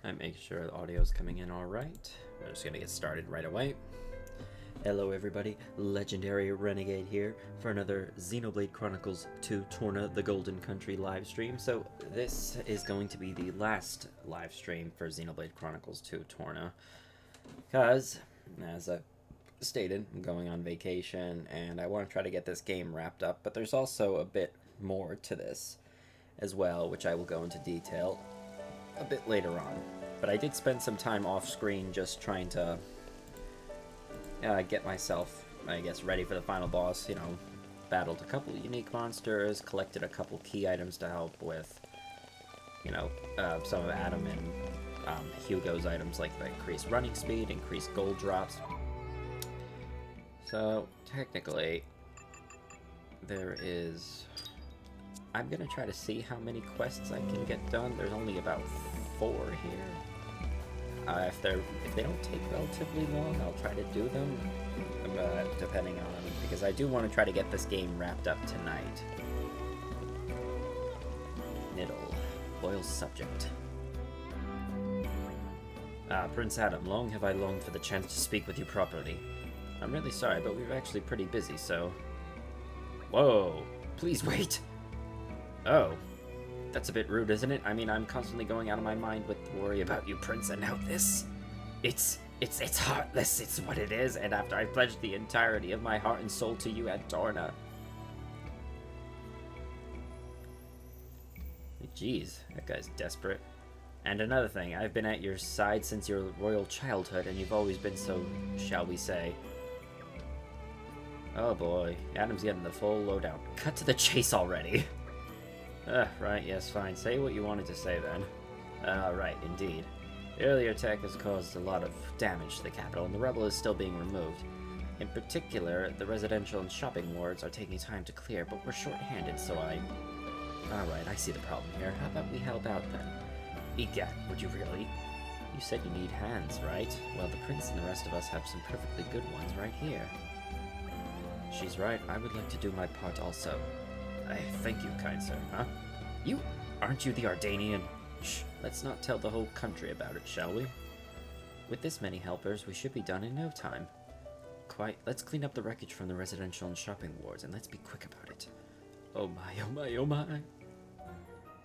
I'm making sure the audio's coming in all right. We're just gonna get started right away. Hello everybody, Legendary Renegade here for another Xenoblade Chronicles 2 Torna the Golden Country live stream. So this is going to be the last live stream for Xenoblade Chronicles 2 Torna, because, as I stated, I'm going on vacation and I want to try to get this game wrapped up, but there's also a bit more to this as well, which I will go into detail a bit later on. But I did spend some time off screen just trying to get myself, I guess, ready for the final boss. You know, battled a couple unique monsters, collected a couple key items to help with, you know, some of Addam and Hugo's items, like the increased running speed, increased gold drops. So technically, there is... I'm gonna try to see how many quests I can get done. There's only about 4 here. If they don't take relatively long, I'll try to do them, depending on, because I do want to try to get this game wrapped up tonight. Niddle, loyal subject. Prince Addam, long have I longed for the chance to speak with you properly. I'm really sorry, but we were actually pretty busy, so... Whoa, please wait! Oh. That's a bit rude, isn't it? I mean, I'm constantly going out of my mind with worry about you, Prince, and now this. It's heartless, it's what it is, and after I pledged the entirety of my heart and soul to you at Torna. Jeez, that guy's desperate. And another thing, I've been at your side since your royal childhood, and you've always been so, shall we say... Oh boy, Addam's getting the full lowdown. Cut to the chase already. Right, yes, fine. Say what you wanted to say then. Right, indeed. The earlier attack has caused a lot of damage to the capital, and the rubble is still being removed. In particular, the residential and shopping wards are taking time to clear, but we're short-handed, so Alright, I see the problem here. How about we help out then? Egad, would you really? You said you need hands, right? Well, the prince and the rest of us have some perfectly good ones right here. She's right. I would like to do my part also. I thank you, kind sir, huh? Aren't you the Ardanian? Shh, let's not tell the whole country about it, shall we? With this many helpers, we should be done in no time. Quite, let's clean up the wreckage from the residential and shopping wards, and let's be quick about it. Oh my, oh my, oh my.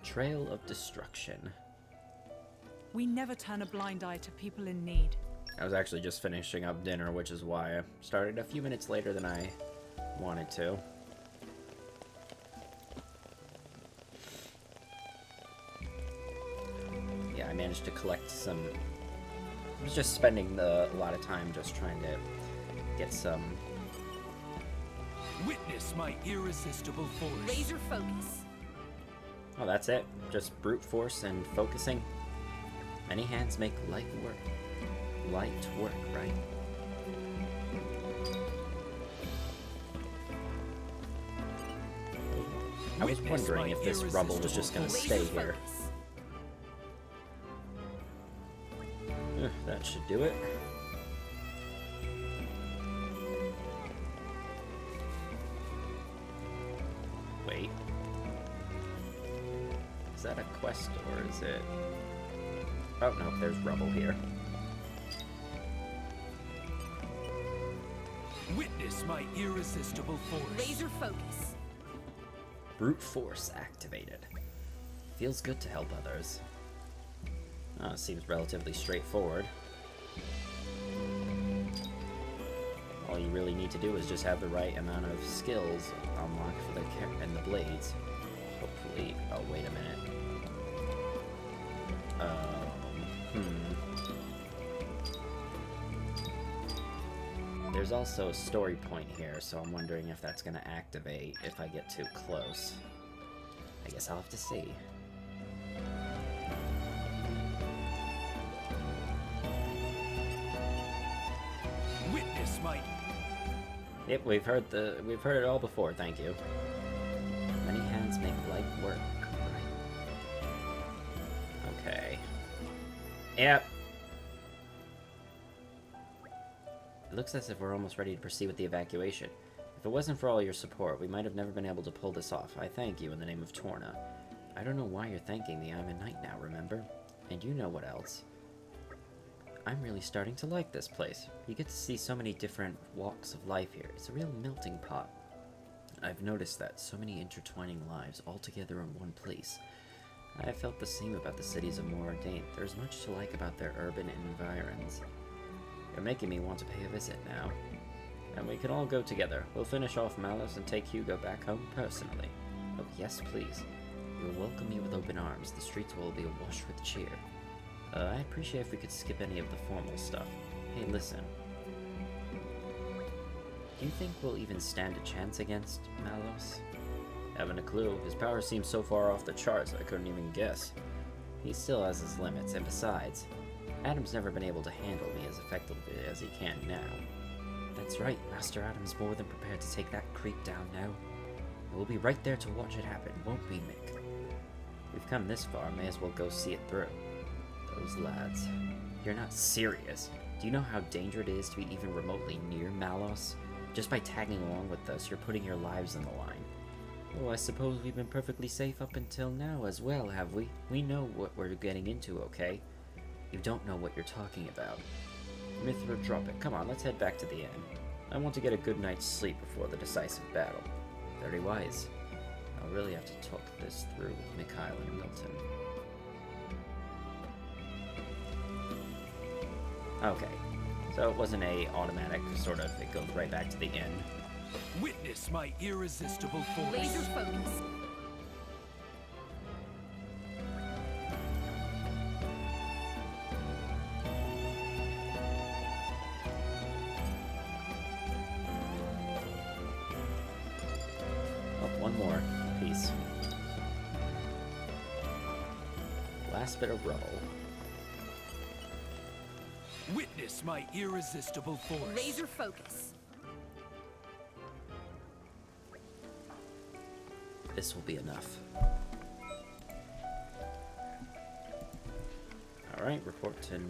Trail of Destruction. We never turn a blind eye to people in need. I was actually just finishing up dinner, which is why I started a few minutes later than I wanted to. I managed to collect some... I was just spending a lot of time just trying to get some... Witness my irresistible force. Laser focus. Oh, that's it? Just brute force and focusing? Many hands make light work. Light work, right? I was wondering if this rubble was just gonna stay here. That should do it. Wait. Is that a quest or is it... Oh no, there's rubble here. Witness my irresistible force. Laser focus. Brute force activated. Feels good to help others. Seems relatively straightforward. All you really need to do is just have the right amount of skills unlocked for the blades. Hopefully... Oh, wait a minute. There's also a story point here, so I'm wondering if that's going to activate if I get too close. I guess I'll have to see. Witness my... Yep, we've heard it all before, thank you. Many hands make light work. Right. Okay. Yep. It looks as if we're almost ready to proceed with the evacuation. If it wasn't for all your support, we might have never been able to pull this off. I thank you in the name of Torna. I don't know why you're thanking me. I'm a knight now, remember? And you know what else? I'm really starting to like this place. You get to see so many different walks of life here. It's a real melting pot. I've noticed that so many intertwining lives all together in one place. I have felt the same about the cities of Moradane. There's much to like about their urban environs. You're making me want to pay a visit now. And we can all go together. We'll finish off Malos and take Hugo back home personally. Oh, yes, please. You'll welcome me with open arms. The streets will be awash with cheer. I'd appreciate if we could skip any of the formal stuff. Hey, listen. Do you think we'll even stand a chance against Malos? Haven't a clue. His power seems so far off the charts I couldn't even guess. He still has his limits, and besides, Addam's never been able to handle me as effectively as he can now. That's right, Master Addam's more than prepared to take that creep down now. And we'll be right there to watch it happen, won't we, Mick? We've come this far, may as well go see it through. Those lads. You're not serious. Do you know how dangerous it is to be even remotely near Malos? Just by tagging along with us, you're putting your lives on the line. Well, I suppose we've been perfectly safe up until now as well, have we? We know what we're getting into, okay? You don't know what you're talking about. Mythra, drop it. Come on, let's head back to the inn. I want to get a good night's sleep before the decisive battle. Very wise. I'll really have to talk this through with Mikhail and Milton. Okay, so it wasn't a automatic sort of, it goes right back to the inn. Witness my irresistible force. Laser focus. Oh, one more piece. Last bit of rubble. Witness my irresistible force. Laser focus. This will be enough. Alright, report to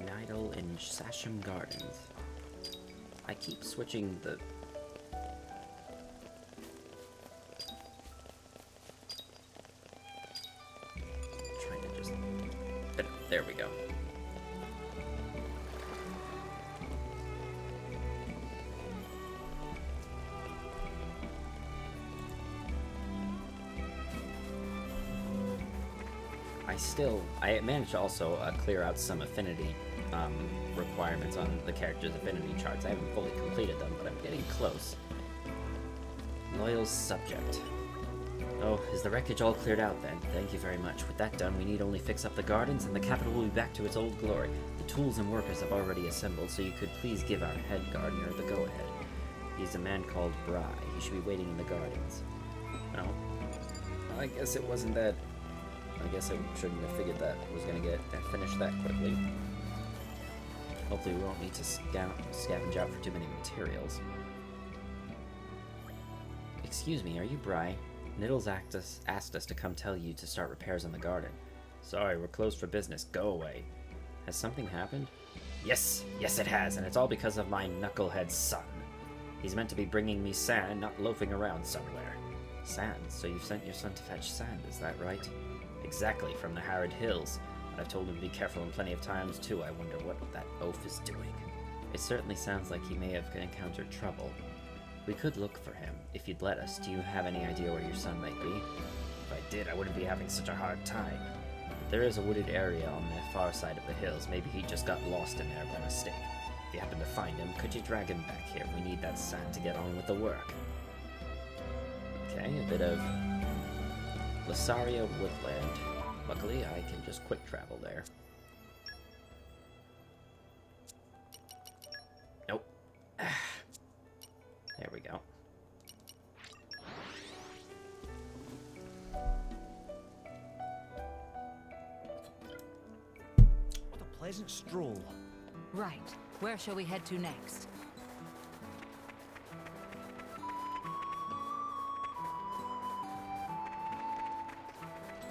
Nidal in Sasham Gardens. I keep switching the... trying to just... There we go. I managed to also clear out some affinity requirements on the character's affinity charts. I haven't fully completed them, but I'm getting close. Loyal subject. Oh, is the wreckage all cleared out then? Thank you very much. With that done, we need only fix up the gardens and the capital will be back to its old glory. The tools and workers have already assembled, so you could please give our head gardener the go-ahead. He's a man called Bry. He should be waiting in the gardens. No? I guess it wasn't that... I guess I shouldn't have figured that was going to get finished that quickly. Hopefully we won't need to scavenge out for too many materials. Excuse me, are you Bry? Niddles asked us to come tell you to start repairs on the garden. Sorry, we're closed for business. Go away. Has something happened? Yes it has, and it's all because of my knucklehead son. He's meant to be bringing me sand, not loafing around somewhere. Sand? So you've sent your son to fetch sand, is that right? Exactly, from the Harrod Hills. I've told him to be careful and plenty of times, too. I wonder what that oaf is doing. It certainly sounds like he may have encountered trouble. We could look for him, if you'd let us. Do you have any idea where your son might be? If I did, I wouldn't be having such a hard time. But there is a wooded area on the far side of the hills. Maybe he just got lost in there by mistake. If you happen to find him, could you drag him back here? We need that sand to get on with the work. Okay, a bit of Lasaria Woodland. Luckily, I can just quick travel there. Nope. There we go. What a pleasant stroll. Right. Where shall we head to next?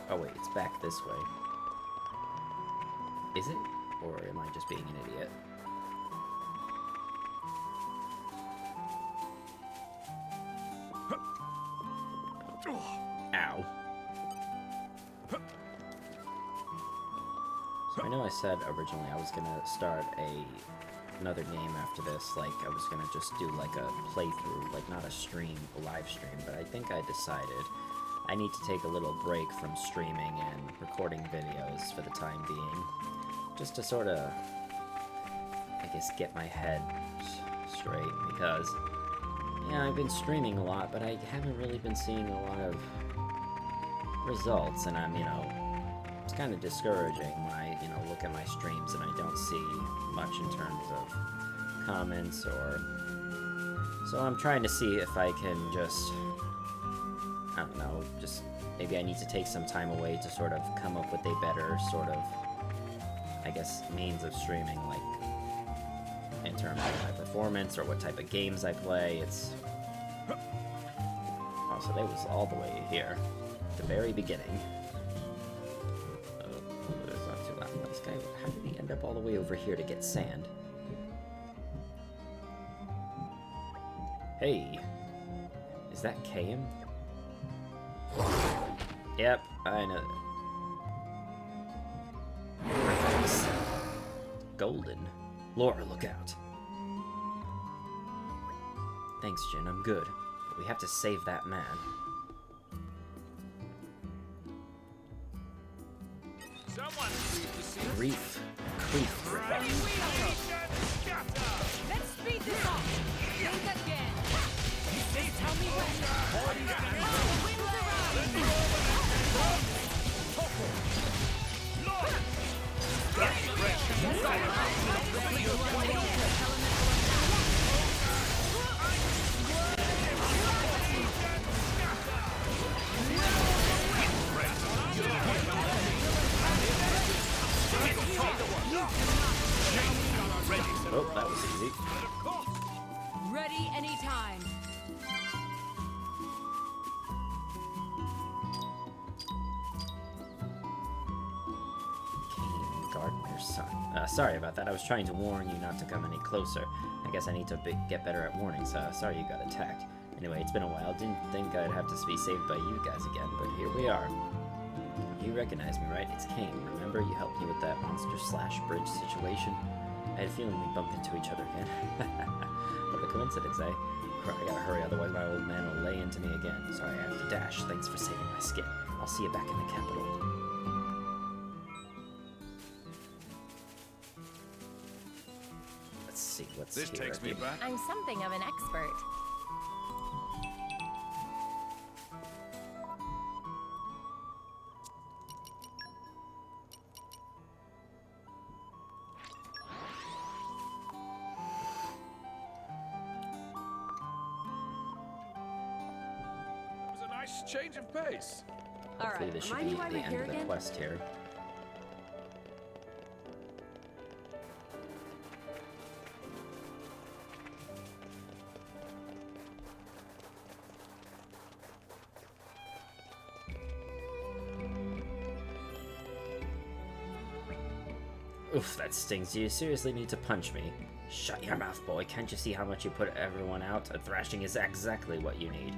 Oh wait, it's back this way. Is it? Or am I just being an idiot? Ow. I know I said originally I was gonna start another game after this, like I was gonna just do like a playthrough, like not a stream, a live stream, but I think I decided I need to take a little break from streaming and recording videos for the time being, just to sort of, I guess, get my head straight, because, yeah, I've been streaming a lot, but I haven't really been seeing a lot of results, and I'm, you know, it's kind of discouraging when I, you know, look at my streams and I don't see much in terms of comments or... So I'm trying to see if I can just, I don't know, just maybe I need to take some time away to sort of come up with a better sort of, I guess, means of streaming, like, in terms of my performance or what type of games I play. It's... Oh, so that was all the way here. The very beginning. It's not too loud. This guy, how did he end up all the way over here to get sand? Hey, is that KM? Yep, I know. Nice. Golden. Lora, look out. Thanks, Jin, I'm good. But we have to save that man. Grief. Let's speed this up! Think again! Tell me when! Winds Oh, that was easy. ready anytime. King Gardener's son. Sorry about that. I was trying to warn you not to come any closer. I guess I need to get better at warnings. Sorry you got attacked. Anyway, it's been a while. Didn't think I'd have to be saved by you guys again, but here we are. You recognize me, right? It's Kane. Remember you helped me with that monster/bridge situation? I had a feeling we'd bump into each other again. What a coincidence, eh? Crap, I gotta hurry, otherwise my old man will lay into me again. Sorry, I have to dash. Thanks for saving my skin. I'll see you back in the capital. Let's see, what's This here? takes me back. I'm something of an expert. It was a nice change of pace. Hopefully this should be the end of the quest here. Oof, that stings. Do you seriously need to punch me? Shut your mouth, boy. Can't you see how much you put everyone out? A thrashing is exactly what you need.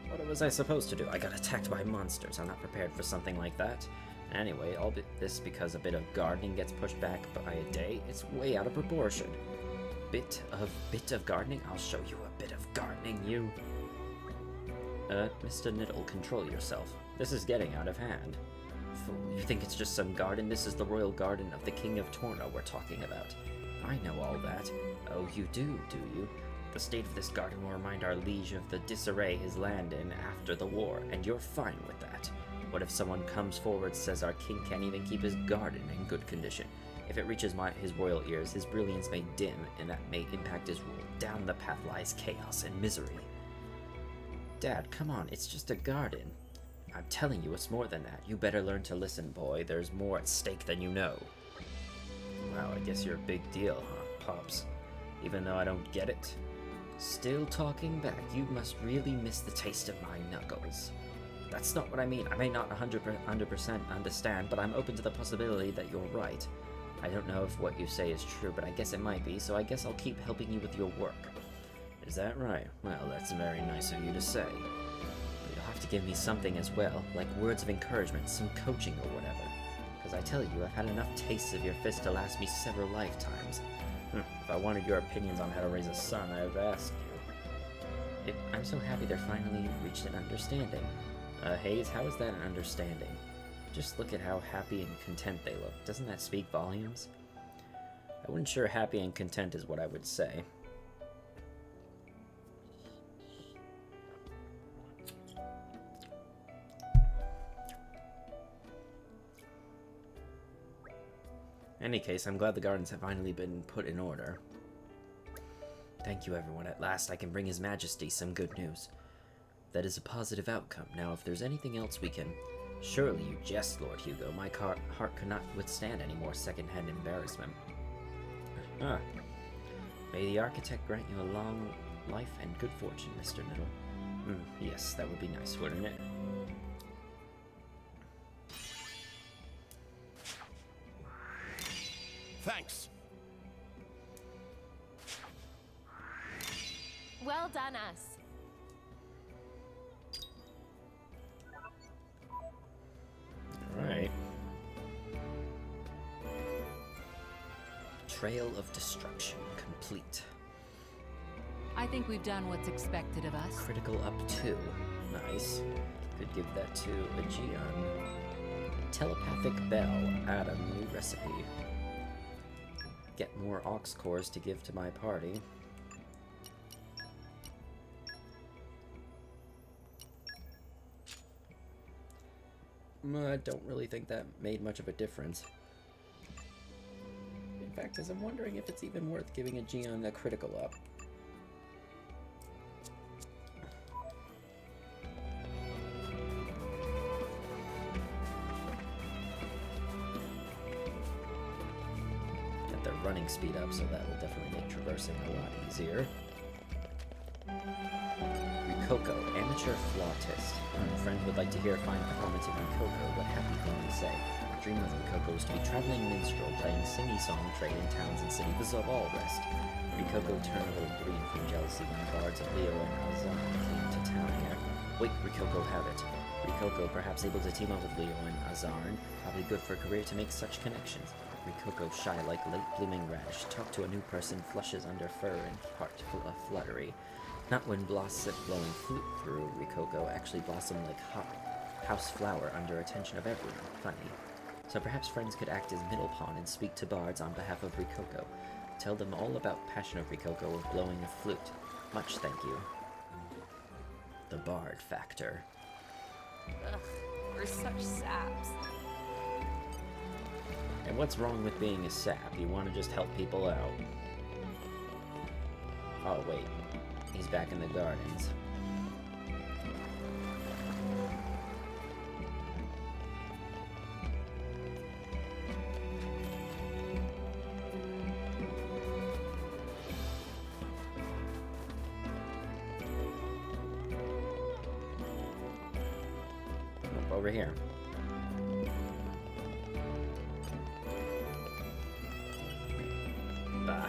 What was I supposed to do? I got attacked by monsters. I'm not prepared for something like that. Anyway, all this because a bit of gardening gets pushed back by a day. It's way out of proportion. Bit of gardening? I'll show you a bit of gardening, you. Mr. Niddle, control yourself. This is getting out of hand. Fool, you think it's just some garden? This is the royal garden of the King of Torna we're talking about. I know all that. Oh, you do you? The state of this garden will remind our liege of the disarray his land in after the war, and you're fine with that. What if someone comes forward says our king can't even keep his garden in good condition? If it reaches his royal ears, his brilliance may dim, and that may impact his rule. Down the path lies chaos and misery. Dad, come on, it's just a garden. I'm telling you, it's more than that. You better learn to listen, boy. There's more at stake than you know. Wow, I guess you're a big deal, huh, Pops? Even though I don't get it? Still talking back, you must really miss the taste of my knuckles. That's not what I mean. I may not 100% understand, but I'm open to the possibility that you're right. I don't know if what you say is true, but I guess it might be, so I guess I'll keep helping you with your work. Is that right? Well, that's very nice of you to say. But you'll have to give me something as well, like words of encouragement, some coaching or whatever. Because I tell you, I've had enough tastes of your fist to last me several lifetimes. If I wanted your opinions on how to raise a son, I would have asked you. I'm so happy they're finally reached an understanding. Haze, how is that an understanding? Just look at how happy and content they look. Doesn't that speak volumes? I wasn't sure happy and content is what I would say. In any case, I'm glad the gardens have finally been put in order. Thank you, everyone. At last, I can bring His Majesty some good news. That is a positive outcome. Now, if there's anything else we can... Surely you jest, Lord Hugo. My heart could not withstand any more second-hand embarrassment. May the architect grant you a long life and good fortune, Mr. Niddle. Yes, that would be nice, wouldn't it? Thanks. Well done, us. Alright. Trail of Destruction complete. I think we've done what's expected of us. Critical up 2. Nice. Could give that to Aegeon. Telepathic Bell. Addam. New recipe. Get more ox cores to give to my party. I don't really think that made much of a difference. In fact, as I'm wondering if it's even worth giving Aegeon a critical up. Get their running speed up, so that will definitely make traversing a lot easier. Rikoko, amateur flautist. A friend would like to hear a fine performance of Rikoko. What happy thing to say. The dream of Rikoko is to be traveling minstrel, playing singy-song trade in towns and cities of all rest. Rikoko turned a little green from jealousy when the bards of Leo and Addam came to town here. Wait, Rikoko have it. Rikoko perhaps able to team up with Leo and Addam. Probably good for a career to make such connections. Rikoko, shy like late-blooming radish, talk to a new person, flushes under fur and heart full of fluttery. Not when blossom blowing flute through Rikoko actually blossom like hot house flower under attention of everyone. Funny. So perhaps friends could act as middle pawn and speak to bards on behalf of Rikoko. Tell them all about passion of Rikoko of blowing a flute. Much thank you. The bard factor. Ugh, we're such saps. And what's wrong with being a sap? You want to just help people out. Oh wait. He's back in the gardens. Up over here.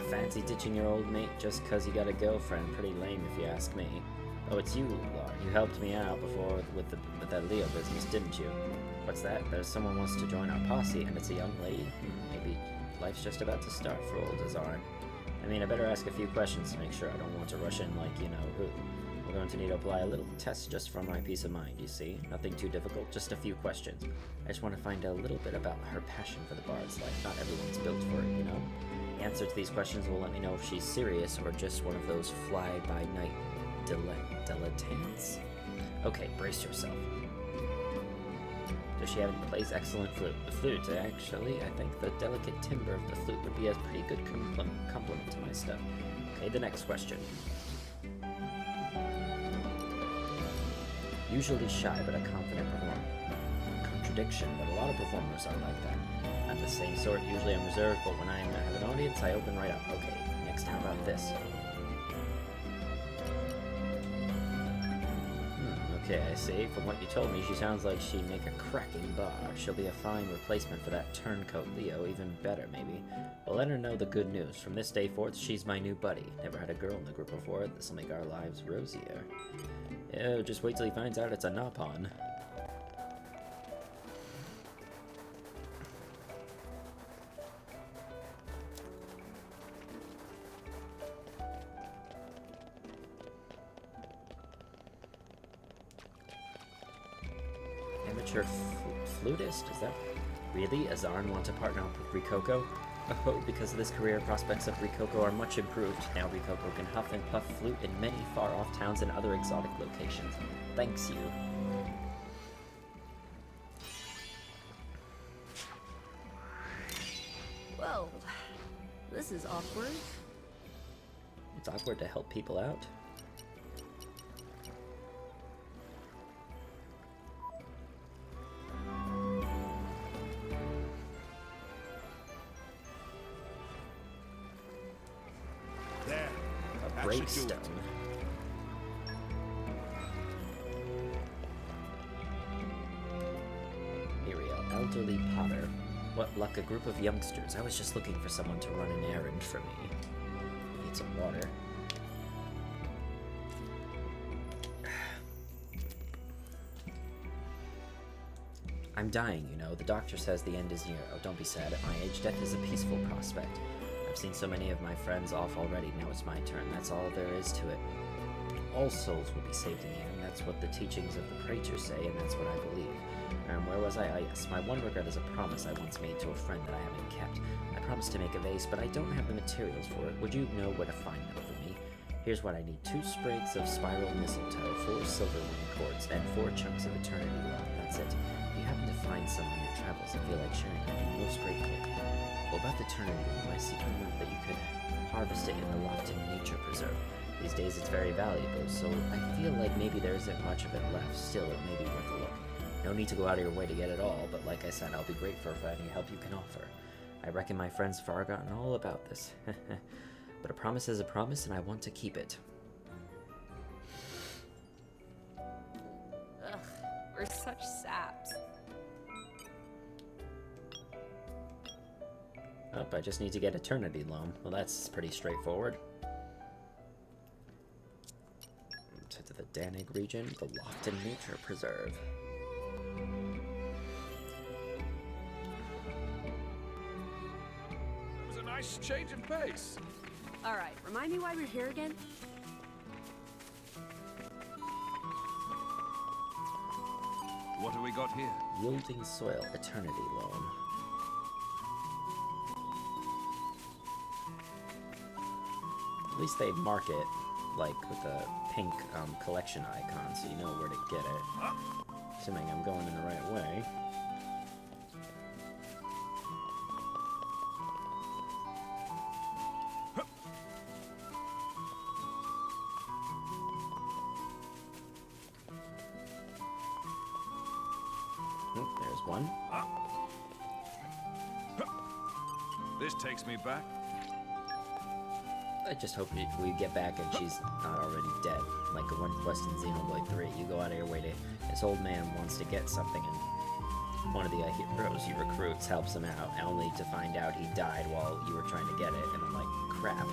Fancy ditching your old mate just 'cause you got a girlfriend. Pretty lame if you ask me. Oh, it's you, Lora. You helped me out before with that Leo business, didn't you? What's that? There's someone wants to join our posse, and it's a young lady? Maybe life's just about to start for old Azar. I mean, I better ask a few questions to make sure I don't want to rush in like, you know, who. We're going to need to apply a little test just for my peace of mind, you see? Nothing too difficult, just a few questions. I just want to find out a little bit about her passion for the bard's life. Not everyone's built for it, you know? The answer to these questions will let me know if she's serious or just one of those fly-by-night dilettantes. Okay, brace yourself. Does she plays excellent flute? The flute, actually, I think the delicate timbre of the flute would be a pretty good compliment to my stuff. Okay, the next question. Usually shy, but a confident performer. Contradiction, but a lot of performers are like that. I'm the same sort. Usually I'm reserved, but when I have an audience, I open right up. Okay, next, how about this? Okay, I see. From what you told me, she sounds like she'd make a cracking bar. She'll be a fine replacement for that turncoat Leo, even better, maybe. Well, let her know the good news. From this day forth, she's my new buddy. Never had a girl in the group before. This'll make our lives rosier. Yeah, just wait till he finds out it's a Napon. amateur flutist? Is that really? Azarn want to partner up with Rikoko? Oh, because of this career, prospects of Rikoko are much improved. Now Rikoko can huff and puff flute in many far-off towns and other exotic locations. Thanks you. Whoa. This is awkward. It's awkward to help people out. There. A breakstone. Muriel, elderly potter. What luck, a group of youngsters. I was just looking for someone to run an errand for me. Need some water. I'm dying, you know. The doctor says the end is near. Oh, don't be sad. At my age, death is a peaceful prospect. I've seen so many of my friends off already. Now it's my turn. That's all there is to it. All souls will be saved in the end. That's what the teachings of the Praetor say, and that's what I believe. Where was I? Ah, yes. My one regret is a promise I once made to a friend that I haven't kept. I promised to make a vase, but I don't have the materials for it. Would you know where to find them for me? Here's what I need. 2 sprigs of spiral mistletoe, 4 silver wing cords, and 4 chunks of eternity long. That's it. If you happen to find some on your travels and feel like sharing, I'd be most grateful. Well, about the eternity long, I see to remember that you could harvest it in the Lofton Nature Preserve. These days it's very valuable, so I feel like maybe there isn't much of it left. Still, it may be worth a look. No need to go out of your way to get it all, but like I said, I'll be grateful for any help you can offer. I reckon my friends have forgotten all about this. But a promise is a promise, and I want to keep it. Ugh, we're such saps. Oh, I just need to get Eternity Loam. Well, that's pretty straightforward. Let's head to the Danig region, the Lofton Nature Preserve. It was a nice change of pace. All right, remind me why we're here again? What have we got here? Yielding Soil, Eternity Loam. At least they mark it, like, with a pink collection icon, so you know where to get it. Assuming I'm going in the right way. There's one. This takes me back. I just hope we get back and she's not already dead. Like a one quest in Xenoblade 3. You go out of your way to... This old man wants to get something, and one of the heroes you recruits helps him out, only to find out he died while you were trying to get it, and I'm like, crap.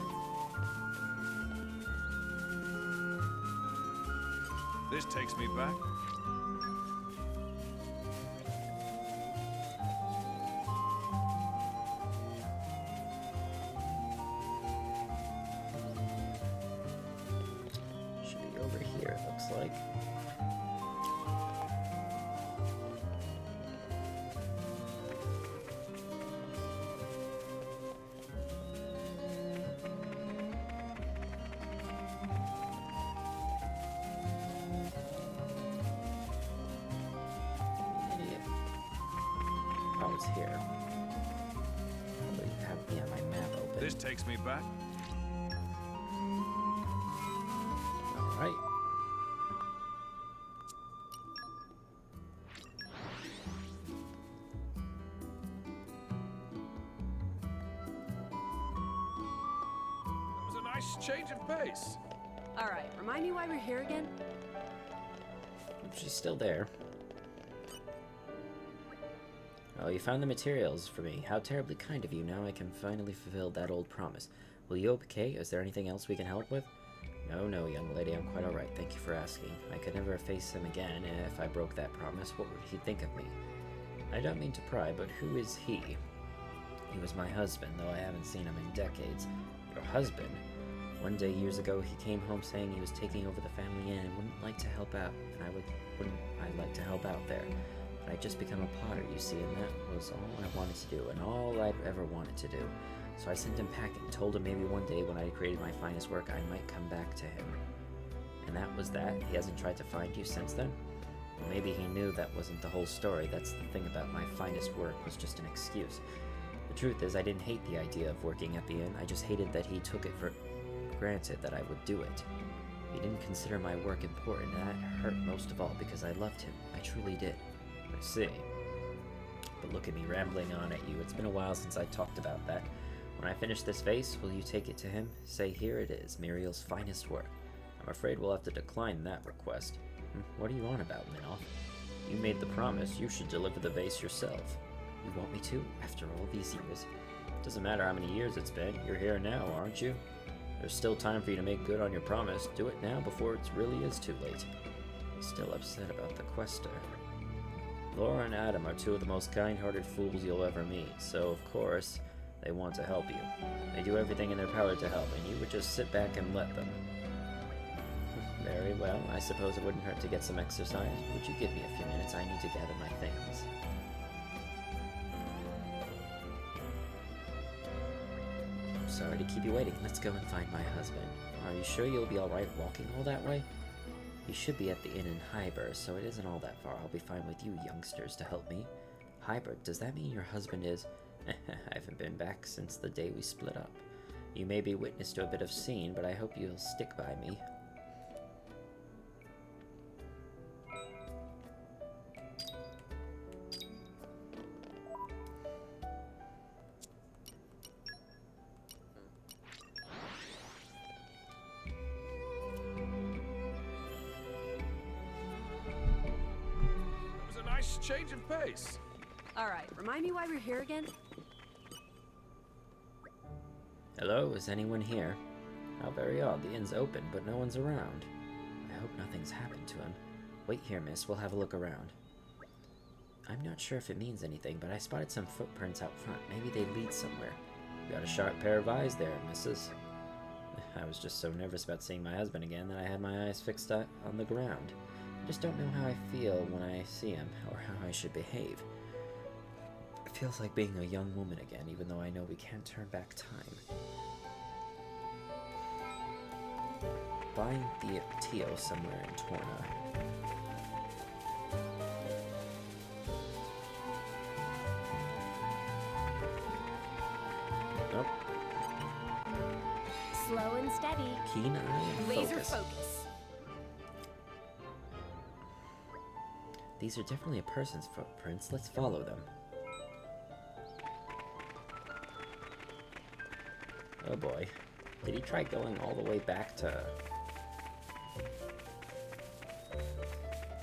This takes me back. Should be over here, it looks like. Oh, it's here. I have my map open. This takes me back. Alright. It was a nice change of pace. All right, remind me why we're here again? She's still there. Oh, you found the materials for me. How terribly kind of you. Now I can finally fulfill that old promise. Will you okay? Is there anything else we can help with? No, young lady. I'm quite alright. Thank you for asking. I could never face him again, and if I broke that promise, what would he think of me? I don't mean to pry, but who is he? He was my husband, though I haven't seen him in decades. Your husband? One day years ago, he came home saying he was taking over the family inn and wouldn't like to help out, and wouldn't I like to help out there? But I'd just become a potter, you see, and that was all I wanted to do, and all I've ever wanted to do. So I sent him packing, told him maybe one day when I created my finest work, I might come back to him. And that was that? He hasn't tried to find you since then? Well, maybe he knew that wasn't the whole story. That's the thing about my finest work was just an excuse. The truth is, I didn't hate the idea of working at the inn. I just hated that he took it for granted that I would do it. He didn't consider my work important, and that hurt most of all because I loved him. I truly did. I see. But look at me rambling on at you. It's been a while since I talked about that. When I finish this vase, will you take it to him? Say, here it is, Muriel's finest work. I'm afraid we'll have to decline that request. What are you on about, Minoff? You made the promise. You should deliver the vase yourself. You want me to, after all these years? Doesn't matter how many years it's been. You're here now, aren't you? There's still time for you to make good on your promise. Do it now before it really is too late. He's still upset about the quester. Lora and Addam are two of the most kind-hearted fools you'll ever meet, so of course, they want to help you. They do everything in their power to help, and you would just sit back and let them. Very well, I suppose it wouldn't hurt to get some exercise. Would you give me a few minutes? I need to gather my things. Sorry to keep you waiting. Let's go and find my husband. Are you sure you'll be alright walking all that way? He should be at the inn in Hyber, so it isn't all that far. I'll be fine with you youngsters to help me. Hyber, does that mean your husband is... I haven't been back since the day we split up. You may be witness to a bit of scene, but I hope you'll stick by me. Change of pace. Alright, remind me why we're here again? Hello, is anyone here? How very odd, the inn's open, but no one's around. I hope nothing's happened to him. Wait here, miss, we'll have a look around. I'm not sure if it means anything, but I spotted some footprints out front. Maybe they lead somewhere. You got a sharp pair of eyes there, missus. I was just so nervous about seeing my husband again that I had my eyes fixed on the ground. I just don't know how I feel when I see him, or how I should behave. It feels like being a young woman again, even though I know we can't turn back time. Find Tio somewhere in Torna. Nope. Slow and steady. Keen eye and Laser focus. focus. These are definitely a person's footprints. Let's follow them. Oh boy. Did he try going all the way back to...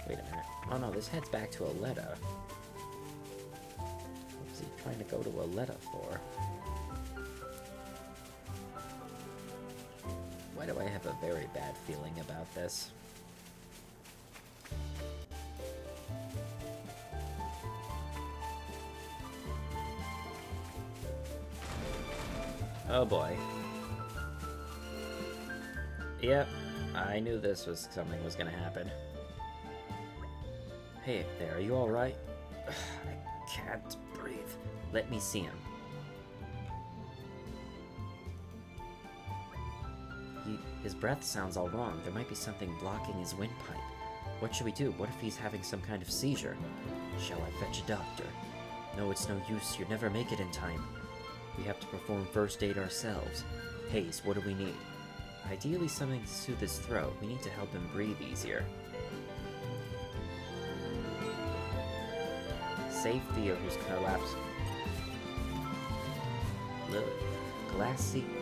Wait a minute. Oh no, this heads back to Aletta. What's he trying to go to Aletta for? Why do I have a very bad feeling about this? Oh boy. Yep, I knew this was something was gonna happen. Hey there, are you alright? I can't breathe. Let me see him. His breath sounds all wrong. There might be something blocking his windpipe. What should we do? What if he's having some kind of seizure? Shall I fetch a doctor? No, it's no use. You'd never make it in time. We have to perform first aid ourselves. Haze, what do we need? Ideally something to soothe his throat. We need to help him breathe easier. Save Theo, who's collapsing.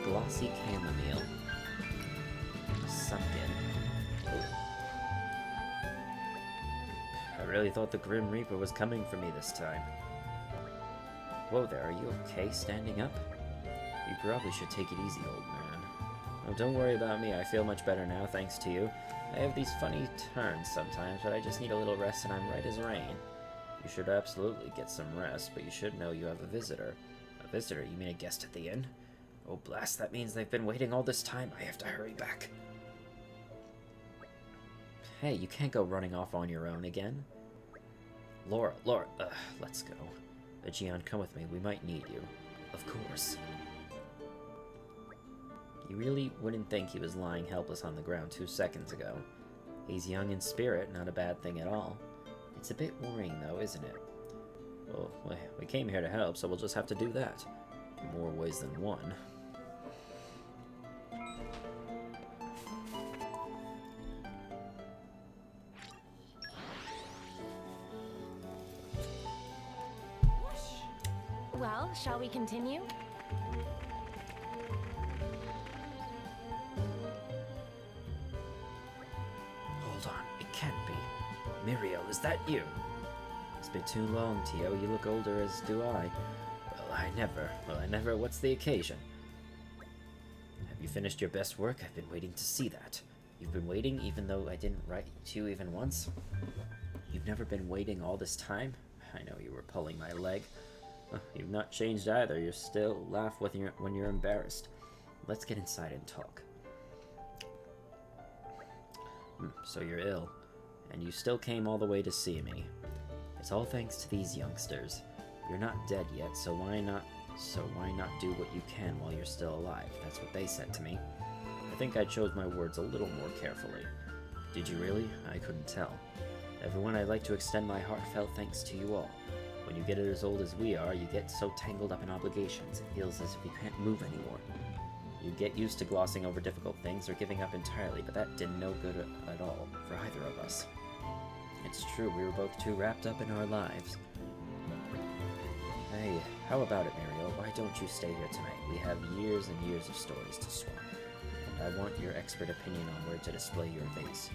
Glossy chamomile. Sunken. I really thought the Grim Reaper was coming for me this time. Whoa there, are you okay standing up? You probably should take it easy, old man. Oh, don't worry about me, I feel much better now, thanks to you. I have these funny turns sometimes, but I just need a little rest and I'm right as rain. You should absolutely get some rest, but you should know you have a visitor. A visitor? You mean a guest at the inn? Oh blast, that means they've been waiting all this time. I have to hurry back. Hey, you can't go running off on your own again. Lora, let's go. Aegeon, come with me. We might need you. Of course. You really wouldn't think he was lying helpless on the ground 2 seconds ago. He's young in spirit, not a bad thing at all. It's a bit worrying, though, isn't it? Well, we came here to help, so we'll just have to do that. In more ways than one. Well, shall we continue? Hold on, it can't be. Muriel, is that you? It's been too long, Tio. You look older, as do I. Well, I never. What's the occasion? Have you finished your best work? I've been waiting to see that. You've been waiting even though I didn't write to you even once? You've never been waiting all this time? I know you were pulling my leg. You've not changed either. You still laugh when you're embarrassed. Let's get inside and talk. So you're ill, and you still came all the way to see me. It's all thanks to these youngsters. You're not dead yet, so why not do what you can while you're still alive? That's what they said to me. I think I chose my words a little more carefully. Did you really? I couldn't tell. Everyone, I'd like to extend my heartfelt thanks to you all. When you get as old as we are, you get so tangled up in obligations, it feels as if you can't move anymore. You get used to glossing over difficult things or giving up entirely, but that did no good at all for either of us. It's true, we were both too wrapped up in our lives. Hey, how about it, Muriel? Why don't you stay here tonight? We have years and years of stories to swap. And I want your expert opinion on where to display your vase.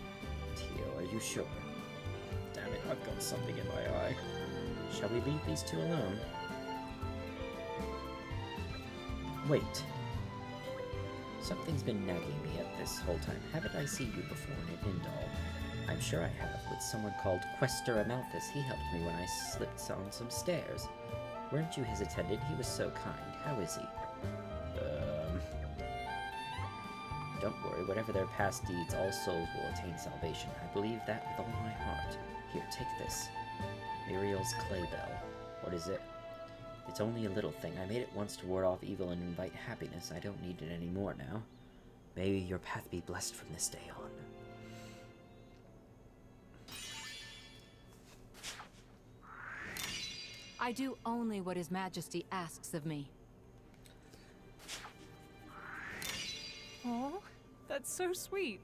Tio, are you sure? Damn it, I've got something in my eye. Shall we leave these two alone? Wait. Something's been nagging me at this whole time. Haven't I seen you before in Indal? I'm sure I have, with someone called Quester Amalthus. He helped me when I slipped on some stairs. Weren't you his attendant? He was so kind. How is he? Don't worry, whatever their past deeds, all souls will attain salvation. I believe that with all my heart. Here, take this. Muriel's clay bell. What is it? It's only a little thing. I made it once to ward off evil and invite happiness. I don't need it anymore now. May your path be blessed from this day on. I do only what His Majesty asks of me. Oh, that's so sweet.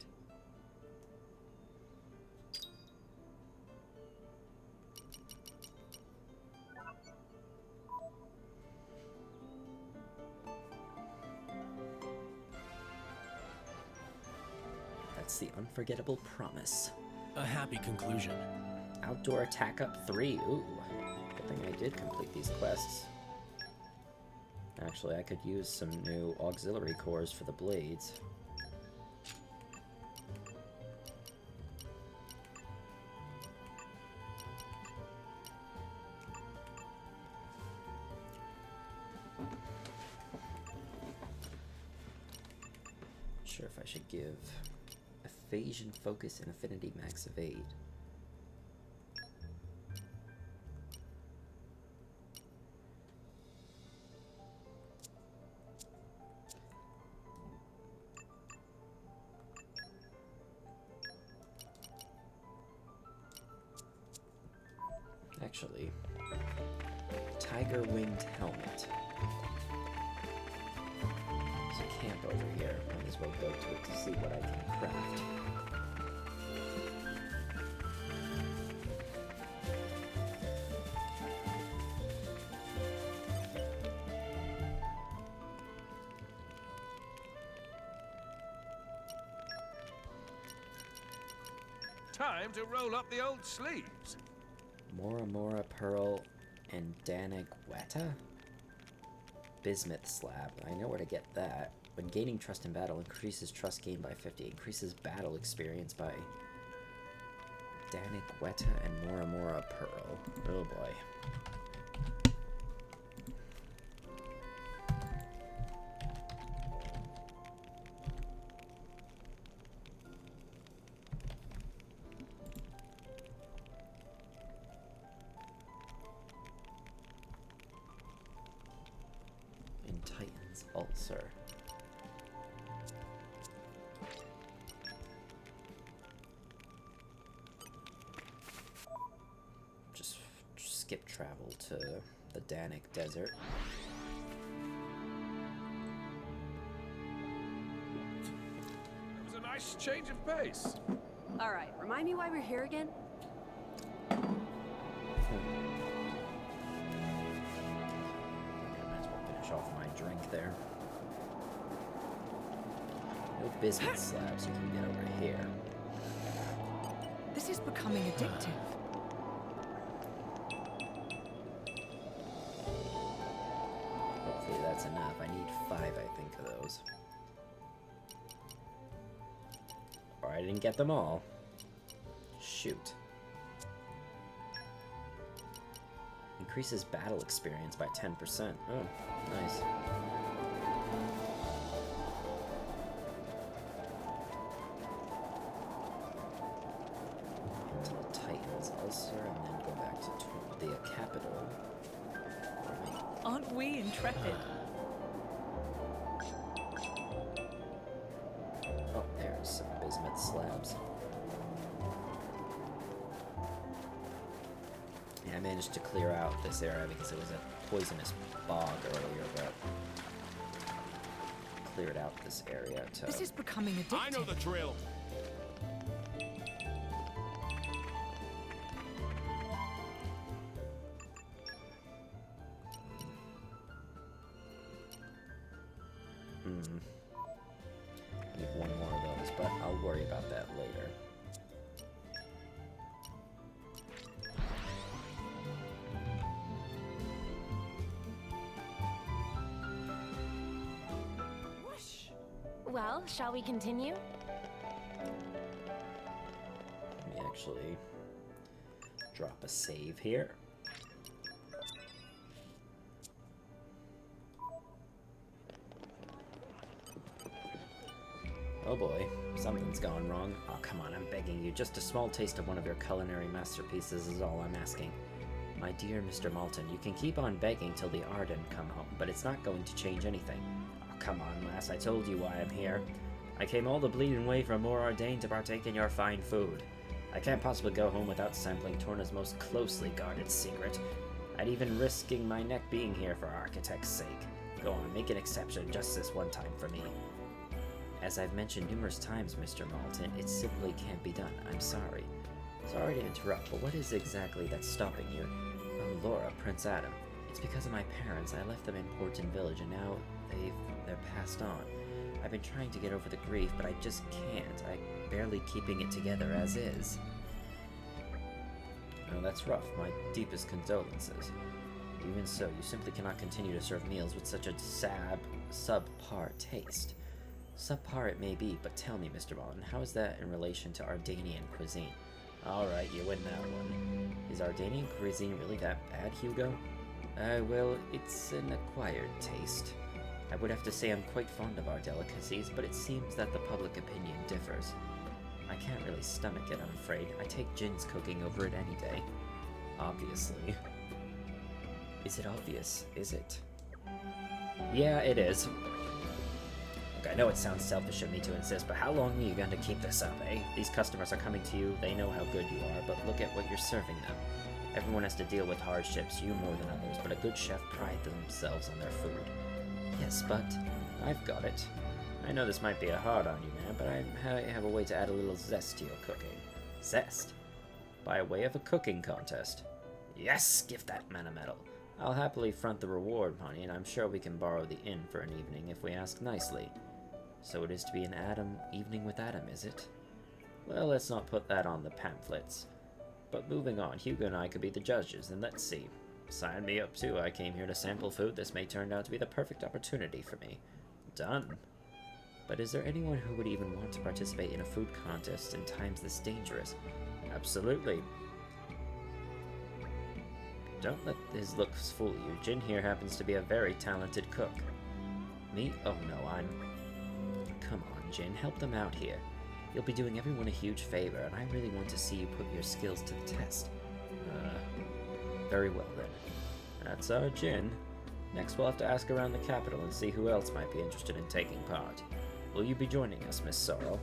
That's the unforgettable promise. A happy conclusion. Outdoor attack up 3. Ooh. Good thing I did complete these quests. Actually, I could use some new auxiliary cores for the blades. Not sure if I should give Evasion, Focus, and Affinity Max of 8. Actually, Tiger Winged Helmet. There's a camp over here. Might as well go to it to see what I can craft. Time to roll up the old sleeves. Mora Pearl and Danagweta? Bismuth Slab. I know where to get that. When gaining trust in battle, increases trust gained by 50. Increases battle experience by Danagweta and Mora Pearl. Oh boy. Titan's ulcer. Just skip travel to the Danic Desert. It was a nice change of pace. All right, remind me why we're here again? I might as well finish off my drink there. No biscuit slabs you can get over here. This is becoming addictive. Hopefully that's enough. I need 5, I think, of those. Or I didn't get them all. Shoot. Increases battle experience by 10%. Oh, nice. To the Titan's ulcer, and then go back to the capital. Aren't we intrepid? Oh, there's some bismuth slabs. Yeah, I managed to clear out this area because it was a poisonous bog earlier, but cleared out this area to... This is becoming addictive. I know the drill. I need one more of those, but I'll worry about that later. Well, shall we continue? Let me actually drop a save here. Oh boy, something's gone wrong. Oh, come on, I'm begging you. Just a small taste of one of your culinary masterpieces is all I'm asking. My dear Mr. Malton, you can keep on begging till the Arden come home, but it's not going to change anything. Oh, come on, lass, I told you why I'm here. I came all the bleeding way from Mor Ardain to partake in your fine food. I can't possibly go home without sampling Torna's most closely guarded secret. I'd even risking my neck being here for Architect's sake. Go on, make an exception just this one time for me. As I've mentioned numerous times, Mr. Malton, it simply can't be done. I'm sorry. Sorry to interrupt, but what is exactly that's stopping you? Oh, Lora, Prince Addam. It's because of my parents. I left them in Porton Village, and now they're passed on. I've been trying to get over the grief, but I just can't. I'm barely keeping it together as is. Oh, that's rough. My deepest condolences. Even so, you simply cannot continue to serve meals with such a subpar taste. Subpar it may be, but tell me, Mr. Malton, how is that in relation to Ardanian cuisine? Alright, you win that one. Is Ardanian cuisine really that bad, Hugo? Well, it's an acquired taste. I would have to say I'm quite fond of our delicacies, but it seems that the public opinion differs. I can't really stomach it, I'm afraid. I take Jin's cooking over it any day. Obviously. Is it obvious? Is it? Yeah, it is. Look, I know it sounds selfish of me to insist, but how long are you going to keep this up, eh? These customers are coming to you, they know how good you are, but look at what you're serving them. Everyone has to deal with hardships, you more than others, but a good chef prides themselves on their food. Yes, but I've got it. I know this might be hard on you, man, but I have a way to add a little zest to your cooking. Zest? By way of a cooking contest. Yes! Give that man a medal. I'll happily front the reward money, and I'm sure we can borrow the inn for an evening if we ask nicely. So it is to be an evening with Addam, is it? Well, let's not put that on the pamphlets. But moving on, Hugo and I could be the judges, and let's see. Sign me up too, I came here to sample food. This may turn out to be the perfect opportunity for me. Done. But is there anyone who would even want to participate in a food contest in times this dangerous? Absolutely. Don't let his looks fool you. Jin here happens to be a very talented cook. Me? Oh no, I'm... Come on, Jin, help them out here. You'll be doing everyone a huge favor, and I really want to see you put your skills to the test. Very well then. That's our Jin. Next, we'll have to ask around the capital and see who else might be interested in taking part. Will you be joining us, Miss Sorrel?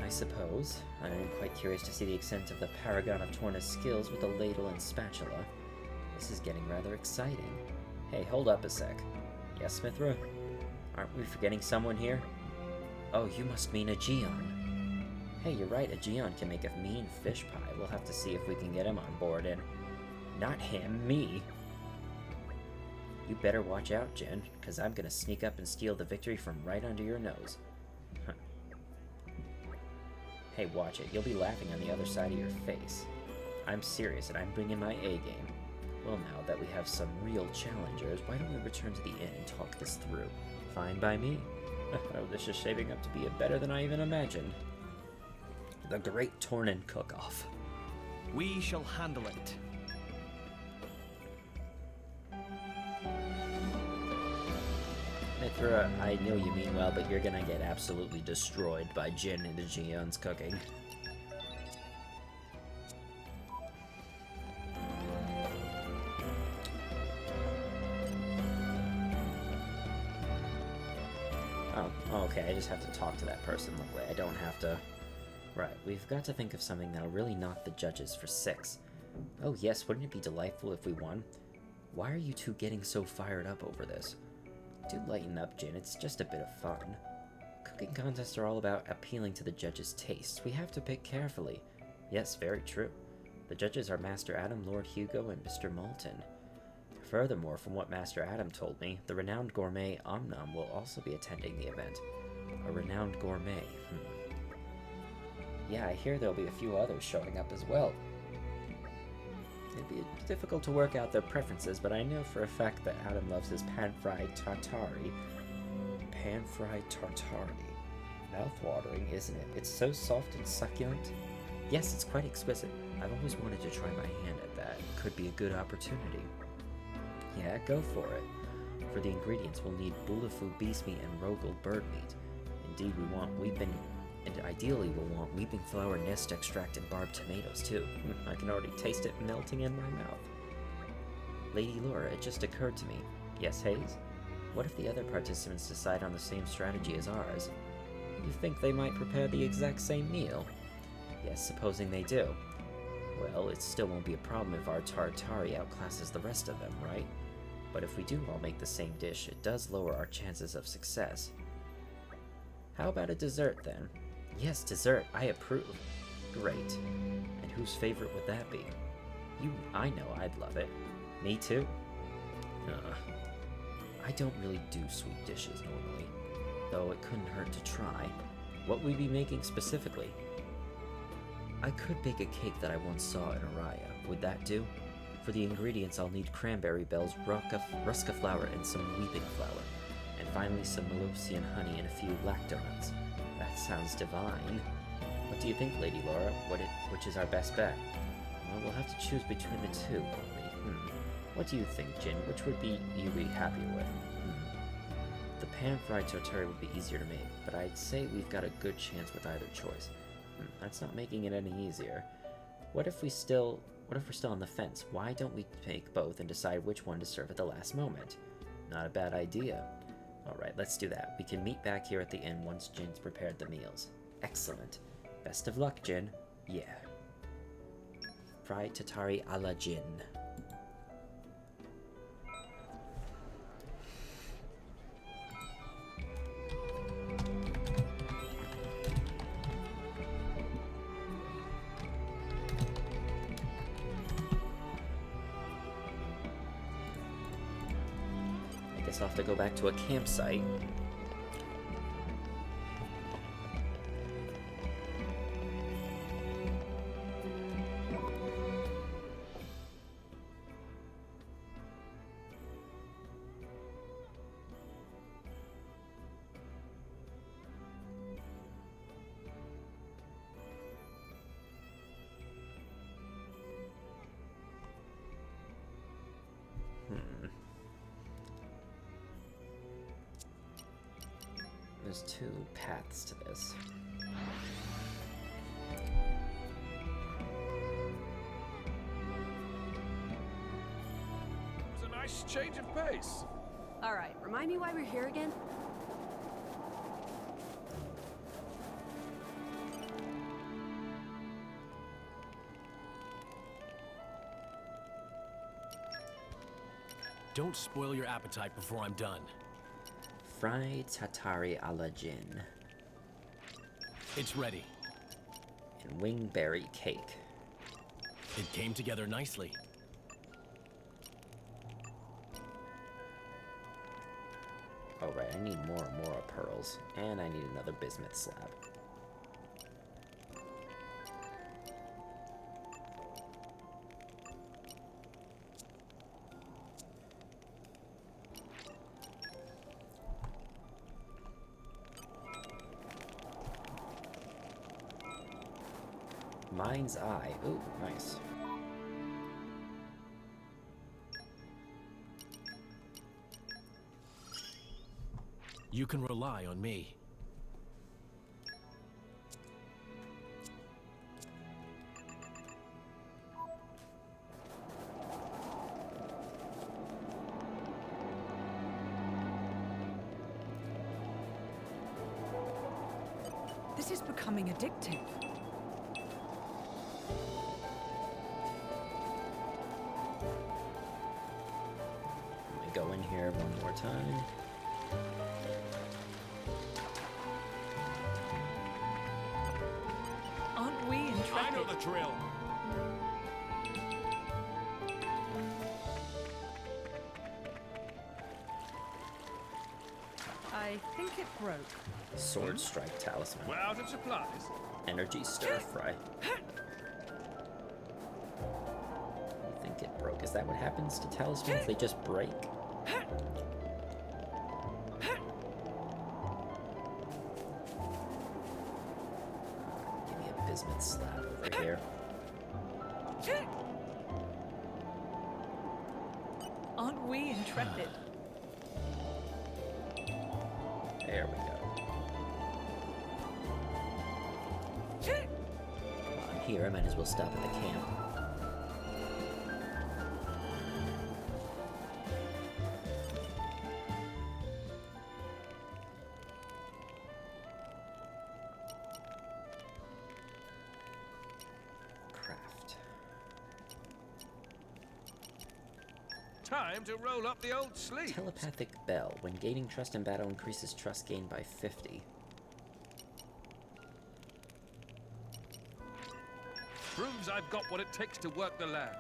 I suppose. I am quite curious to see the extent of the Paragon of Torna's skills with the ladle and spatula. This is getting rather exciting. Hey, hold up a sec. Yes, Mythra? Aren't we forgetting someone here? Oh, you must mean Aegeon. Hey, you're right, Aegeon can make a mean fish pie. We'll have to see if we can get him on board and... Not him, me! You better watch out, Jen, because I'm gonna sneak up and steal the victory from right under your nose. Huh. Hey, watch it. You'll be laughing on the other side of your face. I'm serious, and I'm bringing my A-game. Well, now that we have some real challengers, why don't we return to the inn and talk this through? Fine by me. Oh, this is shaping up to be better than I even imagined. The Great Tornan Cook-Off. We shall handle it. Mythra, I know you mean well, but you're gonna get absolutely destroyed by Jin and Aegeon's cooking. Oh, okay, I just have to talk to that person. Lovely. I don't have to... Right, we've got to think of something that'll really knock the judges for 6. Oh yes, wouldn't it be delightful if we won? Why are you two getting so fired up over this? Do lighten up, Jin. It's just a bit of fun. Cooking contests are all about appealing to the judges' tastes. We have to pick carefully. Yes, very true. The judges are Master Addam, Lord Hugo, and Mr. Moulton. Furthermore, from what Master Addam told me, the renowned gourmet Omnom will also be attending the event. A renowned gourmet. Yeah, I hear there'll be a few others showing up as well. It'd be difficult to work out their preferences, but I know for a fact that Addam loves his pan-fried tartare. Pan-fried tartare. Mouth-watering, isn't it? It's so soft and succulent. Yes, it's quite exquisite. I've always wanted to try my hand at that. It could be a good opportunity. Yeah, go for it. For the ingredients, we'll need bulafu beast meat and rogel bird meat. Indeed, ideally we'll want weeping flower, nest extract, and barbed tomatoes too. I can already taste it melting in my mouth. Lady Lora, it just occurred to me. Yes, Haze? What if the other participants decide on the same strategy as ours? You think they might prepare the exact same meal? Yes, supposing they do. Well, it still won't be a problem if our tartare outclasses the rest of them, right? But if we do all make the same dish, it does lower our chances of success. How about a dessert, then? Yes, dessert. I approve. Great. And whose favorite would that be? I know I'd love it. Me too? I don't really do sweet dishes normally, though it couldn't hurt to try. What would we be making specifically? I could bake a cake that I once saw in Araya. Would that do? For the ingredients, I'll need cranberry bells, ruska flour, and some weeping flour. And finally some Malosian honey and a few lactonuts. That sounds divine. What do you think, Lady Lora? Which is our best bet? Well, we'll have to choose between the two, won't we? What do you think, Jin? Which would you be happier with? The pan-fried tartare would be easier to make, but I'd say we've got a good chance with either choice. That's not making it any easier. What if we're still on the fence? Why don't we take both and decide which one to serve at the last moment? Not a bad idea. Alright, let's do that. We can meet back here at the inn once Jin's prepared the meals. Excellent. Best of luck, Jin. Yeah. Fried tartare a la Jin. I'll have to go back to a campsite. There's two paths to this. It was a nice change of pace. All right, remind me why we're here again? Don't spoil your appetite before I'm done. Fried tatari a la gin. It's ready. And wingberry cake. It came together nicely. Oh right, I need more pearls. And I need another bismuth slab. Mind's Eye. Ooh, nice. You can rely on me. This is becoming addictive. Let me go in here one more time. Aren't we intrepid? I know the drill. I think it broke. Sword Strike Talisman. We're out of supplies. Energy Stir Fry. I think it broke. Is that what happens to talismans? They just break? Give me a bismuth slab over here. Aren't we intrepid? There we go. While I'm here, I might as well stop at the camp. Craft. Time to roll up the old sleeve. Telepathic Bell. When gaining trust in battle, increases trust gained by 50. Proves I've got what it takes to work the land.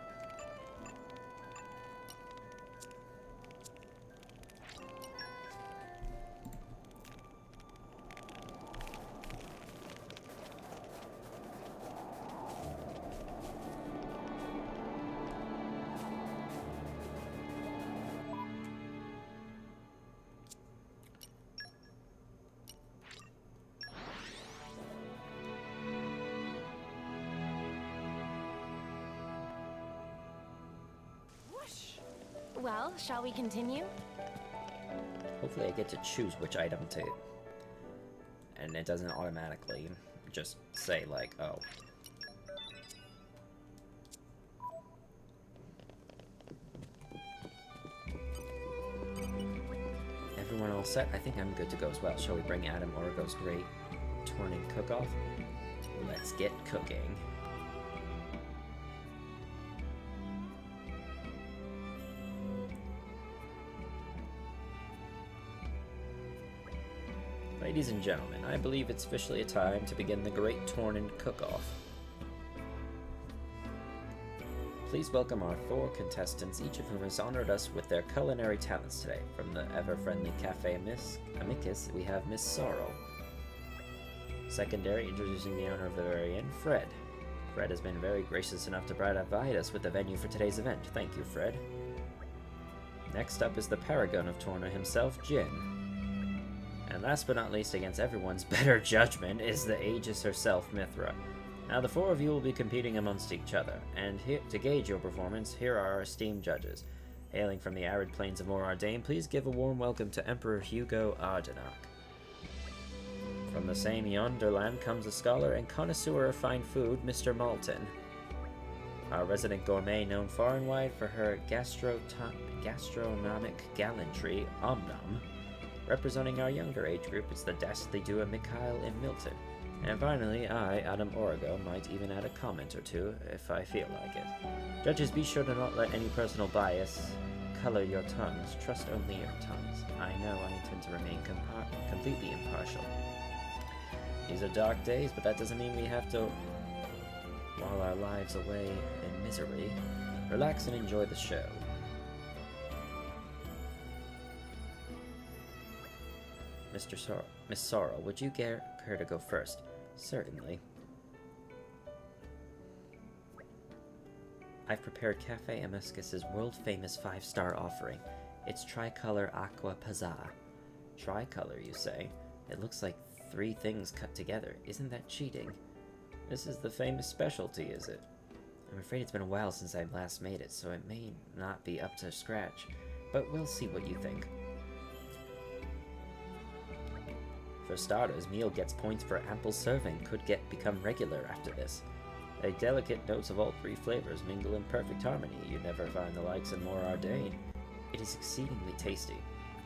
Well, shall we continue? Hopefully I get to choose which item to... And it doesn't automatically just say, like, oh. Everyone all set? I think I'm good to go as well. Shall we bring Addam Origo's great Tornin cook-off? Let's get cooking. Ladies and gentlemen, I believe it's officially a time to begin the Great Tornin Cook-Off. Please welcome our 4 contestants, each of whom has honored us with their culinary talents today. From the ever-friendly Cafe Amicus, we have Miss Sorrow. Secondary, introducing the owner of the very inn, Fred. Fred has been very gracious enough to provide us with the venue for today's event. Thank you, Fred. Next up is the paragon of Torna himself, Jin. And last but not least, against everyone's better judgment, is the Aegis herself, Mythra. Now the 4 of you will be competing amongst each other, and here, to gauge your performance, here are our esteemed judges. Hailing from the arid plains of Morardain, please give a warm welcome to Emperor Hugo Ardenac. From the same yonder land comes a scholar and connoisseur of fine food, Mr. Malton. Our resident gourmet, known far and wide for her gastronomic gallantry, Omnom. Representing our younger age group, it's the dastardly duo Mikhail and Milton. And finally, I, Addam Origo, might even add a comment or two if I feel like it. Judges, be sure to not let any personal bias color your tongues. Trust only your tongues. I know I intend to remain completely impartial. These are dark days, but that doesn't mean we have to while our lives away in misery. Relax and enjoy the show. Miss Sorrel, would you care to go first? Certainly. I've prepared Cafe Amescus's world-famous 5-star offering. It's tricolor aqua pazza. Tricolor, you say? It looks like 3 things cut together. Isn't that cheating? This is the famous specialty, is it? I'm afraid it's been a while since I last made it, so it may not be up to scratch. But we'll see what you think. For starters, meal gets points for ample serving. Could become regular after this. The delicate notes of all 3 flavors mingle in perfect harmony. You never find the likes in more Ardain. It is exceedingly tasty.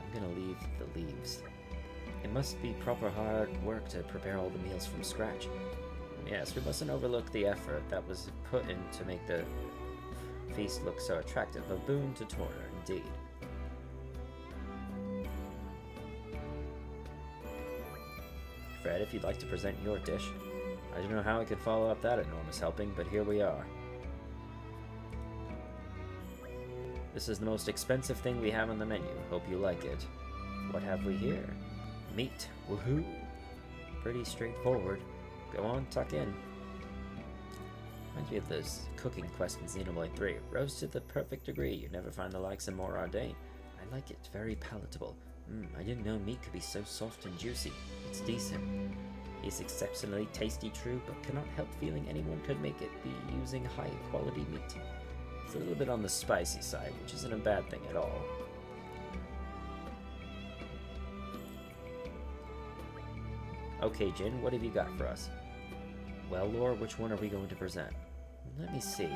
I'm gonna leave the leaves. It must be proper hard work to prepare all the meals from scratch. Yes, we mustn't overlook the effort that was put in to make the feast look so attractive. A boon to Torna, indeed. Fred, if you'd like to present your dish. I don't know how I could follow up that enormous helping, but here we are. This is the most expensive thing we have on the menu. Hope you like it. What have we here? Meat. Woohoo! Pretty straightforward. Go on, tuck in. Reminds me of those cooking quests in Xenoblade 3. Roast to the perfect degree. You never find the likes in more Ardain. I like it. Very palatable. I didn't know meat could be so soft and juicy. It's decent. It's exceptionally tasty, true, but cannot help feeling anyone could make it be using high-quality meat. It's a little bit on the spicy side, which isn't a bad thing at all. Okay, Jin, what have you got for us? Well, Lora, which one are we going to present? Let me see.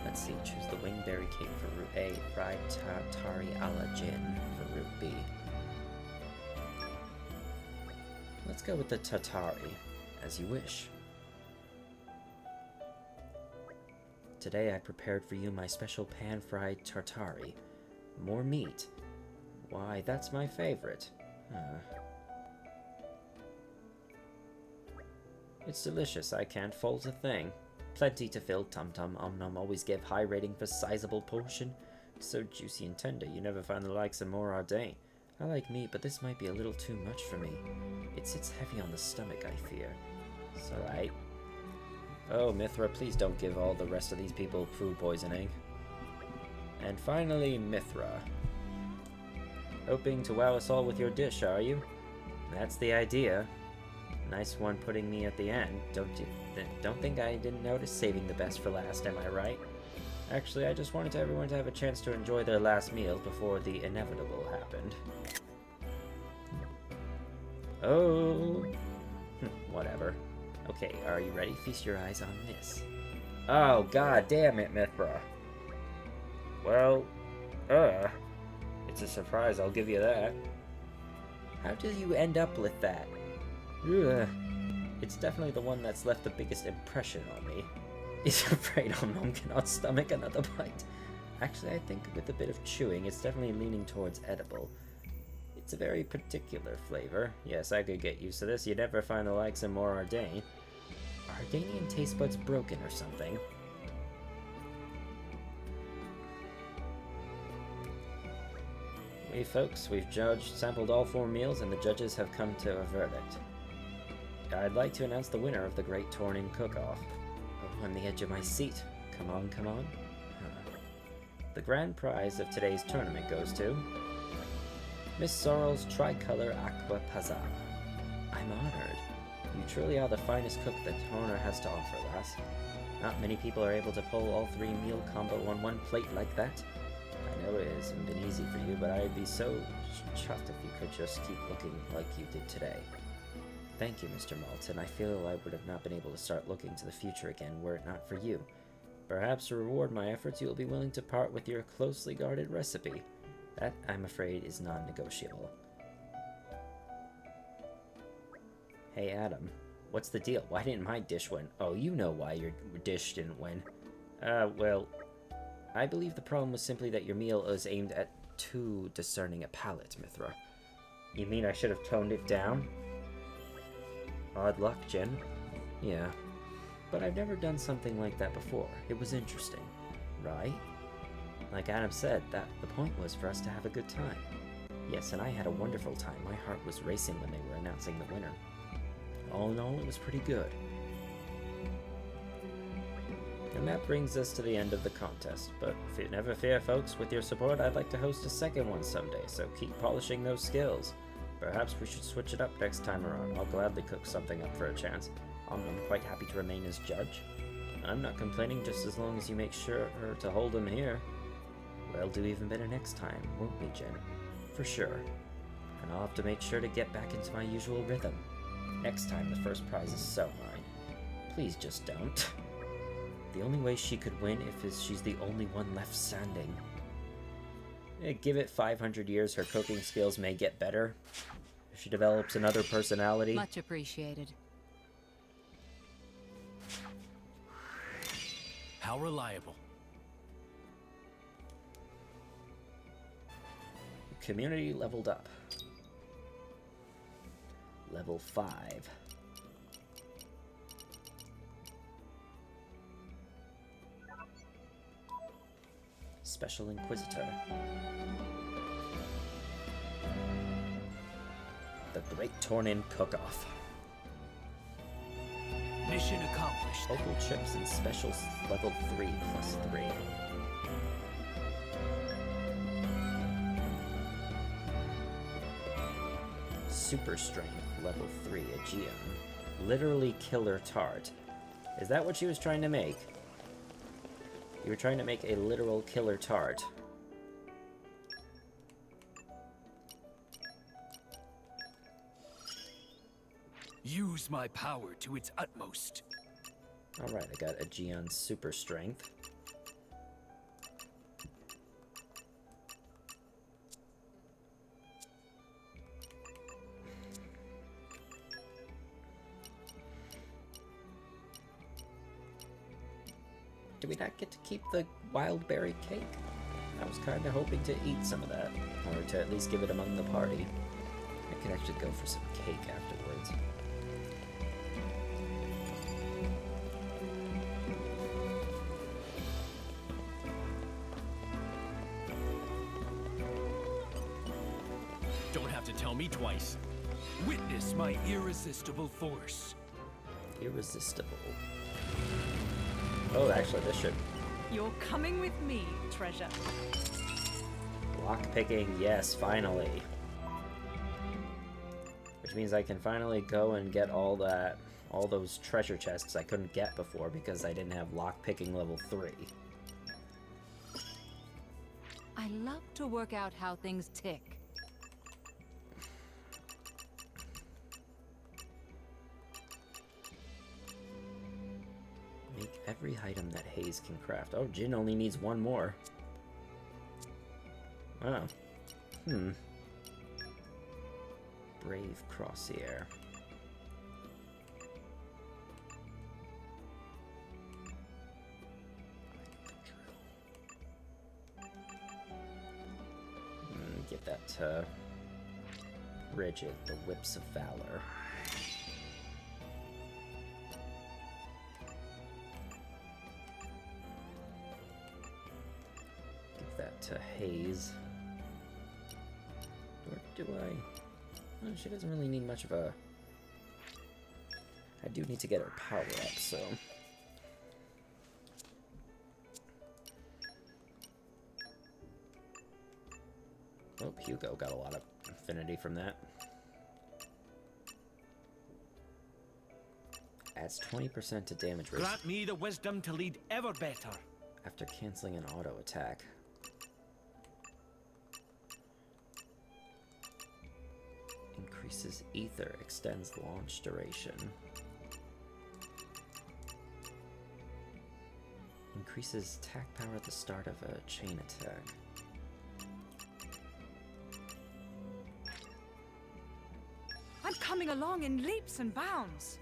Let's see, choose the wingberry cake for route A, fried tartari a la Jin for route B. Let's go with the tartari, as you wish. Today I prepared for you my special pan-fried tartari. More meat. Why, that's my favorite. It's delicious, I can't fault a thing. Plenty to fill, Tum-Tum, Om-Nom always give high rating for sizable portion. So juicy and tender, you never find the likes of more Ardain. I like meat, but this might be a little too much for me. It sits heavy on the stomach, I fear. It's alright. Oh, Mythra, please don't give all the rest of these people food poisoning. And finally, Mythra. Hoping to wow us all with your dish, are you? That's the idea. Nice one putting me at the end. Don't think I didn't notice saving the best for last, am I right? Actually, I just wanted everyone to have a chance to enjoy their last meal before the inevitable happened. Oh! Whatever. Okay, are you ready? Feast your eyes on this. Oh, god damn it, Mythra. Well, it's a surprise, I'll give you that. How did you end up with that? Ugh. It's definitely the one that's left the biggest impression on me. He's afraid Om-Nom cannot stomach another bite. Actually, I think with a bit of chewing, it's definitely leaning towards edible. It's a very particular flavor. Yes, I could get used to this. You never find the likes in more Ardain. Are Ardanian taste buds broken or something? We've sampled all 4 meals, and the judges have come to a verdict. I'd like to announce the winner of the Great Tornin Cook-Off. Oh, on the edge of my seat. Come on, come on. The grand prize of today's tournament goes to Miss Sorrel's Tricolor Aqua Pazza. I'm honored. You truly are the finest cook that Torna has to offer, lass. Not many people are able to pull all 3 meal combo on one plate like that. I know it hasn't been easy for you, but I'd be so chuffed if you could just keep looking like you did today. Thank you, Mr. Malton. I feel I would have not been able to start looking to the future again were it not for you. Perhaps to reward my efforts, you will be willing to part with your closely guarded recipe. That, I'm afraid, is non-negotiable. Hey, Addam. What's the deal? Why didn't my dish win? Oh, you know why your dish didn't win. Well, I believe the problem was simply that your meal was aimed at too discerning a palate, Mythra. You mean I should have toned it down? Odd luck, Jen. Yeah. But I've never done something like that before. It was interesting. Right? Like Addam said, that the point was for us to have a good time. Yes, and I had a wonderful time. My heart was racing when they were announcing the winner. All in all, it was pretty good. And that brings us to the end of the contest. But never fear, folks. With your support, I'd like to host a second one someday, so keep polishing those skills. Perhaps we should switch it up next time around. I'll gladly cook something up for a chance. I'm quite happy to remain as judge. I'm not complaining just as long as you make sure to hold him here. We'll do even better next time, won't we, Jen? For sure. And I'll have to make sure to get back into my usual rhythm. Next time, the first prize is so mine. Please just don't. The only way she could win is she's the only one left standing. Give it 500 years, her cooking skills may get better. If she develops another personality. Much appreciated. How reliable. Community leveled up. Level 5. Special Inquisitor. The Great Tornin Cook-Off. Mission accomplished. Local chips and specials level 3 plus 3. Super Strength level 3 Aegean. Literally killer tart. Is that what she was trying to make? You were trying to make a literal killer tart. Use my power to its utmost. Alright, I got Aegean Super Strength. Do we not get to keep the wild berry cake? I was kind of hoping to eat some of that, or to at least give it among the party. I could actually go for some cake afterwards. Don't have to tell me twice. Witness my irresistible force. Irresistible. Oh, actually, this should... You're coming with me, treasure. Lockpicking, yes, finally. Which means I can finally go and get all those treasure chests I couldn't get before because I didn't have lockpicking level 3. I love to work out how things tick. Make every item that Haze can craft. Oh, Jin only needs one more. Oh. Brave Crossier. Give that to Rigid, the Whips of Valor. Give that to Haze. Or do I? Well, she doesn't really need much of a... I do need to get her power up, so... Oh, Hugo got a lot of affinity from that. Adds 20% to damage raise Grant me the wisdom to lead ever better. after canceling an auto attack. Increases ether, extends launch duration. Increases attack power at the start of a chain attack. I'm coming along in leaps and bounds.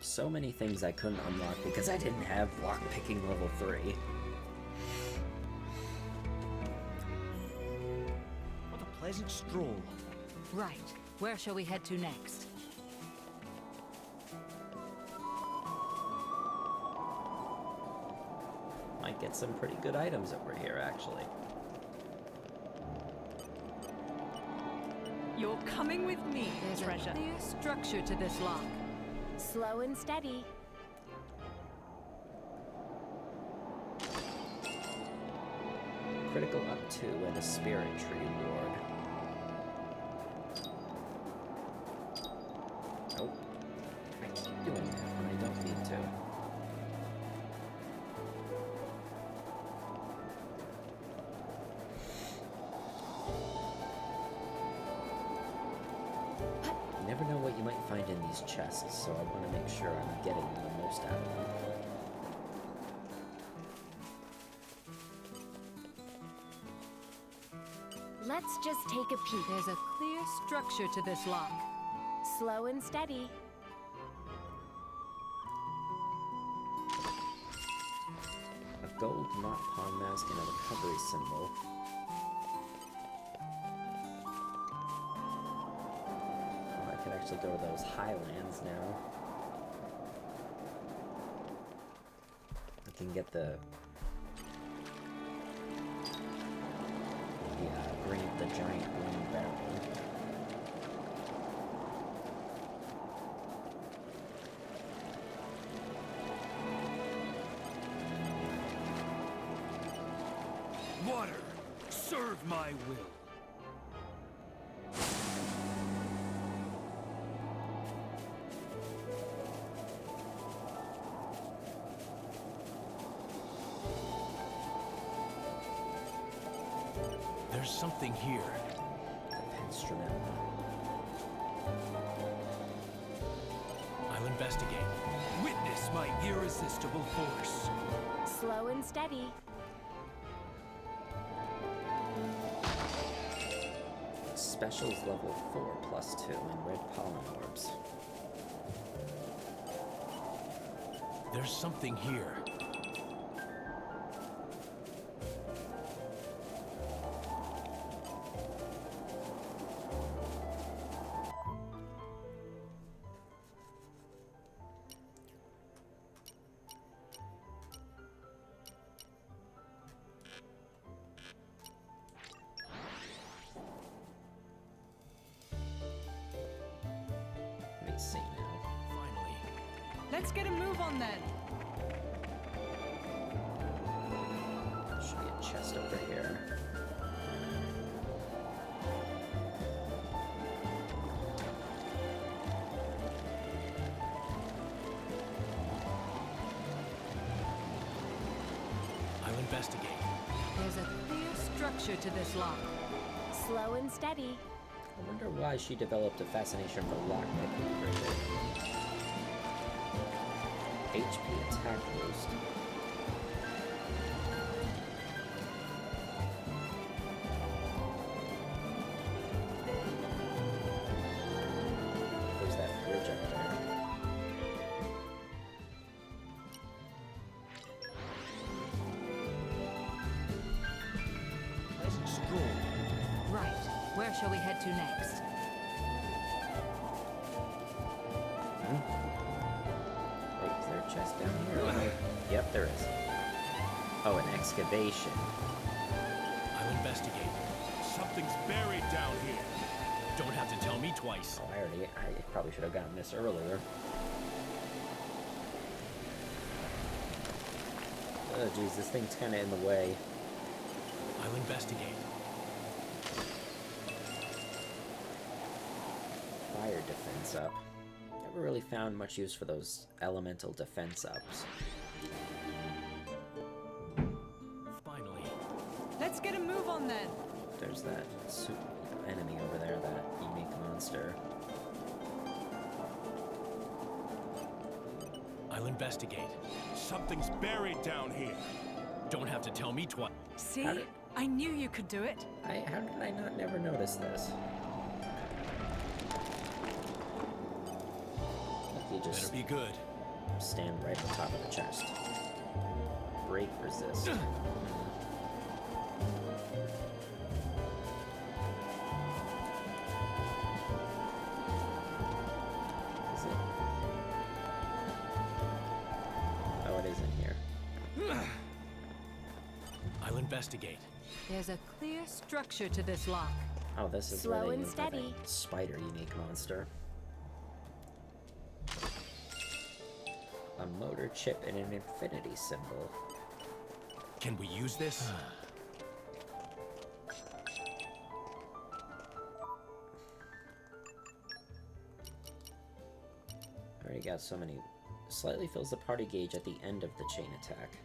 So many things I couldn't unlock because I didn't have lockpicking level 3. What a pleasant stroll. Right. Where shall we head to next? Might get some pretty good items over here, actually. You're coming with me, There's treasure. a clear structure to this lock. Slow and steady. Critical up to and a spirit tree ward. Nope. I keep doing that when I don't need to. You never know what you might find in these chests, so I want to make sure I'm getting the most out of them. Let's just take a peek. There's a clear structure to this lock. Slow and steady. A gold knot pawn mask and a recovery symbol. Oh, I can actually go to those highlands now. I can get the ring of the giant green barrel. Water, serve my will. There's something here. Instrument. I'll investigate. Witness my irresistible force. Slow and steady. Specials level 4 +2 and red pollen orbs. There's something here. Let me see now. Finally. Let's get a move on then. Should be a chest over here. I'll investigate. There's a clear structure to this lock. Slow and steady. I wonder why she developed a fascination for lockpicking for it. HP attack boost. There's that bridge up there. Pleasant stroll. Right. Where shall we head to next? Wait, is there a chest down here? Yep, there is. Oh, an excavation. I'll investigate. Something's buried down here. Don't have to tell me twice. Oh, I probably should have gotten this earlier. Oh, geez, this thing's kind of in the way. I'll investigate. fire defense up. Never really found much use for those elemental defense ups. Finally. Let's get a move on then. There's that enemy over there, that unique monster. I'll investigate. Something's buried down here. Don't have to tell me twice. See? I knew you could do it. How did I not never notice this? Like you just Better be good. stand right on top of the chest. Break resist. Is it? Oh, it is in here. I'll investigate. There's a clear structure to this lock. Oh, this is Slow where they and use steady. the spider unique monster. A motor chip and an infinity symbol. Can we use this? Already got so many. Slightly fills the party gauge at the end of the chain attack.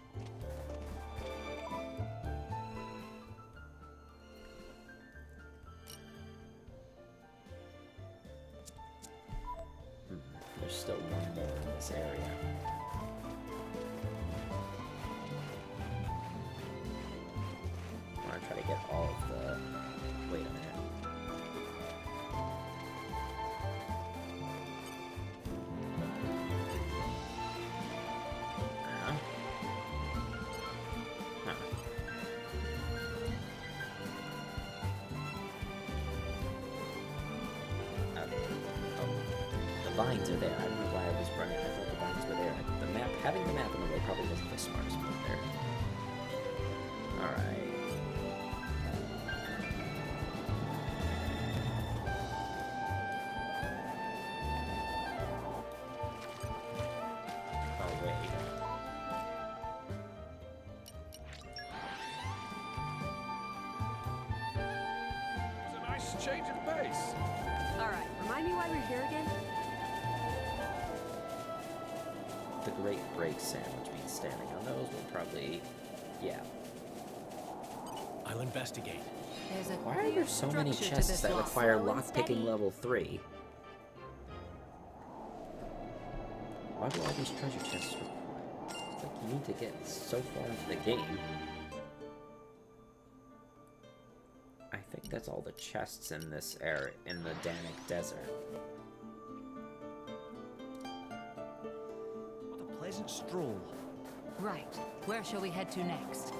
There's still one more in this area. I want to try to get all of the... Wait a minute. Vines are there. I don't know why I was running. I thought the vines were there. The map, having the map in the way probably wasn't the smartest move there. Alright. Oh, wait. It was a nice change of pace. Alright, remind me why we're here again? The Great Break Sandwich means standing on those will probably... Yeah. I'll investigate. There's a Why are clear there so many structure to chests this that lock. require Slow and lockpicking steady. level 3? Why do all these treasure chests require... It's like you need to get so far into the game. I think that's all the chests in this area, in the Danik Desert. What a pleasant stroll. Right. Where shall we head to next?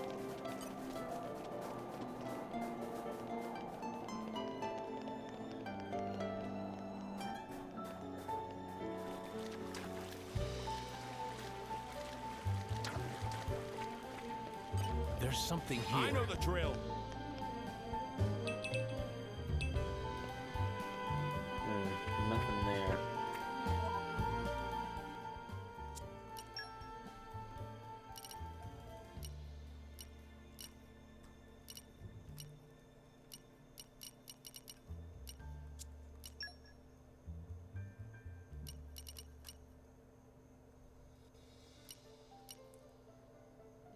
There's something here. I know the drill. Nothing there.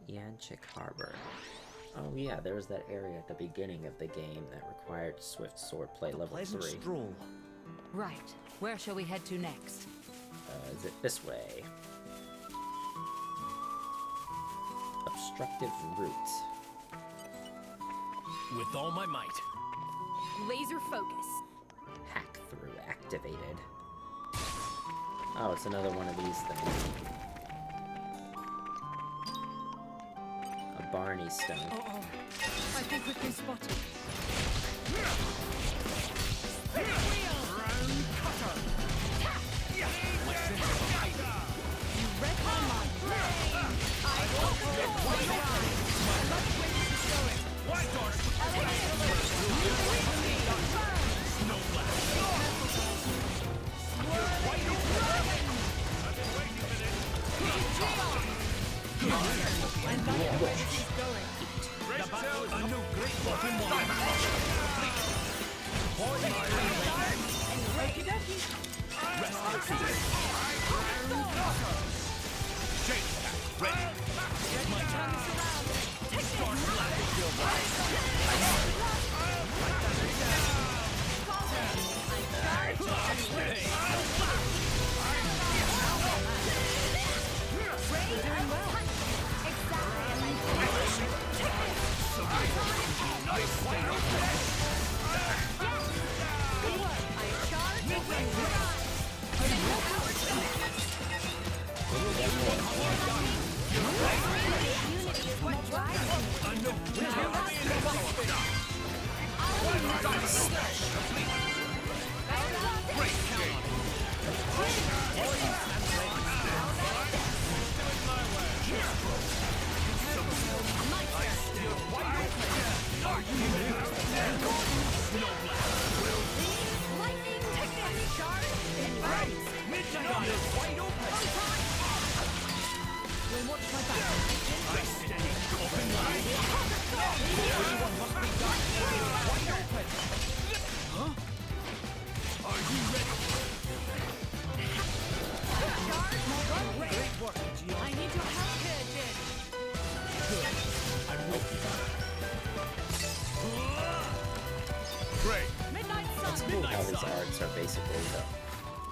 Yanchik Harbor. Oh yeah, there was that area at the beginning of the game that required swift swordplay level Pleasant 3. stroll. Right. Where shall we head to next? Is it this way? Obstructive routes. With all my might. Laser focus. Hack through activated. Oh, it's another one of these things. A Barney stone. Oh. I think we've been spotted. You read my mind. I won't get one ride. Let's wait to show it. White Horse! And that's where she's going. Great sail! A new great weapon. Okie dokie. Rest in peace. Jade attack, ready. It's my turn. Start slapping your life.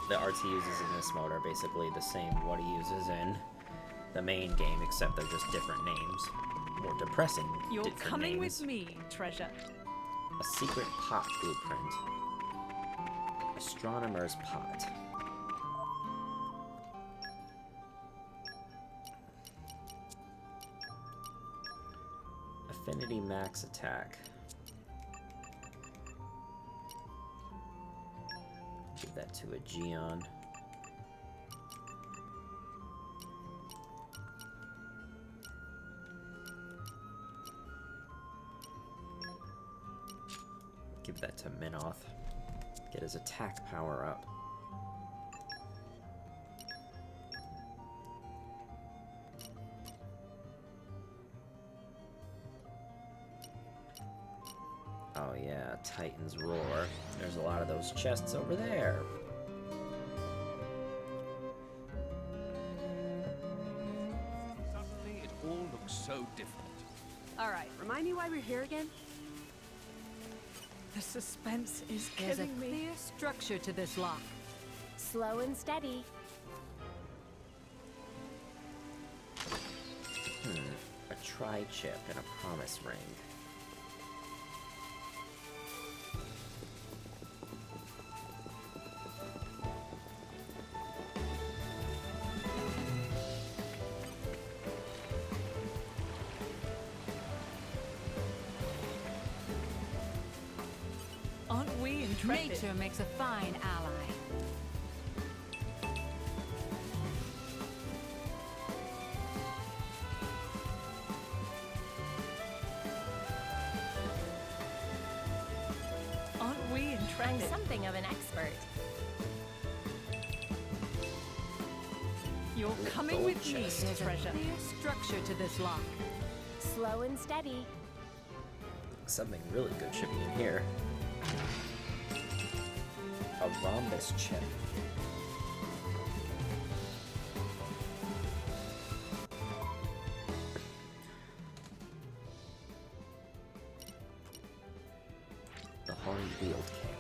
The arts he uses in this mode are basically the same what he uses in the main game, except they're just different names. More depressing You're different coming names. with me, treasure. A secret pot blueprint. Astronomer's pot. Affinity max attack. Give that to a Geon. Give that to Minoth. Get his attack power up. Oh yeah, Titan's Roar. There's a lot of those chests over there. Suddenly, it all looks so different. Alright, remind me why we're here again? The suspense is There's a killing me. clear structure to this lock. Slow and steady. A tri-chip and a promise ring. Aren't we intrepid? Nature makes a fine ally. Aren't we I'm intrepid? something of an expert. You're coming gold with me, chest. There's a treasure. clear structure to this lock. Slow and steady. Something really good should be in here. A rhombus chip. The Horned Wheeled Camp.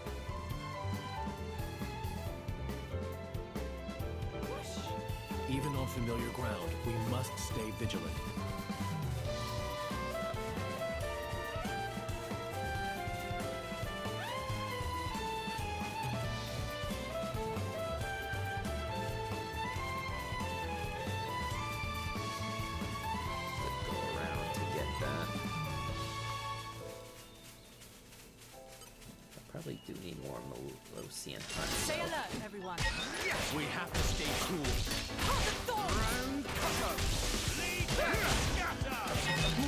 Even on familiar ground, we must stay vigilant. Go around to get that. I probably do need more Malosian punch. Stay though. alert, everyone. We have to stay cool.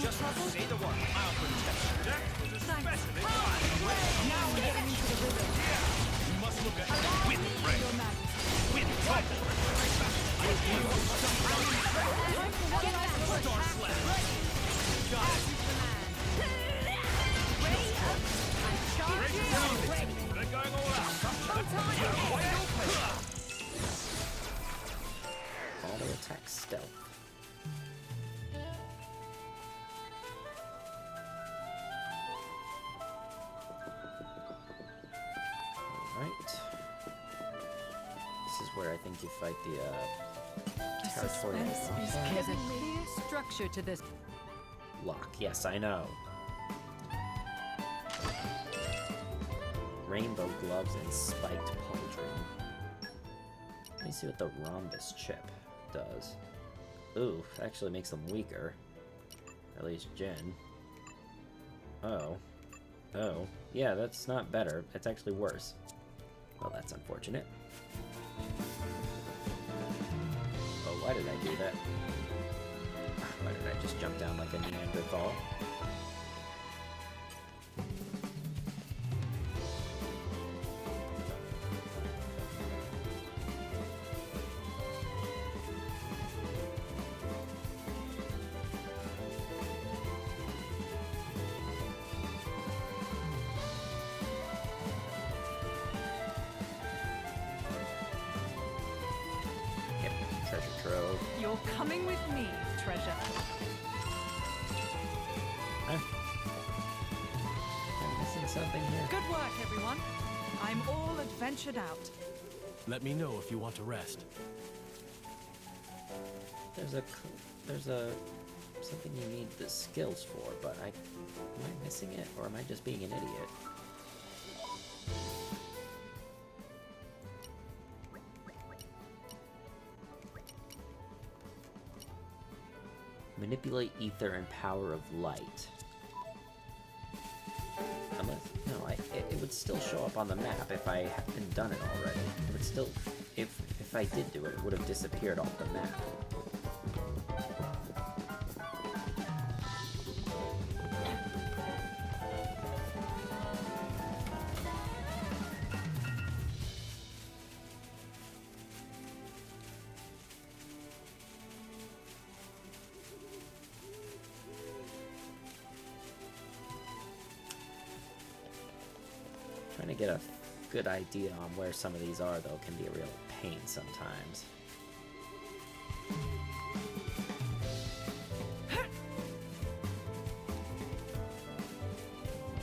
Just say the word. I'll protect you. That was especially fine. Now we're getting into the rhythm. We must look ahead with Ray. Your Majesty. With trouble. Get back to work. Star Slash. Got it. They're going all out. Right. This is where I think you fight the The territorial suspense is there's a clear structure to this. lock. Yes, I know. Rainbow gloves and spiked pauldron. Let me see what the rhombus chip does. Ooh, actually makes them weaker. At least Jin. Oh. Oh. Yeah, that's not better. It's actually worse. Well, that's unfortunate. Oh, why did I do that? Why did I just jump down like a Neanderthal? You're coming with me, treasure. I'm missing something here. Good work, everyone. I'm all adventured out. Let me know if you want to rest. There's a something you need the skills for, but am I missing it, or am I just being an idiot? Manipulate ether and power of light. Unless, no, it would still show up on the map if I hadn't done it already. It would still, if I did do it, it would have disappeared off the map. Trying to get a good idea on where some of these are, though, can be a real pain sometimes.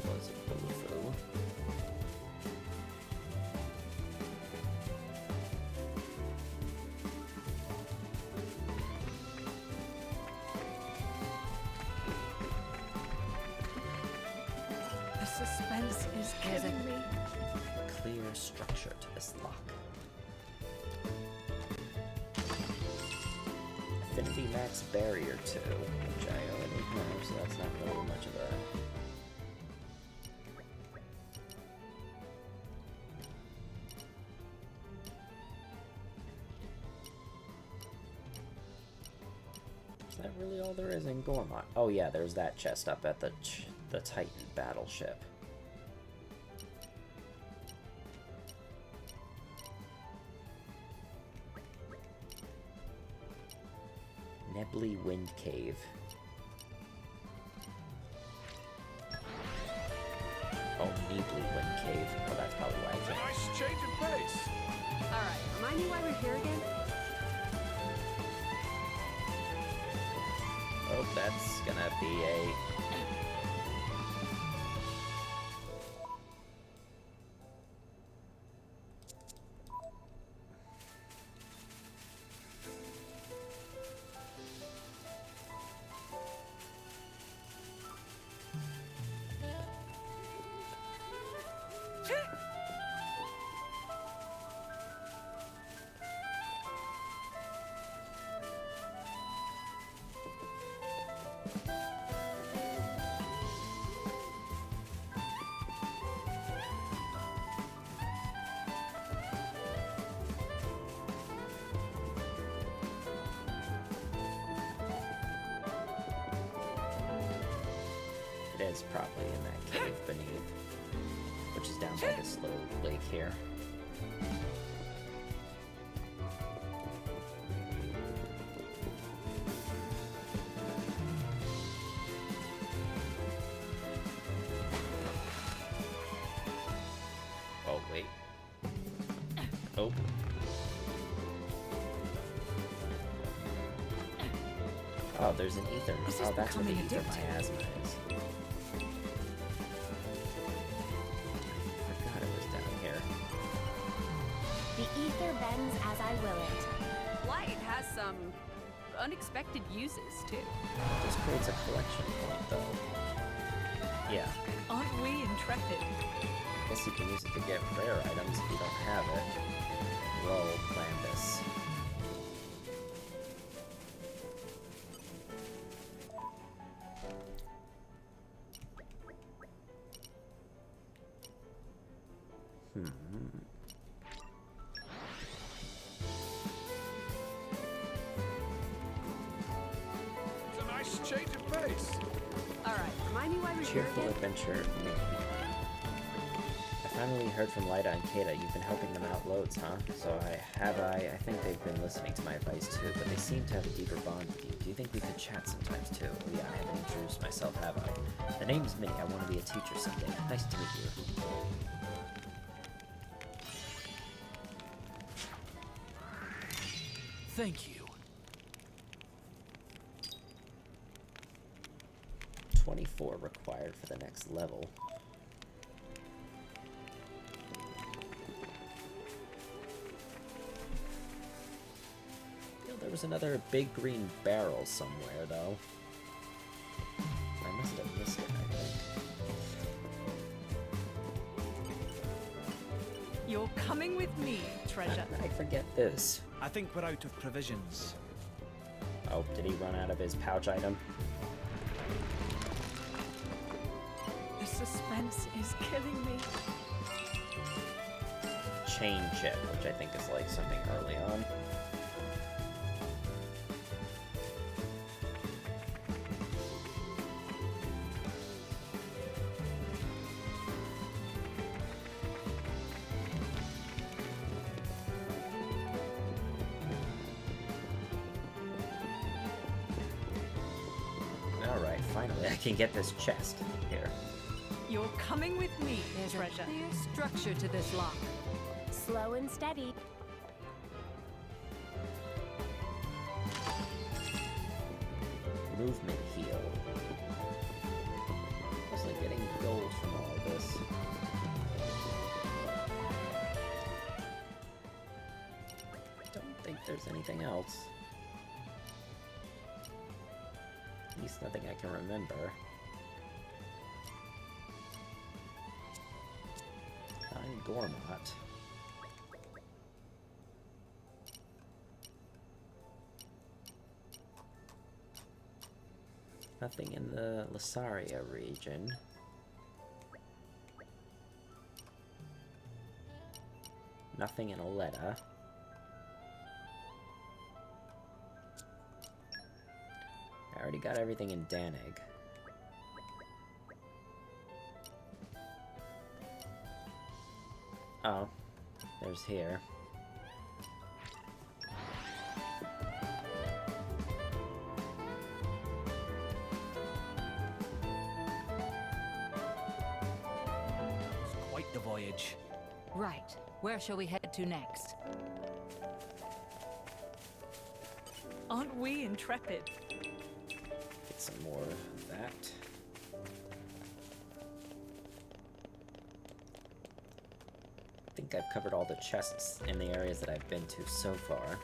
Was it Boo-Foo? The suspense is killing me. Clear structure to this lock. Affinity max barrier 2, which I already know, so that's not really much of a... Is that really all there is in Gormont? Oh yeah, there's that chest up at the Titan battleship. Nebly Wind Cave. Oh, Nebly Wind Cave. Oh, that's probably why I can't. Nice change of pace. Alright, remind me why we're here again? Oh, that's gonna be a... It is probably in that cave beneath, which is down by this little lake here. Oh, wait. Oh. Oh, there's an ether. This is Oh, that's what the becoming ether addictive. miasma is. Forgot it was down here. weather bends as I will it. Light has some unexpected uses, too. Just creates a collection point, though. Yeah, Aren't we intrepid? I guess you can use it to get rare items if you don't have it. Roll, plan this. It's a nice change of pace. Alright, remind me why we're here Cheerful again? adventure, me. I finally heard from Lyda and Kata. You've been helping them out loads, huh? So I think they've been listening to my advice too, but they seem to have a deeper bond with you. Do you think we could chat sometimes too? Oh, yeah, I haven't introduced myself, have I? The name's Minnie. I want to be a teacher someday. Nice to meet you. Thank you. 24 required for the next level. There was another big green barrel somewhere, though. I must have missed it, I think. You're coming with me, treasure. I forget this. I think we're out of provisions. Oh, did he run out of his pouch item? The suspense is killing me. Chain chip, which I think is like something early on. Alright, finally I can get this chest here. You're coming with me, There's treasure. a clear structure to this lock. Slow and steady. Movement heal. Mostly getting gold from all of this. I don't think there's anything else. At least nothing I can remember. Find Gormot. Nothing in the Lysaria region. Nothing in Aletta. I already got everything in Danig. Oh, there's here. It's quite the voyage. Right. Where shall we head to next? Aren't we intrepid? Get some more of that. I think I've covered all the chests in the areas that I've been to so far.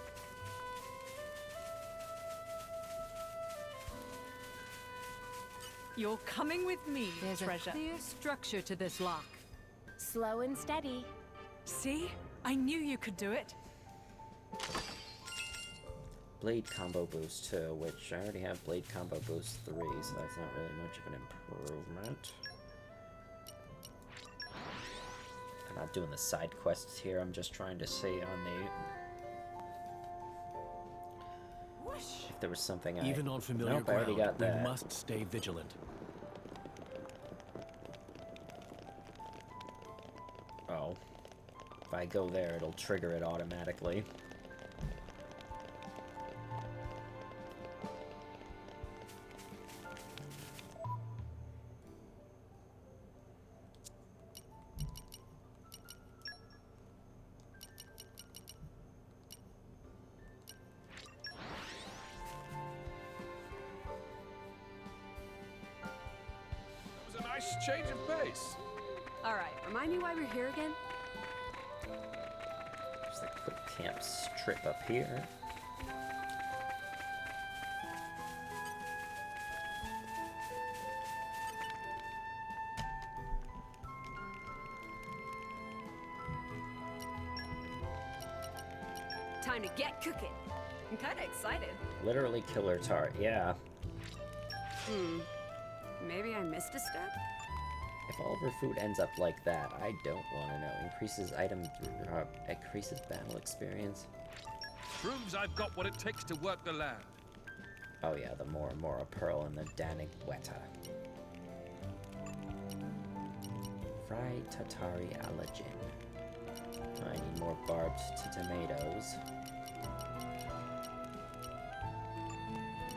You're coming with me, There's treasure. a clear structure to this lock. Slow and steady. See? I knew you could do it. Blade combo boost 2, which I already have blade combo boost 3, so that's not really much of an improvement. I'm not doing the side quests here, I'm just trying to see on the... if there was something Even on familiar Nope, I already ground, got that. we must stay vigilant. Oh. If I go there, it'll trigger it automatically. It was a nice change of pace. Alright, remind me why we're here again? Just a quick camp strip up here. Time to get cooking. I'm kinda excited. Literally killer tart, yeah. Maybe I missed a step? If all of her food ends up like that, I don't want to know. Increases increases battle experience. Proves I've got what it takes to work the land. Oh yeah, the Mora Mora Pearl and the Danig Weta. Fried Tatari Allergen. I need more barbed tomatoes.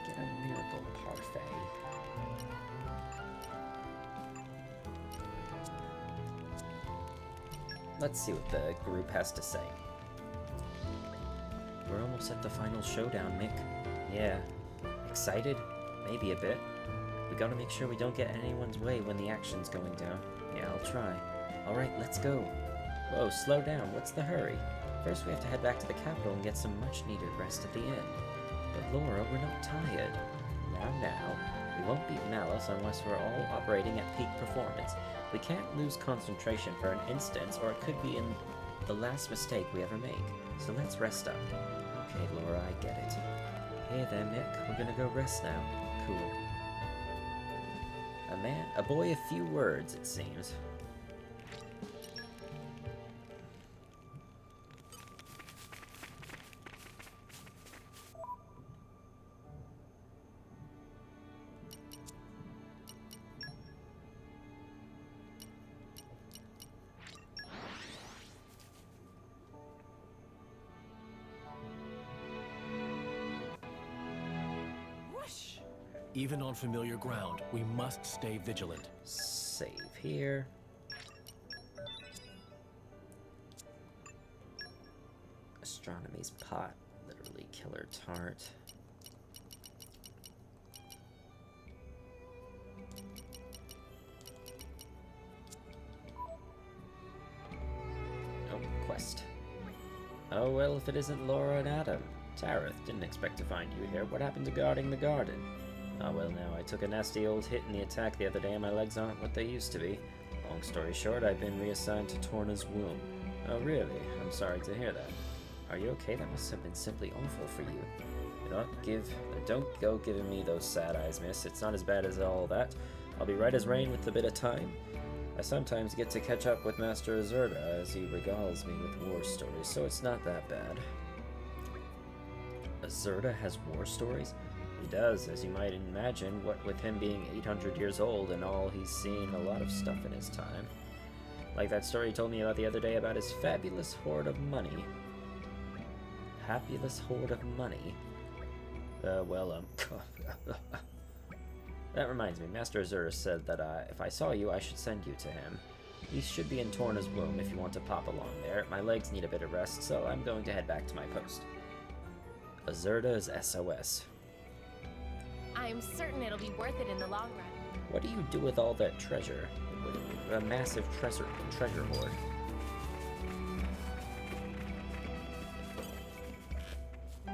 Get a miracle parfait. Let's see what the group has to say. We're almost at the final showdown, Mick. Yeah. Excited? Maybe a bit. We gotta make sure we don't get in anyone's way when the action's going down. Yeah, I'll try. Alright, let's go. Whoa, slow down. What's the hurry? First we have to head back to the capital and get some much-needed rest at the end. But Lora, we're not tired. Now. We won't beat Malos unless we're all operating at peak performance. We can't lose concentration for an instant, or it could be in the last mistake we ever make. So let's rest up. Okay, Lora, I get it. Hey there, Mick. We're gonna go rest now. Cool. A boy, a few words, it seems. Even on familiar ground, we must stay vigilant. Save here. Astronomy's pot. Literally killer tart. Oh, quest. Oh, well, if it isn't Lora and Addam. Tareth, didn't expect to find you here. What happened to guarding the garden? Oh, well, now, I took a nasty old hit in the attack the other day and my legs aren't what they used to be. Long story short, I've been reassigned to Torna's womb. Oh, really? I'm sorry to hear that. Are you okay? That must have been simply awful for you. Don't go giving me those sad eyes, miss. It's not as bad as all that. I'll be right as rain with a bit of time. I sometimes get to catch up with Master Azurda as he regales me with war stories, so it's not that bad. Azurda has war stories? He does, as you might imagine, what with him being 800 years old and all, he's seen a lot of stuff in his time. Like that story he told me about the other day about his fabulous hoard of money. Fabulous hoard of money? That reminds me, Master Azurda said that if I saw you, I should send you to him. He should be in Torna's womb if you want to pop along there. My legs need a bit of rest, so I'm going to head back to my post. Azurda's SOS. I'm certain it'll be worth it in the long run. What do you do with all that treasure? A massive treasure hoard. Oh,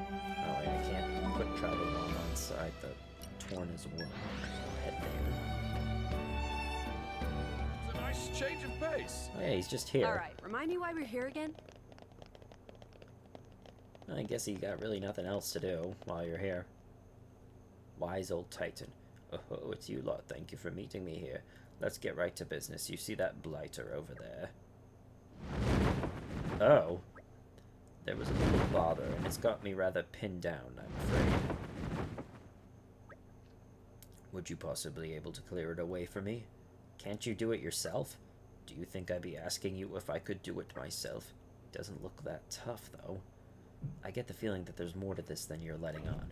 and I can't quick travel while I'm inside the Torna's womb. I'll head there. It's a nice change of pace. Oh, yeah, he's just here. Alright, remind me why we're here again? I guess you got really nothing else to do while you're here. Wise old Titan. Oh, it's you lot. Thank you for meeting me here. Let's get right to business. You see that blighter over there? Oh. There was a little bother, and it's got me rather pinned down, I'm afraid. Would you possibly be able to clear it away for me? Can't you do it yourself? Do you think I'd be asking you if I could do it myself? It doesn't look that tough, though. I get the feeling that there's more to this than you're letting on.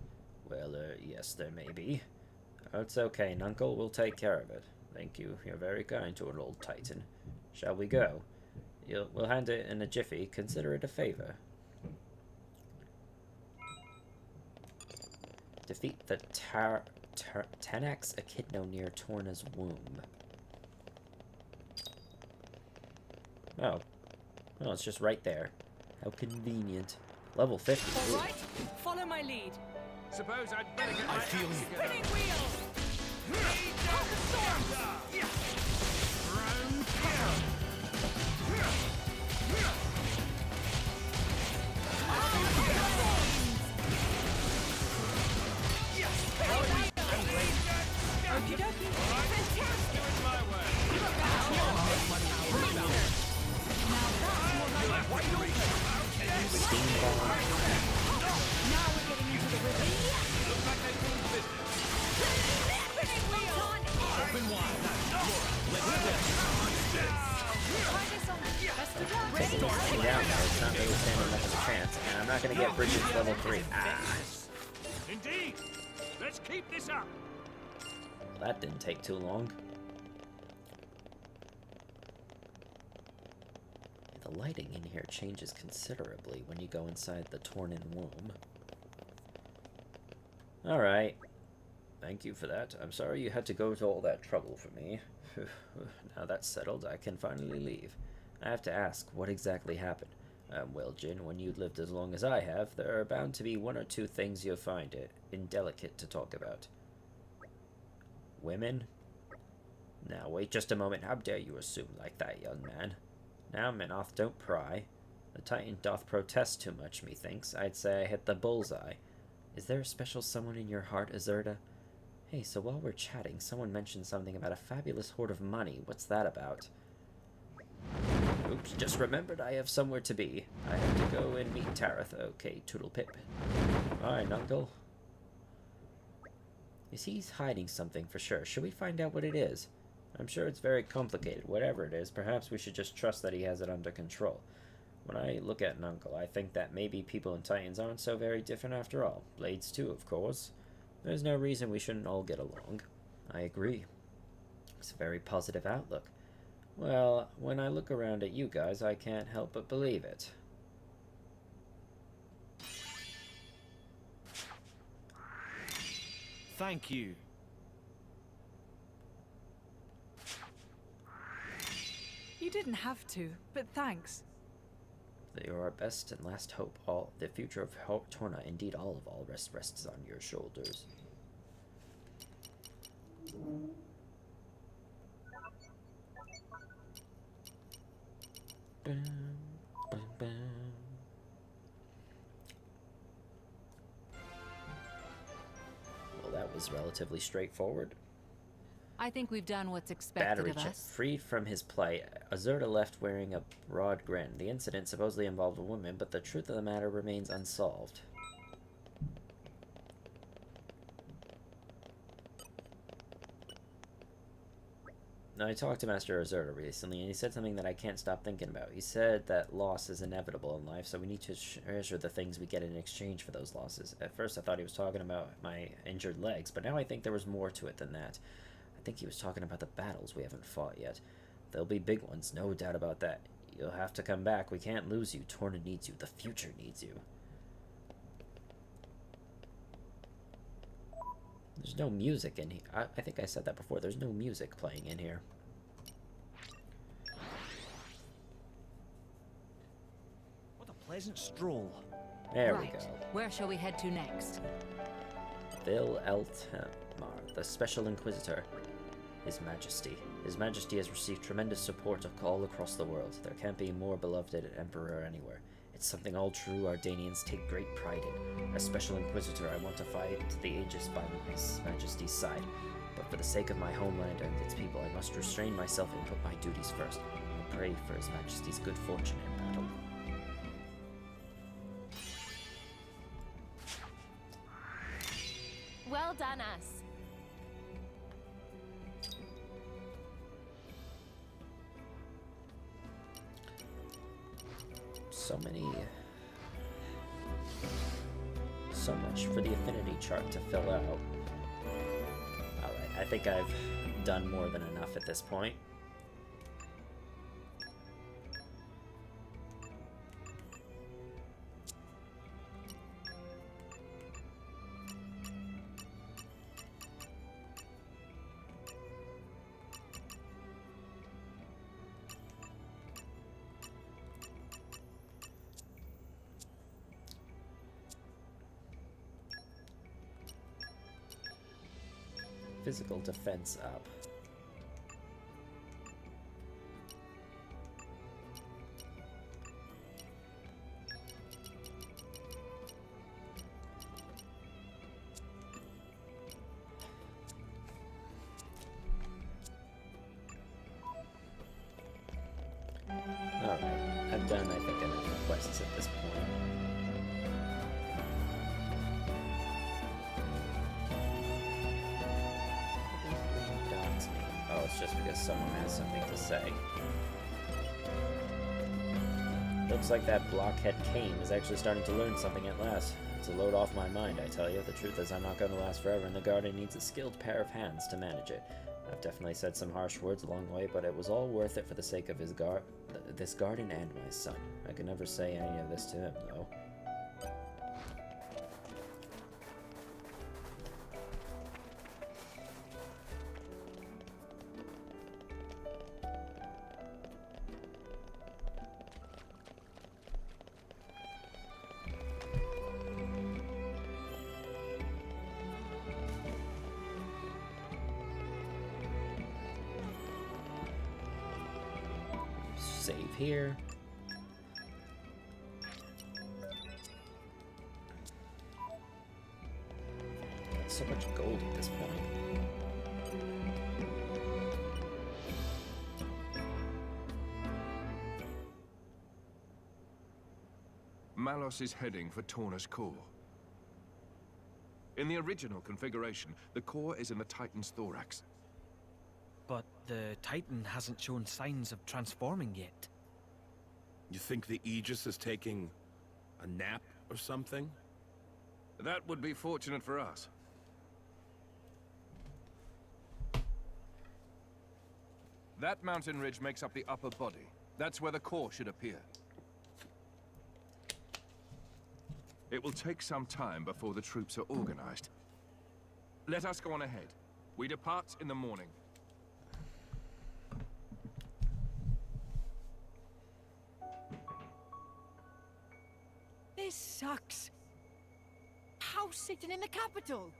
Well, yes, there may be. Oh, it's okay, Nuncle. We'll take care of it. Thank you. You're very kind to an old Titan. Shall we go? We'll hand it in a jiffy. Consider it a favor. Defeat the Tenax Echidna near Torna's womb. Oh. Oh, it's just right there. How convenient. Level 50. All Ooh. right, follow my lead. Suppose I'd better get my feel act you. together. Spinning wheels. Hold the storm. Okie dokie. Fantastic. My way. Steam bomb. Now we're getting into the rhythm. Looks like they mean business. Spinning wheels. Open wide. Lora, let's go. Try this on. Best of luck. Taking this thing down though, it's not really standing much of a chance, and I'm not gonna get Bridget's level 3. Ah, Indeed. Let's keep this up. well, that didn't take too long. The lighting in here changes considerably when you go inside the Tornan womb. Alright. Thank you for that. I'm sorry you had to go to all that trouble for me. Now that's settled, I can finally leave. I have to ask, what exactly happened? Well, Jin, when you've lived as long as I have, there are bound to be one or two things you'll find it indelicate to talk about. Women? Now, wait just a moment. How dare you assume like that, young man? Now, Minoth, don't pry. The Titan doth protest too much, methinks. I'd say I hit the bullseye. Is there a special someone in your heart, Azurda? Hey, so while we're chatting, someone mentioned something about a fabulous hoard of money. What's that about? Oops, just remembered I have somewhere to be. I have to go and meet Tareth. Okay, Toodle Pip. Alright, Uncle. Is he hiding something for sure? Should we find out what it is? I'm sure it's very complicated. Whatever it is, perhaps we should just trust that he has it under control. When I look at an uncle, I think that maybe people and Titans aren't so very different after all. Blades too, of course. There's no reason we shouldn't all get along. I agree. It's a very positive outlook. Well, when I look around at you guys, I can't help but believe it. Thank you. You didn't have to, but thanks. They are our best and last hope. All the future of Torna, indeed all of all, rests on your shoulders. Bam, bam, bam. Well, that was relatively straightforward. I think we've done what's expected Battery of check. us. Freed from his plight, Azurda left wearing a broad grin. The incident supposedly involved a woman, but the truth of the matter remains unsolved. Now, I talked to Master Azurda recently, and he said something that I can't stop thinking about. He said that loss is inevitable in life, so we need to treasure the things we get in exchange for those losses. At first, I thought he was talking about my injured legs, but now I think there was more to it than that. I think he was talking about the battles we haven't fought yet. They'll be big ones, no doubt about that. You'll have to come back. We can't lose you. Torna needs you. The future needs you. There's no music in here. I think I said that before. There's no music playing in here. What a pleasant stroll. There Right. we go. Where shall we head to next? Vil Eltmar, the Special Inquisitor. His Majesty. His Majesty has received tremendous support all across the world. There can't be a more beloved emperor anywhere. It's something all true Ardanians take great pride in. As Special Inquisitor, I want to fight to the Aegis by His Majesty's side. But for the sake of my homeland and its people, I must restrain myself and put my duties first. I pray for His Majesty's good fortune in battle. Well done, us. So much for the affinity chart to fill out. Alright, I think I've done more than enough at this point. physical defense up. Alright, I've done, I think, enough quests at this point. Dots me. Oh, it's just because someone has something to say. Looks like that blockhead Kane is actually starting to learn something at last. It's a load off my mind, I tell you. The truth is I'm not going to last forever, and the Guardian needs a skilled pair of hands to manage it. I've definitely said some harsh words along the way, but it was all worth it for the sake of this Guardian and my son. I could never say any of this to him, though. Save here. Got so much gold at this point. Malos is heading for Torna's core. In the original configuration, the core is in the Titan's thorax. But the Titan hasn't shown signs of transforming yet. You think the Aegis is taking a nap or something? That would be fortunate for us. That mountain ridge makes up the upper body. That's where the core should appear. It will take some time before the troops are organized. Let us go on ahead. We depart in the morning. This sucks. House sitting in the capital.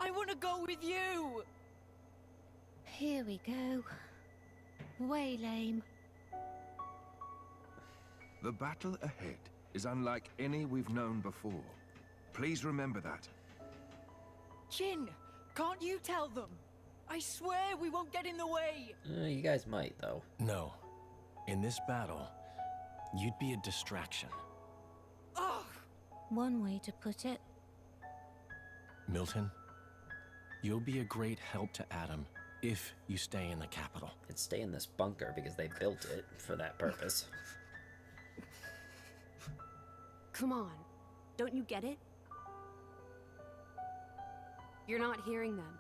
I want to go with you. Here we go. Way lame. The battle ahead is unlike any we've known before. Please remember that. Jin, can't you tell them? I swear we won't get in the way. You guys might, though. No. In this battle, you'd be a distraction. Ugh. One way to put it. Milton, you'll be a great help to Addam if you stay in the capital. And stay in this bunker because they built it for that purpose. Come on. Don't you get it? You're not hearing them.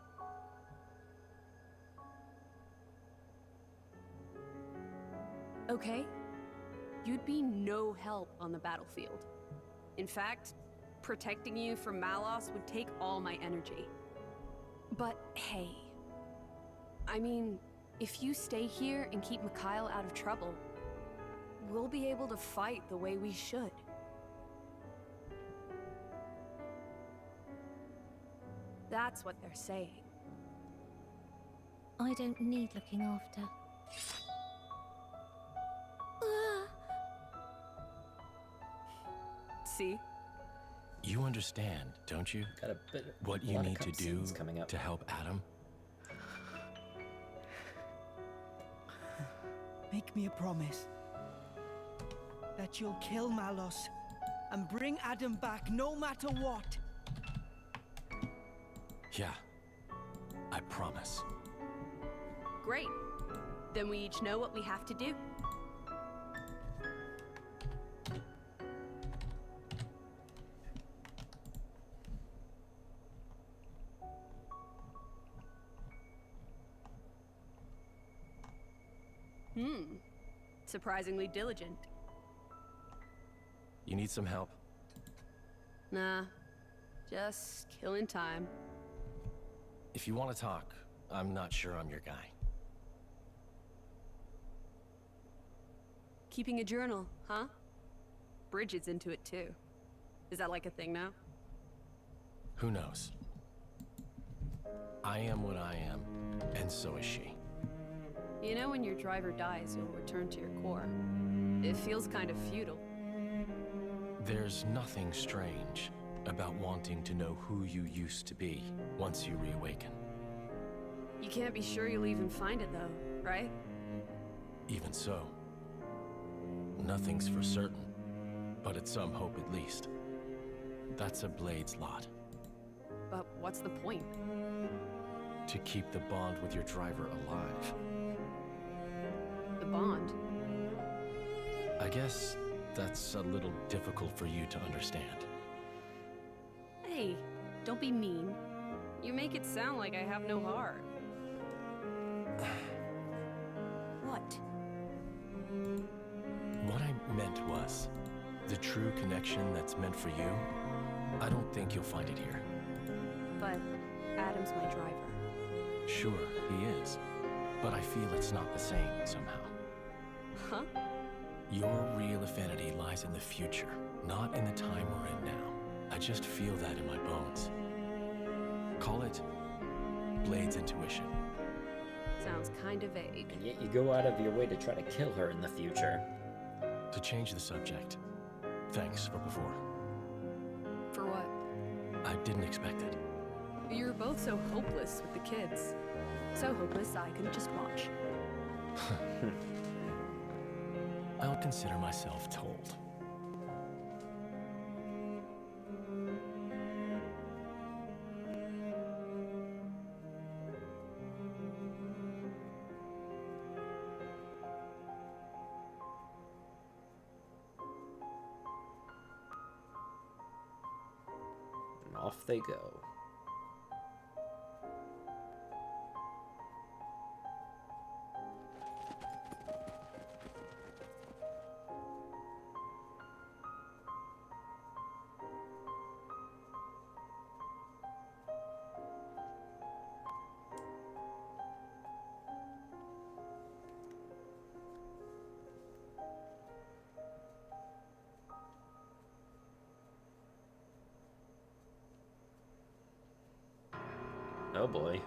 Okay? You'd be no help on the battlefield. In fact, protecting you from Malos would take all my energy. But hey, I mean, if you stay here and keep Mikhail out of trouble, we'll be able to fight the way we should. That's what they're saying. I don't need looking after. See? You understand, don't you? Got a bit. What you need to do to help Addam? Make me a promise that you'll kill Malos and bring Addam back no matter what. Yeah, I promise. Great. Then we each know what we have to do. Surprisingly diligent. You need some help? Nah, just killing time. If you want to talk, I'm not sure I'm your guy. Keeping a journal, huh? Bridget's into it too. Is that like a thing now? Who knows? I am what I am, and so is she. You know, when your driver dies, you'll return to your core. It feels kind of futile. There's nothing strange about wanting to know who you used to be once you reawaken. You can't be sure you'll even find it, though, right? Even so, nothing's for certain, but it's some hope at least. That's a Blade's lot. But what's the point? To keep the bond with your driver alive. The bond? I guess that's a little difficult for you to understand. Hey, don't be mean. You make it sound like I have no heart. What? What I meant was, the true connection that's meant for you, I don't think you'll find it here. But Addam's my driver. Sure, he is. But I feel it's not the same somehow. Huh? Your real affinity lies in the future, not in the time we're in now. I just feel that in my bones. Call it Blade's intuition. Sounds kind of vague. And yet you go out of your way to try to kill her in the future. To change the subject, thanks for before. For what? I didn't expect it. You're both so hopeless with the kids. So hopeless I couldn't just watch. I'll consider myself told. And off they go. Oh boy.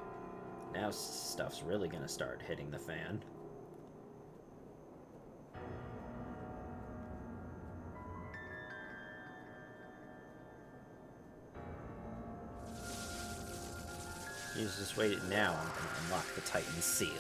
Now stuff's really gonna start hitting the fan. You just wait it now and unlock the Titan seal.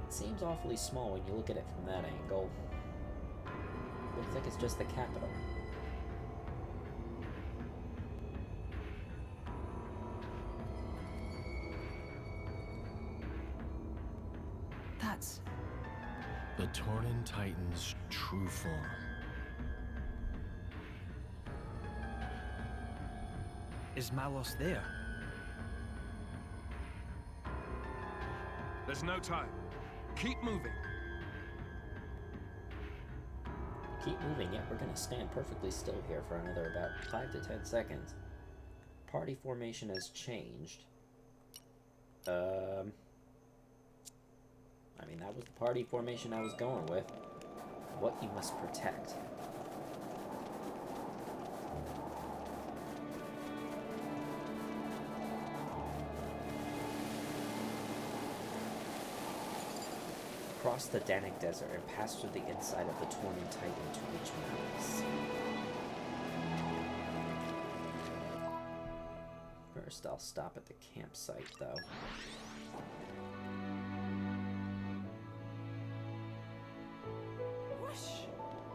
Seems awfully small when you look at it from that angle. Looks like it's just the capital. That's... The Tornan Titan's true form. Is Malos there? There's no time. Keep moving. Keep moving, yet we're gonna stand perfectly still here for another about 5 to 10 seconds. Party formation has changed. I mean, that was the party formation I was going with. What you must protect. Cross the Danik Desert and pass through the inside of the Tornan Titan to reach Malos. First, I'll stop at the campsite, though.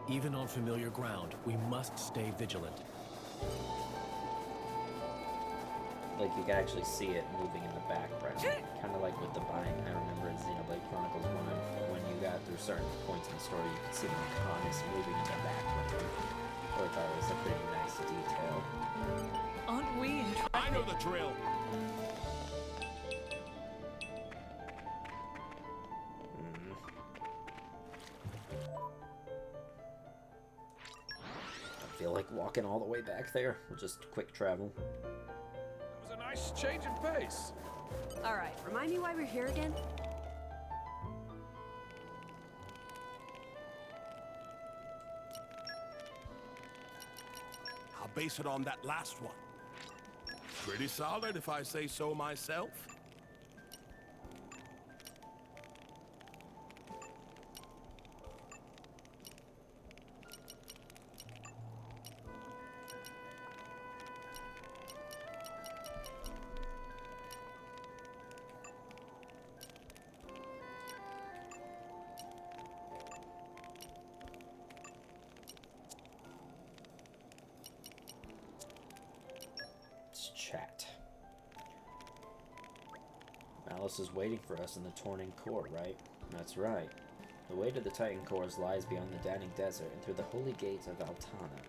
Even on familiar ground, we must stay vigilant. Like, you can actually see it moving in the background. Kind of like with the bind. I remember in Xenoblade Chronicles 1, when you got through certain points in the story, you could see the Mechonis moving in the background. I thought it was a pretty nice detail. Aren't we intrepid? I know the drill. I feel like walking all the way back there. We'll just quick travel. That was a nice change in pace. Alright, remind me why we're here again? I'll base it on that last one. Pretty solid, if I say so myself. Chat. Malos is waiting for us in the Torning Core, right? That's right. The way to the Titan Cores lies beyond the Danning Desert and through the holy gates of Altana.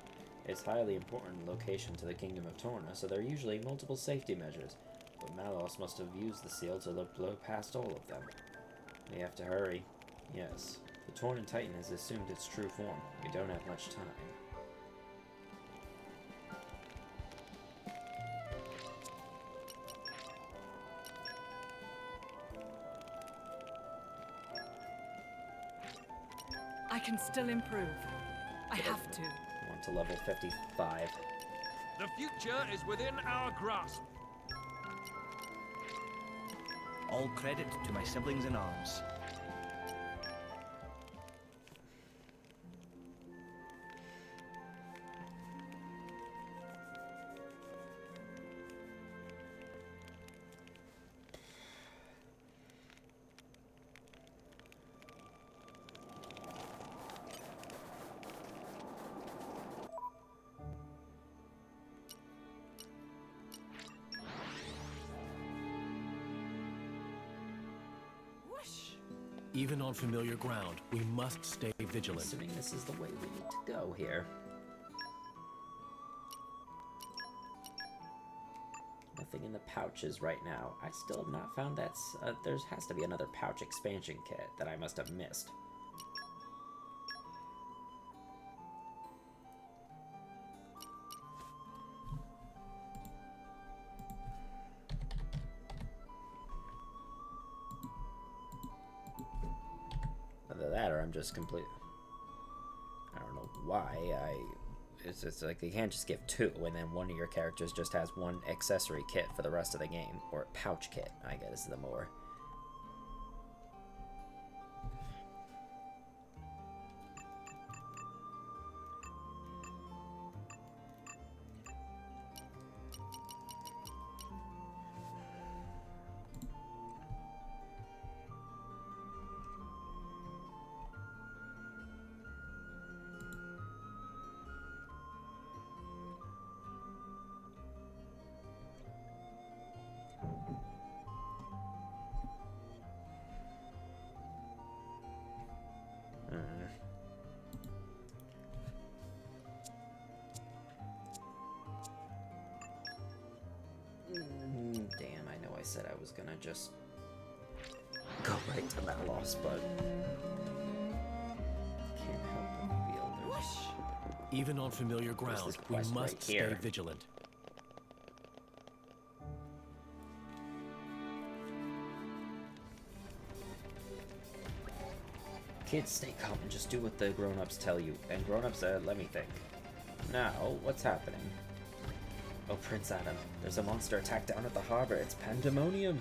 It's a highly important location to the Kingdom of Torna, so there are usually multiple safety measures, but Malos must have used the seal to blow past all of them. We have to hurry. Yes, the Tornan Titan has assumed its true form. We don't have much time. I can still improve. I have to. I want to level 55. The future is within our grasp. All credit to my siblings in arms. Even on familiar ground, we must stay vigilant. Assuming this is the way we need to go here. Nothing in the pouches right now. I still have not found that. There has to be another pouch expansion kit that I must have missed. Either that or I'm just complete. I don't know why it's like they can't just give two and then one of your characters just has one accessory kit for the rest of the game, or pouch kit, I guess is the more. Damn, I know I said I was gonna just go right to Malos, but can't help but feel there's... Even on familiar ground, we must right stay here. vigilant. Kids, stay calm and just do what the grown-ups tell you. And grown-ups, let me think. Now, what's happening? Oh, Prince Addam, there's a monster attack down at the harbor. It's pandemonium.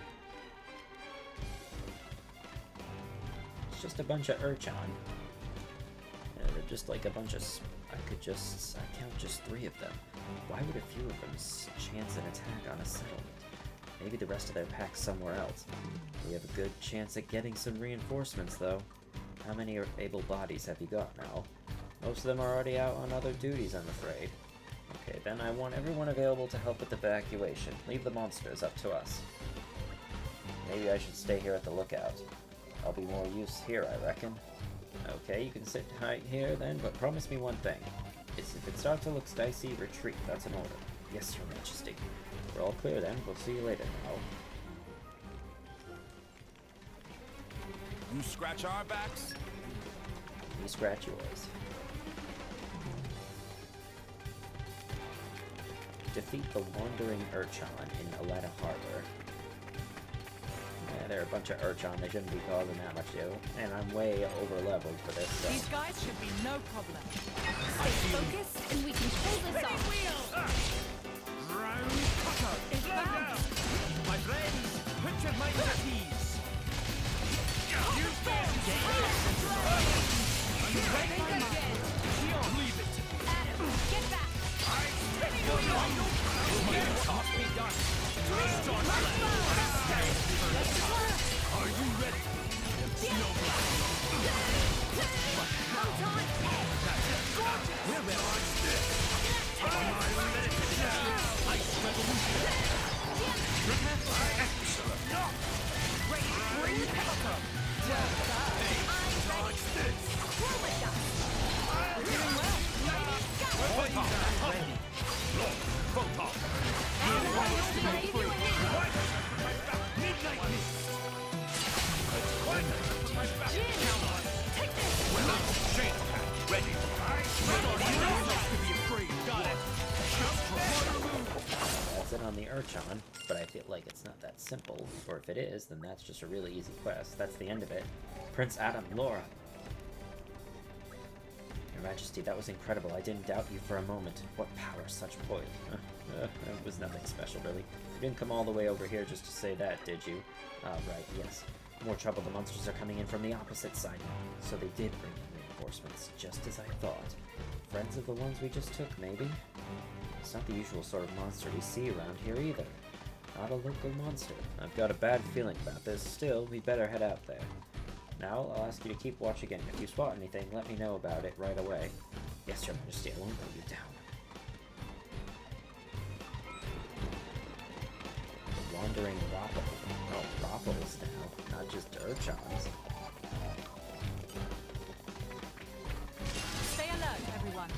It's just a bunch of Urchan. Yeah, they're just like a bunch of... I count just 3 of them. Why would a few of them chance an attack on a settlement? Maybe the rest of their pack's somewhere else. We have a good chance at getting some reinforcements, though. How many able bodies have you got now? Most of them are already out on other duties, I'm afraid. Okay, then I want everyone available to help with the evacuation. Leave the monsters up to us. Maybe I should stay here at the lookout. I'll be more use here, I reckon. Okay, you can sit right here then, but promise me one thing. If it starts to look dicey, retreat. That's an order. Yes, Your Majesty. We're all clear then. We'll see you later now. You scratch our backs? You scratch yours. Defeat the Wandering Urchin in Aletta Harbor. Yeah, they're a bunch of Urchin. They shouldn't be causing that much deal. And I'm way over-leveled for this, so... These guys should be no problem. Stay focused, and we can pull this off. Round cutter! It's bound! My friends, put your minds at ease. You leave it. Addam, get back! Can't be done. Are you ready? Snowblade. Ice revolution. Excellent. Bring the chemical. We're doing well. Ready. Photon. Midnight mist. Chain attack. Ready. To be afraid. Got it. That's it on the Urchin, but I feel like it's not that simple. Or if it is, then that's just a really easy quest. That's the end of it. Prince Addam, Lora. Your Majesty, that was incredible. I didn't doubt you for a moment. What power, such poise. It was nothing special, really. You didn't come all the way over here just to say that, did you? Right, yes. More trouble. The monsters are coming in from the opposite side. So they did bring in reinforcements, just as I thought. Friends of the ones we just took, maybe? It's not the usual sort of monster we see around here either. Not a local monster. I've got a bad feeling about this. Still, we'd better head out there. Now, I'll ask you to keep watch again. If you spot anything, let me know about it right away. Yes, Your Majesty, I won't let you down. The Wandering Roppel. Oh, Roppels now, not just Urchins. Stay alert, everyone.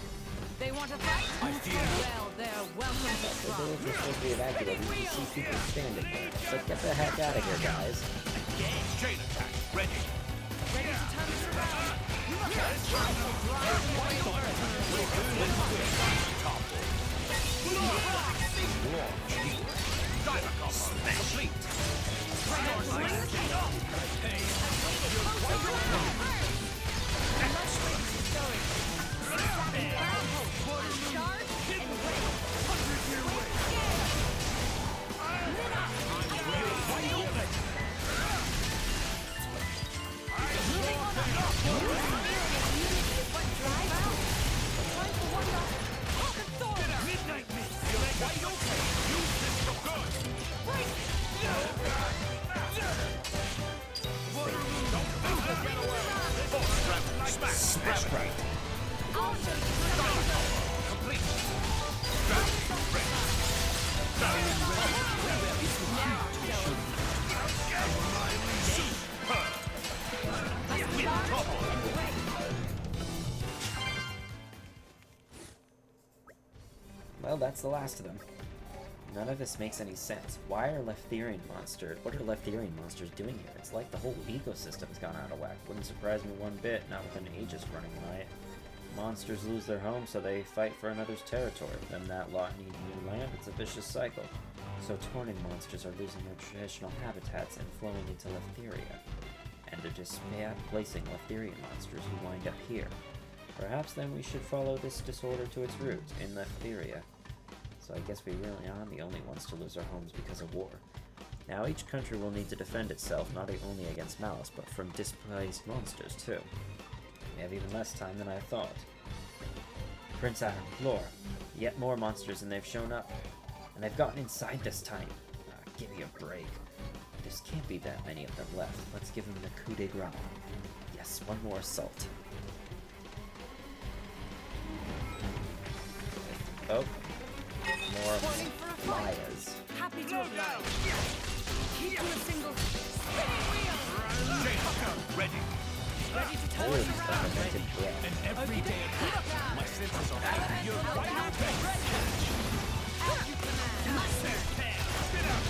They want to fight? Well, they're welcome to The try. village is supposed to be evacuated. You can see people standing there. So get the heck out of here, guys. Chain attack. Ready. Ready to turn this around. Diver combo. Complete. Midnight mist. Wide open. Use this for good. Smash right. Complete. Well, that's the last of them. None of this makes any sense. Why are Leftherian monsters... What are Leftherian monsters doing here? It's like the whole ecosystem's gone out of whack. Wouldn't surprise me one bit, not with an Aegis running riot. Monsters lose their home, so they fight for another's territory. Then that lot need new land. It's a vicious cycle. So Tornan monsters are losing their traditional habitats and flowing into Leftheria. And they're displacing Leftherian monsters who wind up here. Perhaps then we should follow this disorder to its roots in Leftheria. So I guess we really are the only ones to lose our homes because of war. Now each country will need to defend itself not only against Malos, but from displaced monsters too. We have even less time than I thought. Prince Addam, Lora, yet more monsters and they've shown up. And they've gotten inside this time. Give me a break. There can't be that many of them left. Let's give them the coup de grace. Yes, one more assault. Oh. More liars. Happy to oblige. Keep to a single spinning wheel. Ready. Ready to Oh, turn it's around. like a naked breath. And every day my senses are heightened. You're right on pace. As you command. Master. Get out.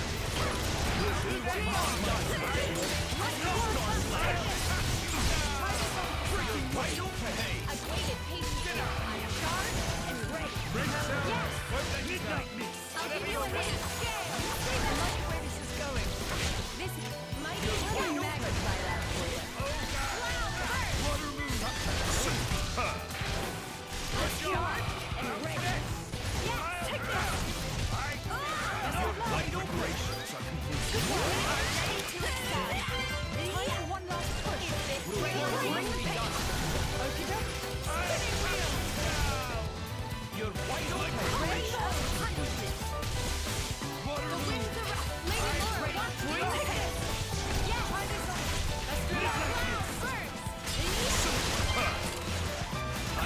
Right over, hey. I've waited patiently. I'm charged and ready. Yes! Midnight mix. I'll give you a hand. I like where this is going. This might be a magnify that for you. Cloud burst! Water moon. Charged and ready. Yes! Take this! Your light operations are complete. Ready to attack. Time for one last push. Bring the dust. Okie doke. Spinning wheel. You're wide open. Rainbow punishment. Water The moon. winds are up. Lady Lora wants to take this. Yes! Try this on. Let's do it.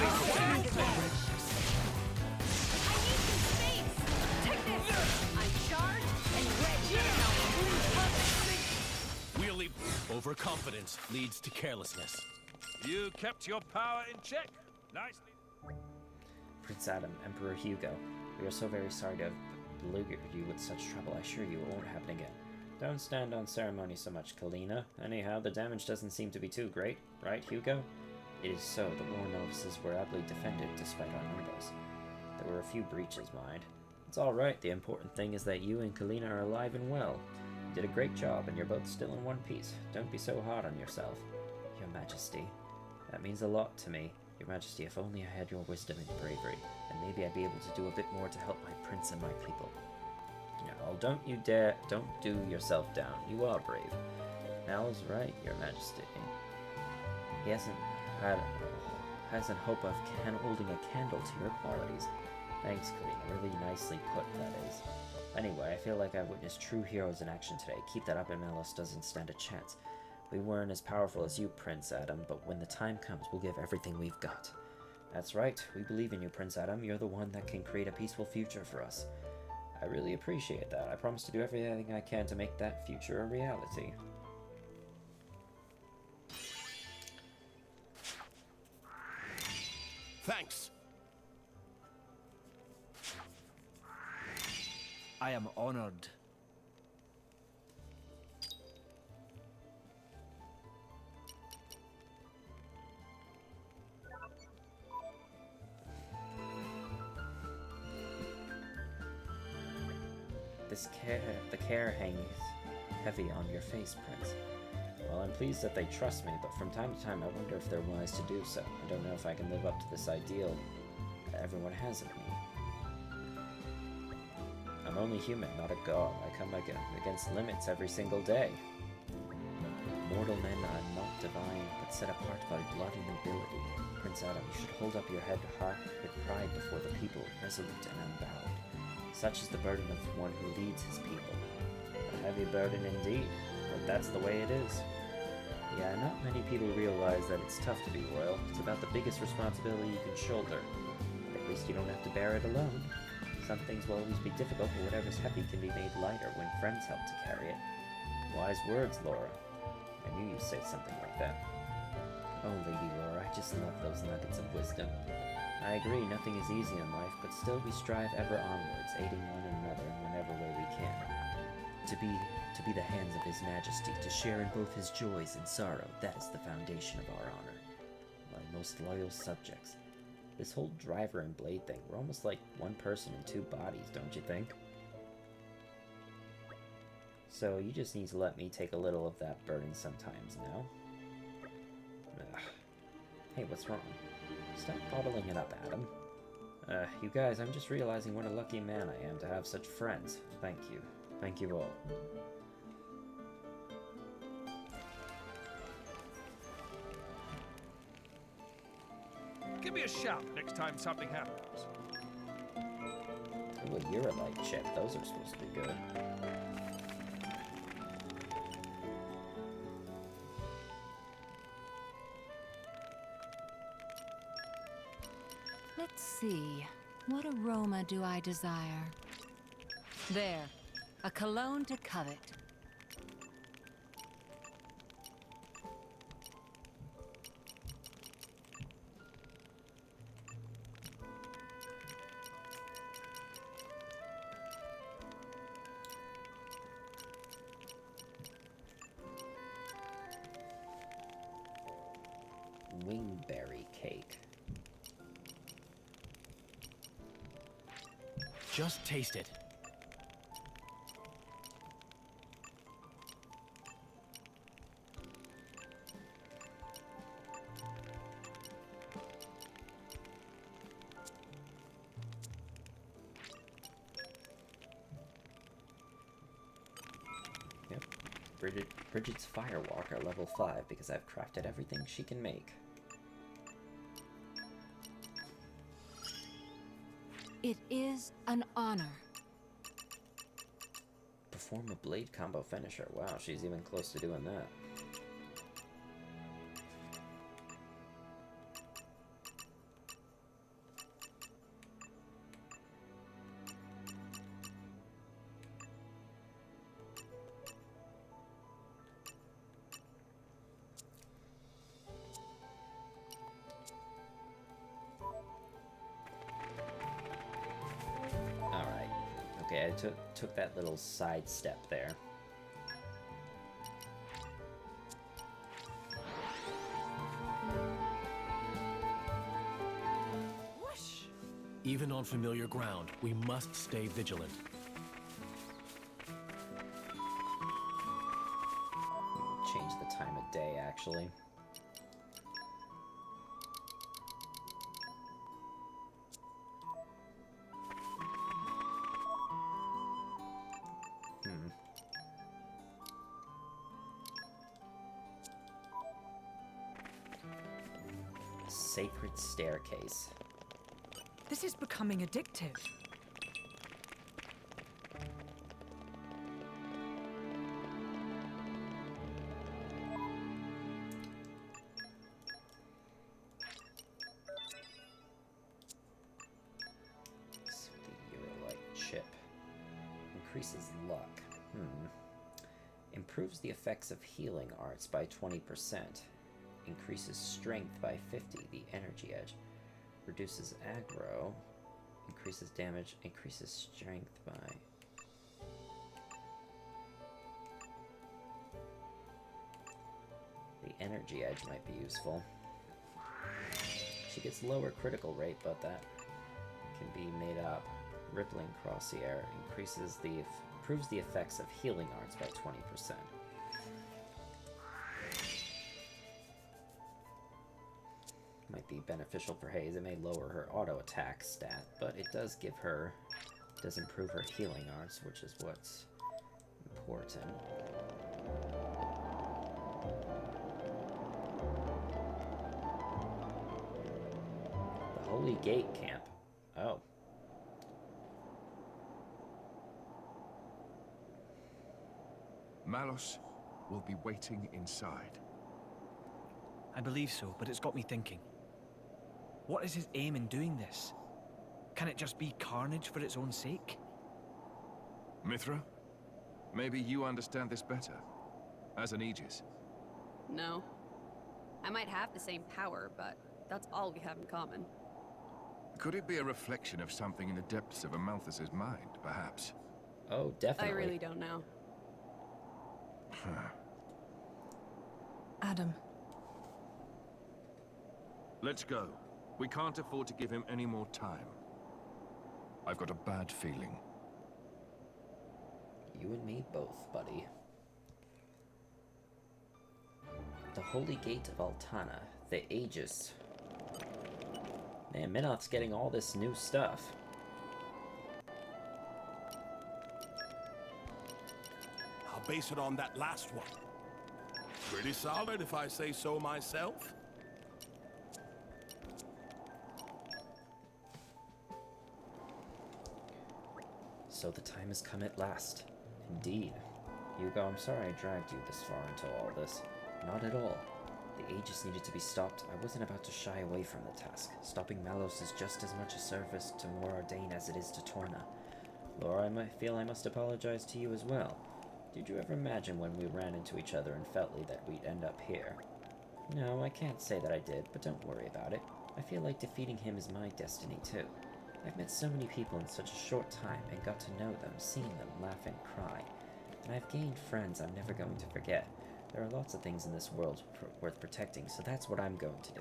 Cloud burst! Stand acknowledged. I need some space. Take this. I'm charged and ready. We'll leave. Overconfidence leads to carelessness. You kept your power in check. Nicely. Prince Addam, Emperor Hugo, we are so very sorry to have beleaguered you with such trouble. I assure you it won't happen again. Don't stand on ceremony so much, Kalina. Anyhow, the damage doesn't seem to be too great, right, Hugo? It is so. The war novices were ably defended despite our numbers. There were a few breaches, mind. It's alright. The important thing is that you and Kalina are alive and well. You did a great job, and you're both still in one piece. Don't be so hard on yourself. Your Majesty. That means a lot to me. Your Majesty, if only I had your wisdom and bravery, and maybe I'd be able to do a bit more to help my prince and my people. No, don't you dare, don't do yourself down. You are brave. Mal's right, Your Majesty. He hasn't hope of holding a candle to your qualities. Thanks, Kalina. Really nicely put, that is. Anyway, I feel like I've witnessed true heroes in action today. Keep that up and Malos doesn't stand a chance. We weren't as powerful as you, Prince Addam, but when the time comes, we'll give everything we've got. That's right. We believe in you, Prince Addam. You're the one that can create a peaceful future for us. I really appreciate that. I promise to do everything I can to make that future a reality. Thanks. I am honored. The care hangs heavy on your face, Prince. Well, I'm pleased that they trust me, but from time to time I wonder if they're wise to do so. I don't know if I can live up to this ideal that everyone has of me. I'm only human, not a god. I come against limits every single day. Mortal men are not divine, but set apart by bloody nobility. Prince Addam, you should hold up your head high with pride before the people, resolute and unbowed. Such is the burden of one who leads his people. A heavy burden indeed, but that's the way it is. Yeah, not many people realize that it's tough to be royal. It's about the biggest responsibility you can shoulder. But at least you don't have to bear it alone. Some things will always be difficult, but whatever's heavy can be made lighter when friends help to carry it. Wise words, Lora. I knew you'd say something like that. Oh, Lady Lora, I just love those nuggets of wisdom. I agree, nothing is easy in life, but still we strive ever onwards, aiding one another in whatever way we can. To be the hands of His Majesty, to share in both his joys and sorrow, that is the foundation of our honor. My most loyal subjects. This whole driver and blade thing, we're almost like one person in two bodies, don't you think? So you just need to let me take a little of that burden sometimes now. Ugh. Hey, what's wrong? Stop bottling it up, Addam. You guys, I'm just realizing what a lucky man I am to have such friends. Thank you. Thank you all. Give me a shout next time something happens. Ooh, a Eurolite chip. Those are supposed to be good. Let's see. What aroma do I desire? There. A cologne to covet. Wingberry cake. Just taste it. Yep. Bridget's Firewalker level 5 because I've crafted everything she can make. It is an honor. Perform a blade combo finisher. Wow, she's even close to doing that. Okay, I took that little side step there. Whoosh! Even on familiar ground, we must stay vigilant. Change the time of day, actually. Sacred staircase. This is becoming addictive. The Eurolite chip. Increases luck. Improves the effects of healing arts by 20%. Increases strength by 50, the energy edge. Reduces aggro. Increases damage. Increases strength by... The energy edge might be useful. She gets lower critical rate, but that can be made up. Rippling Crossier improves the effects of healing arts by 20%. Might be beneficial for Haze. It may lower her auto attack stat, but it does improve her healing arts, which is what's important. The Holy Gate Camp. Oh. Malos will be waiting inside. I believe so, but it's got me thinking. What is his aim in doing this? Can it just be carnage for its own sake? Mythra? Maybe you understand this better. As an Aegis. No. I might have the same power, but that's all we have in common. Could it be a reflection of something in the depths of Amalthus's mind, perhaps? Oh, definitely. I really don't know. Addam. Let's go. We can't afford to give him any more time. I've got a bad feeling. You and me both, buddy. The Holy Gate of Altana, the Aegis. Man, Minoth's getting all this new stuff. I'll base it on that last one. Pretty solid, if I say so myself. So the time has come at last. Indeed. Hugo, I'm sorry I dragged you this far into all this. Not at all. The Aegis needed to be stopped. I wasn't about to shy away from the task. Stopping Malos is just as much a service to Moradane as it is to Torna. Lora, I feel I must apologize to you as well. Did you ever imagine when we ran into each other in Feltley that we'd end up here? No, I can't say that I did, but don't worry about it. I feel like defeating him is my destiny too. I've met so many people in such a short time and got to know them, seen them laugh and cry. And I've gained friends I'm never going to forget. There are lots of things in this world worth protecting, so that's what I'm going to do.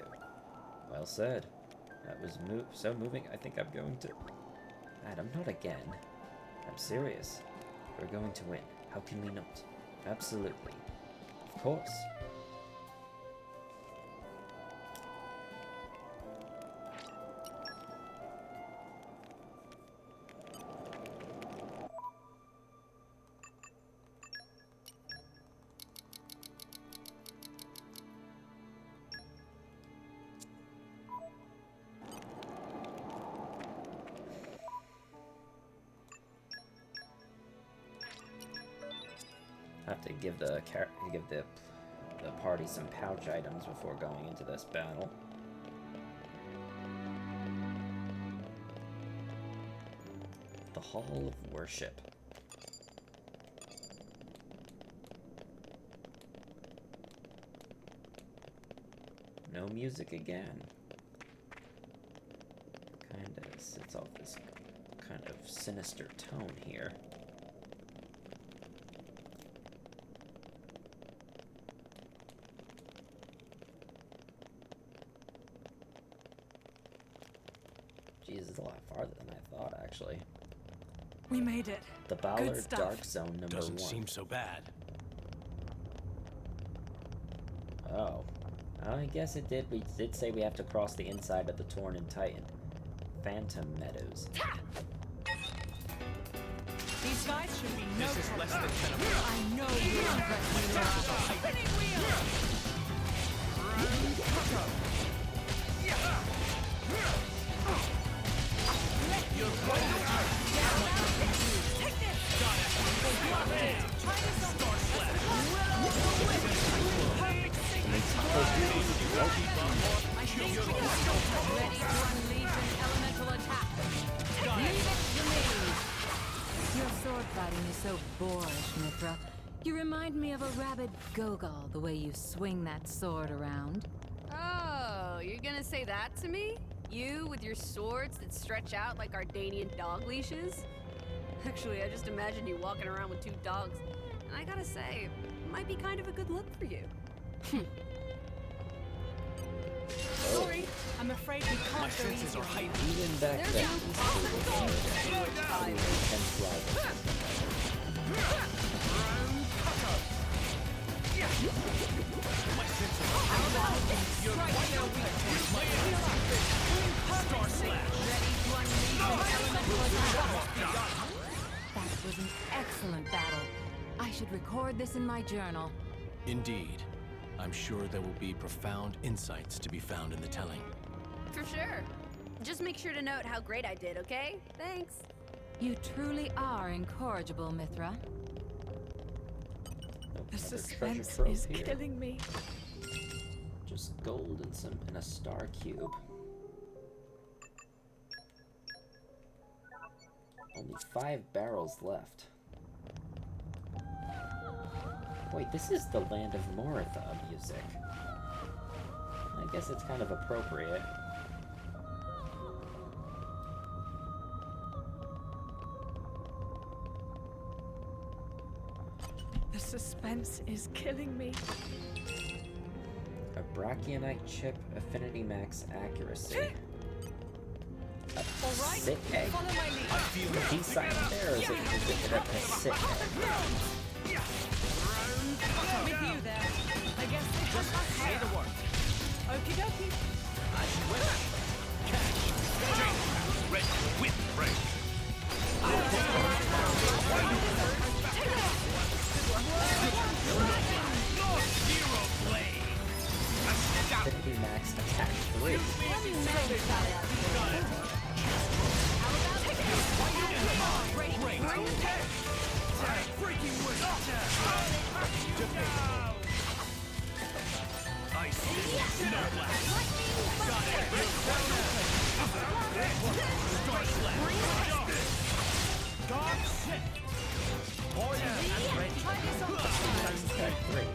Well said. That was so moving, I think I'm going to... Addam, not again. I'm serious. We're going to win. How can we not? Absolutely. Of course. Have to give the party some pouch items before going into this battle. The Hall of Worship. No music again. Kinda sets off this kind of sinister tone here. Jeez, it's a lot farther than I thought, actually. We made it. The Ballard Dark Zone number 1. Doesn't seem so bad. Oh. I guess it did. We did say we have to cross the inside of the Torn Titan. Phantom Meadows. These guys should be no This is less than 10 of us. I know you impressed me, Lora. Spinning wheel! You're going to Take this! Try this on. Star Slash. Perfect signal. I think we can still Ready to unleash an elemental attack. Leave it to me. Your sword fighting is so boorish, Mythra. You remind me of a rabid Gogol, the way you swing that sword around. Oh, you're gonna say that to me? You with your swords that stretch out like Ardanian dog leashes? Actually, I just imagine you walking around with 2 dogs. And I gotta say, it might be kind of a good look for you. Sorry, I'm afraid we can't My go senses easy are on you. heightened. Even back then, intense rival. My senses are heightened. You're quite a weak towards my enemies. Star Slash. Ready to unleash an elemental attack. That was an excellent battle. I should record this in my journal. Indeed. I'm sure there will be profound insights to be found in the telling. For sure. Just make sure to note how great I did, okay? Thanks. You truly are incorrigible, Mythra. The Another suspense treasure is trove here. killing me. Just gold and a star cube. Only 5 barrels left. Wait, this is the Land of Mythra music. I guess it's kind of appropriate. The suspense is killing me. A Brachionite chip, affinity max accuracy. A Alright, sit egg. follow my lead. I feel Is he silent there, or is it a sit egg? With you there. I guess they just say the word. Okie dokie. As you wish. Catch. Change. Ready. Whip. Break. Zero blade. Affinity max attack 3. I Ice! Snow blast! Got it! Star slash! Dark shit! Warrior and ready! Tech 3.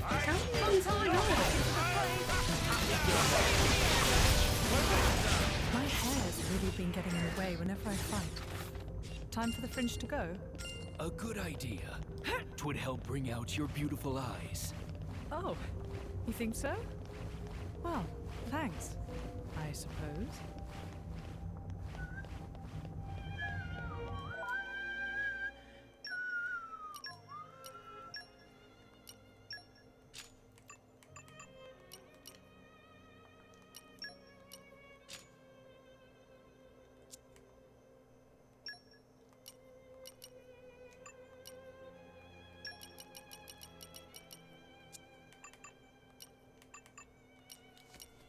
My hair's really been getting in the way whenever I fight. Time for the fringe to go. A good idea. 'Twould help bring out your beautiful eyes. Oh, you think so? Well, thanks, I suppose.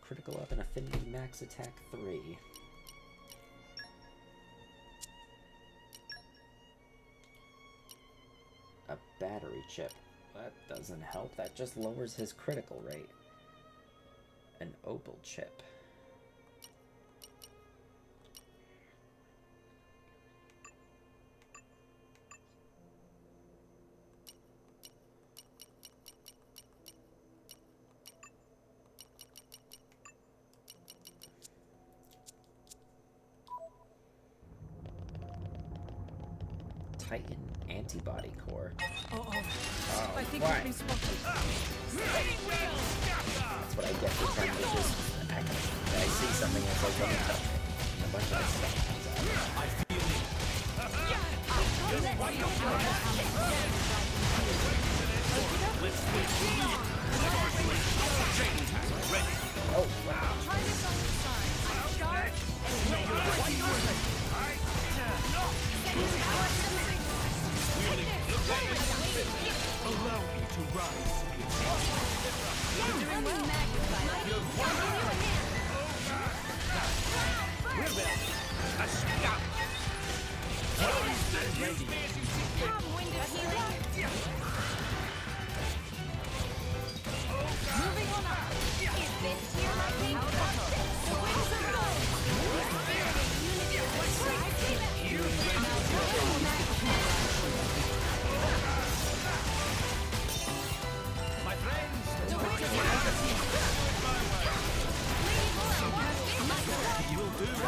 Critical up and affinity max attack 3. A battery chip. That doesn't help. That just lowers his critical rate. An opal chip. Titan antibody core. Oh, I think why? I've been spotted. That's what I get for trying to just act. I see something and it's like, don't touch it. And a bunch of that stuff comes out. I feel it! Let's switch. Star slash! Chain attack ready! Oh, wow. Try this on the side. Start. Allow me to rise. A scout! Ready. Moving on up. Is this here my king? Swings of gold. My friends! You'll do a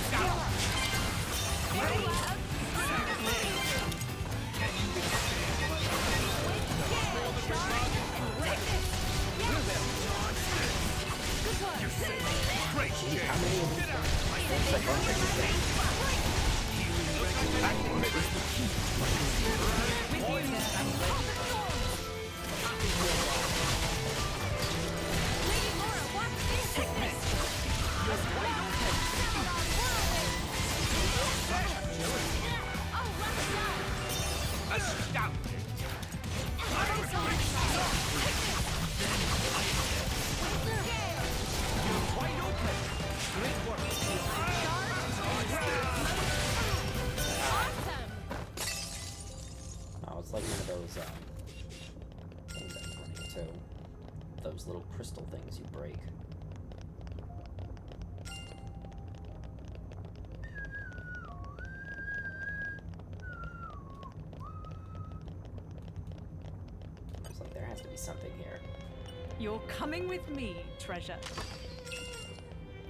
scout! Great! How many of these guys? It's a bunch of these things. Lady Lora, watch this sickness. A scout! You're wide open! Great work! Oh, it's like one of those, things I'm running too. Those little crystal things you break. I was like, there has to be something here. You're coming with me, treasure.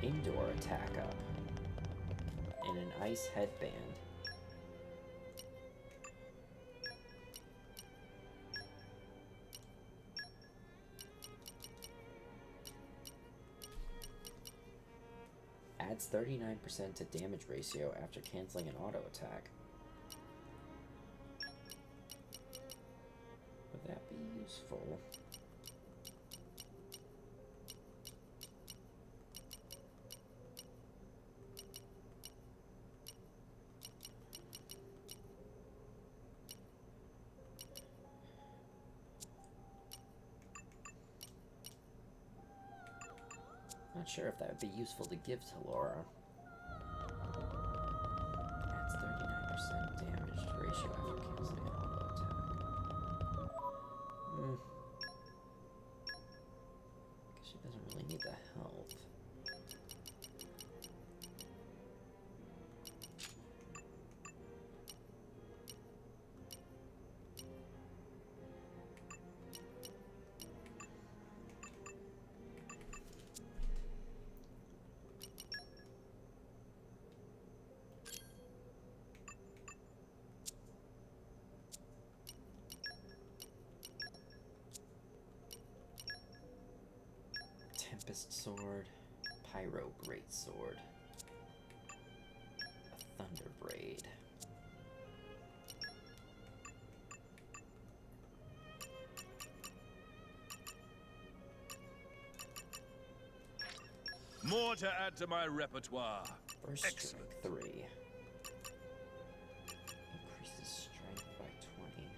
Indoor attack up. In an ice headband. Adds 39% to damage ratio after canceling an auto attack. Would that be useful? Not sure if that would be useful to give to Lora. Adds 39% damage ratio after canceling an auto attack. Tempest Sword, Pyro Greatsword, a Thunder Braid. More to add to my repertoire. First Excellent. strength 3. Increases strength by 20.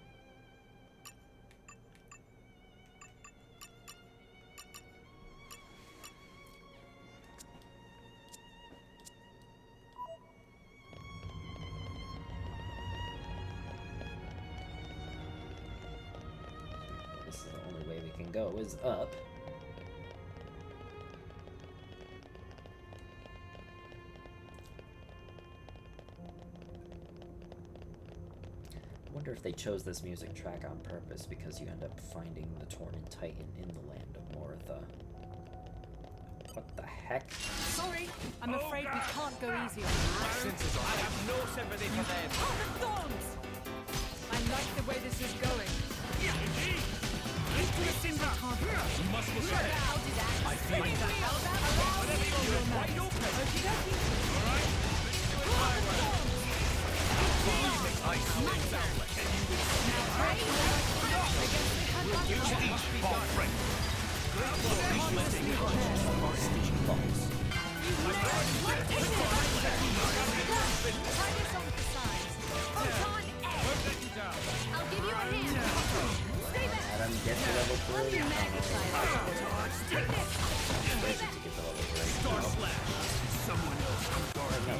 This is the only way we can go, is up. I wonder if they chose this music track on purpose because you end up finding the Tornan Titan in the land of Mythra. What the heck? Sorry, I'm afraid we can't go easy on you. I have no sympathy for them. Oh, the thorns! I like the way this is going. Into the cinder target. Must look ahead. I'll do that. I feel it. Whatever You're wide open. Okie dokie. All right? Let's do it my way. I see exactly. Use these for friend. I'll give you a hand. Stay back. Addam, get to level 3. I'll be magnified. Take this. Crazy to get to level 3. Star slash. Someone else can guard me.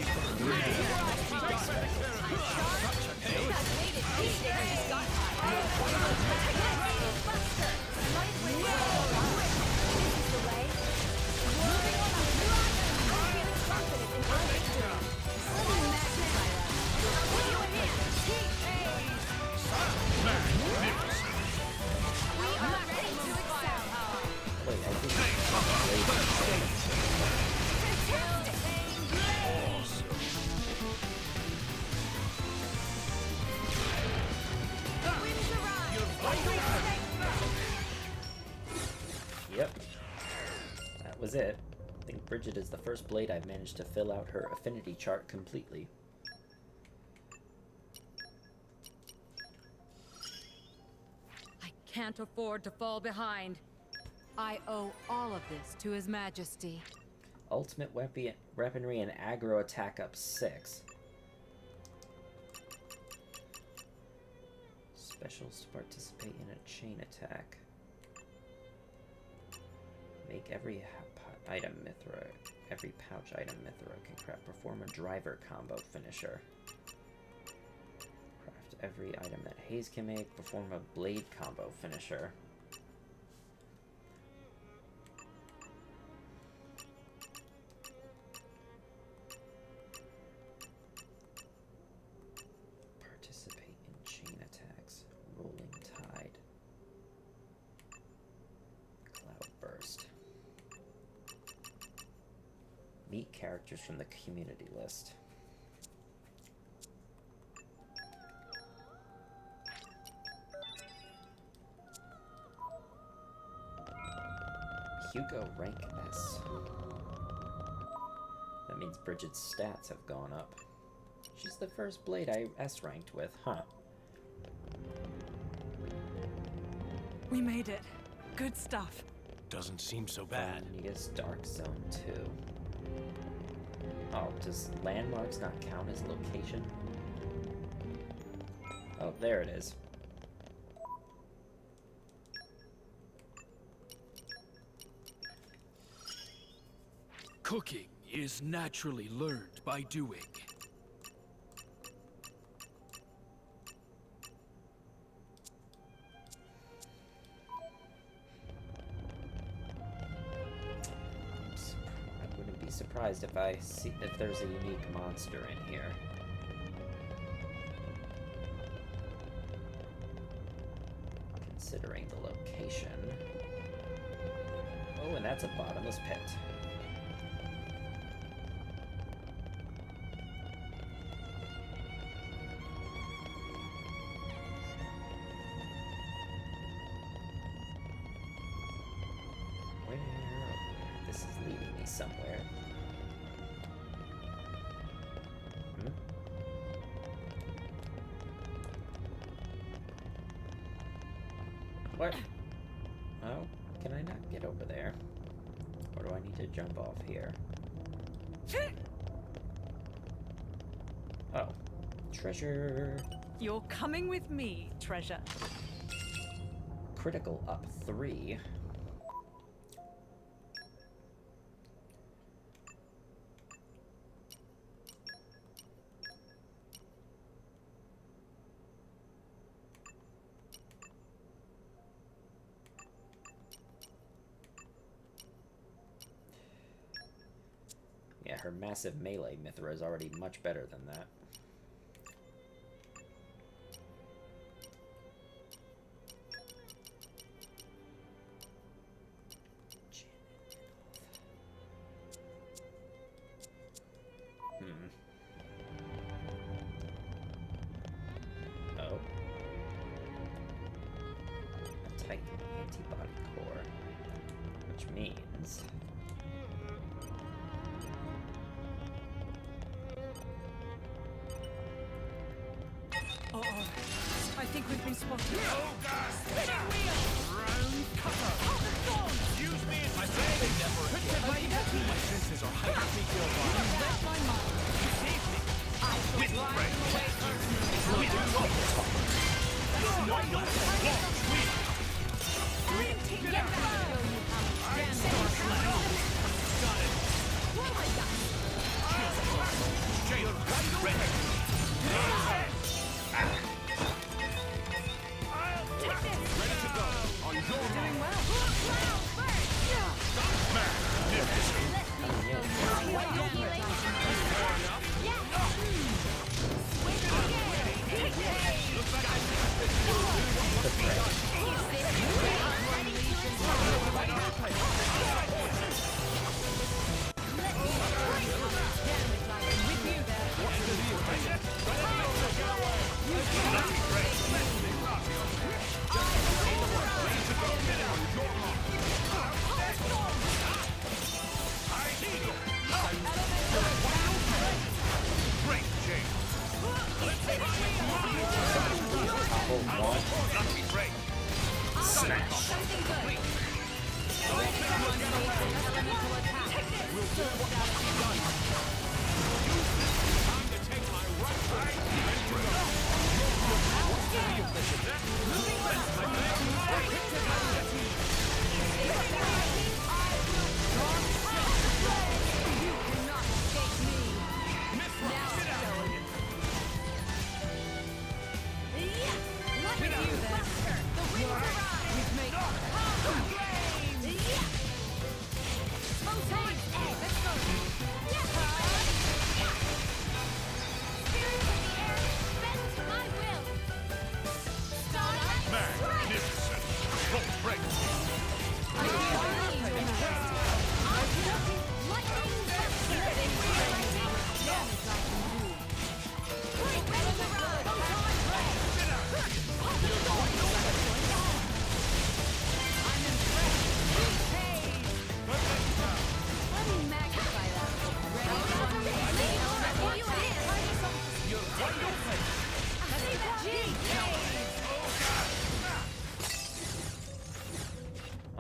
Wait, I think Yep. That was it. I think Bridget is the first blade I've managed to fill out her affinity chart completely. I can't afford to fall behind. I owe all of this to His Majesty. Ultimate weaponry and aggro attack up 6. Specials to participate in a chain attack. Make every item Mythra, every pouch item Mythra can craft. Perform a driver combo finisher. Craft every item that Haze can make. Perform a blade combo finisher. Participate in chain attacks. Rolling Tide. Cloud Burst. Meet characters from the community list. Hugo rank S. That means Bridget's stats have gone up. She's the first blade I S ranked with, huh? We made it. Good stuff. Doesn't seem so bad. Nita's Dark Zone 2. Oh, does landmarks not count as location? Oh, there it is. Cooking is naturally learned by doing. I wouldn't be surprised if if there's a unique monster in here. Considering the location. Oh, and that's a bottomless pit. somewhere. Hmm? What? Oh, can I not get over there? Or do I need to jump off here? Oh. Treasure. You're coming with me, treasure. Critical up 3. Yeah, her massive melee Mythra is already much better than that. Oh. A Titan antibody core. Which means... Uh-oh. I think we've been spotted. Spinning wheel! Round cutter! Use me as my say never again. My senses are hyper feel You read my mind. You saved me. I shall With drive rank. them away personally. Get out! Damn Star slash. Got it. What have I done? Jailer, ready. Ready to go. On your Doing well. Looks like I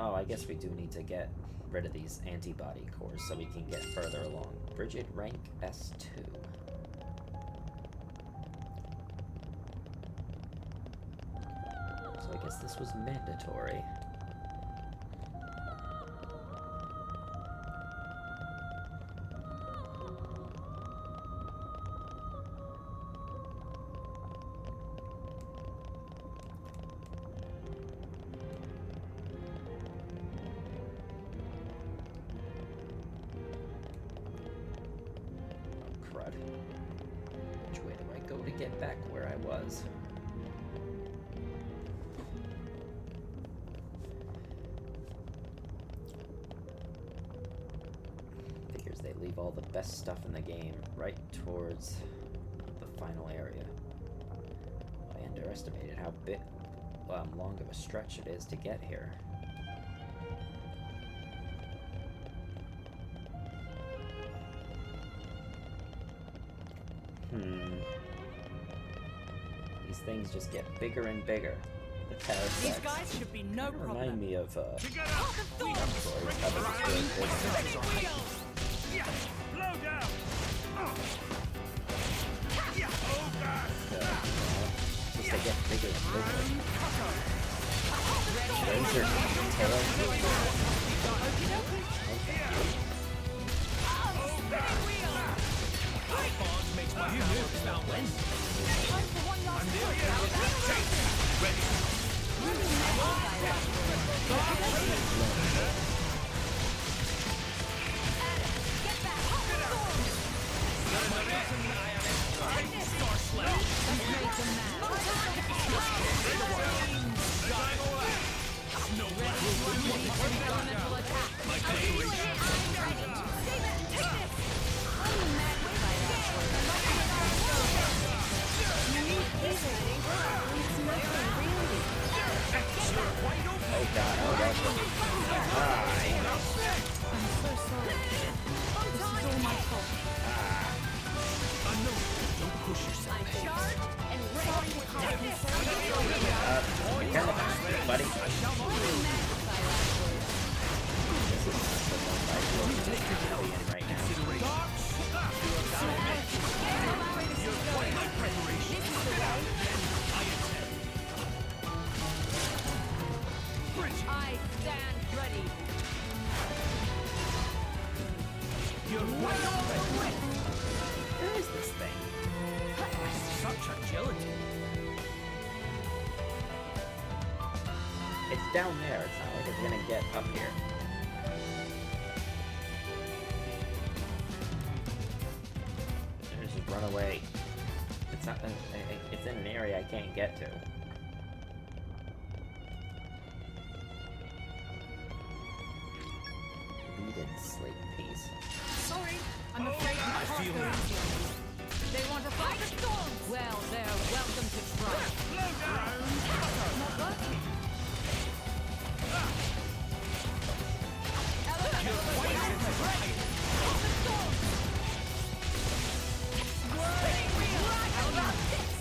Oh, I guess we do need to get rid of these antibody cores so we can get further along. Bridget, rank S2. So I guess this was mandatory. Which way do I go to get back where I was? Figures they leave all the best stuff in the game right towards the final area. I underestimated how long of a stretch it is to get here. These things just get bigger and bigger. The parasites. These guys should be no problem. Remind me of Together, we have to bring the spinning wheels! Yeah, blow down! Yeah, oh gosh! Just they get bigger and bigger. Those are tails. Bonds makes my power sound less. I'm there. Ready. Oh god, oh that's what I'm so sorry. This is all my fault. Don't push yourself. buddy. Right now. I stand ready. Where is this thing? Such agility. It's down there. It's not like it's gonna get up here. Just run away. It's not. It's in an area I can't get to. Read and sleep, peace. Sorry, I'm afraid I feel that. they want to fight the storms. Well, they're welcome to try. Not working.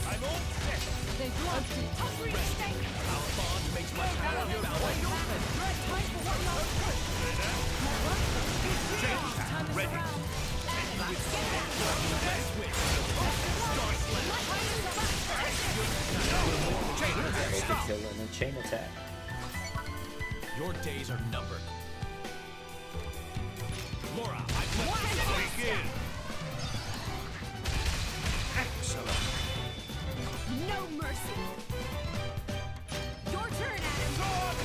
I'm all set. They want to hungry steak. Our bond makes my power sound less. Time for one last push. Time to Ready. surround. Kill and then chain attack. Your days are numbered. Lora, I've left you. Begin. Excellent. No mercy. Your turn, Addam.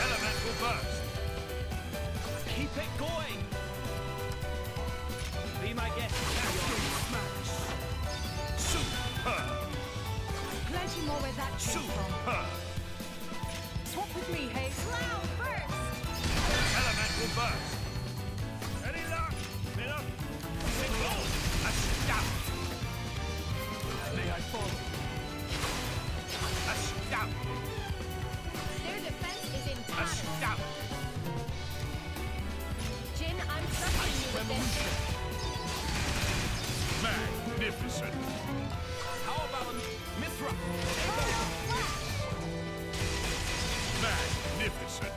Elemental burst. Keep it going. Be my guest. Smash. Superb. Glad you know where that came from. Superb. Swap with me, Haze. Cloud first. Elemental burst. Any luck? Miller? Signal. A scout. May I follow? A scout. Their defense is in A tatters. scout. Jin, I'm trusting you with this. Magnificent. How about Mythra? Magnificent.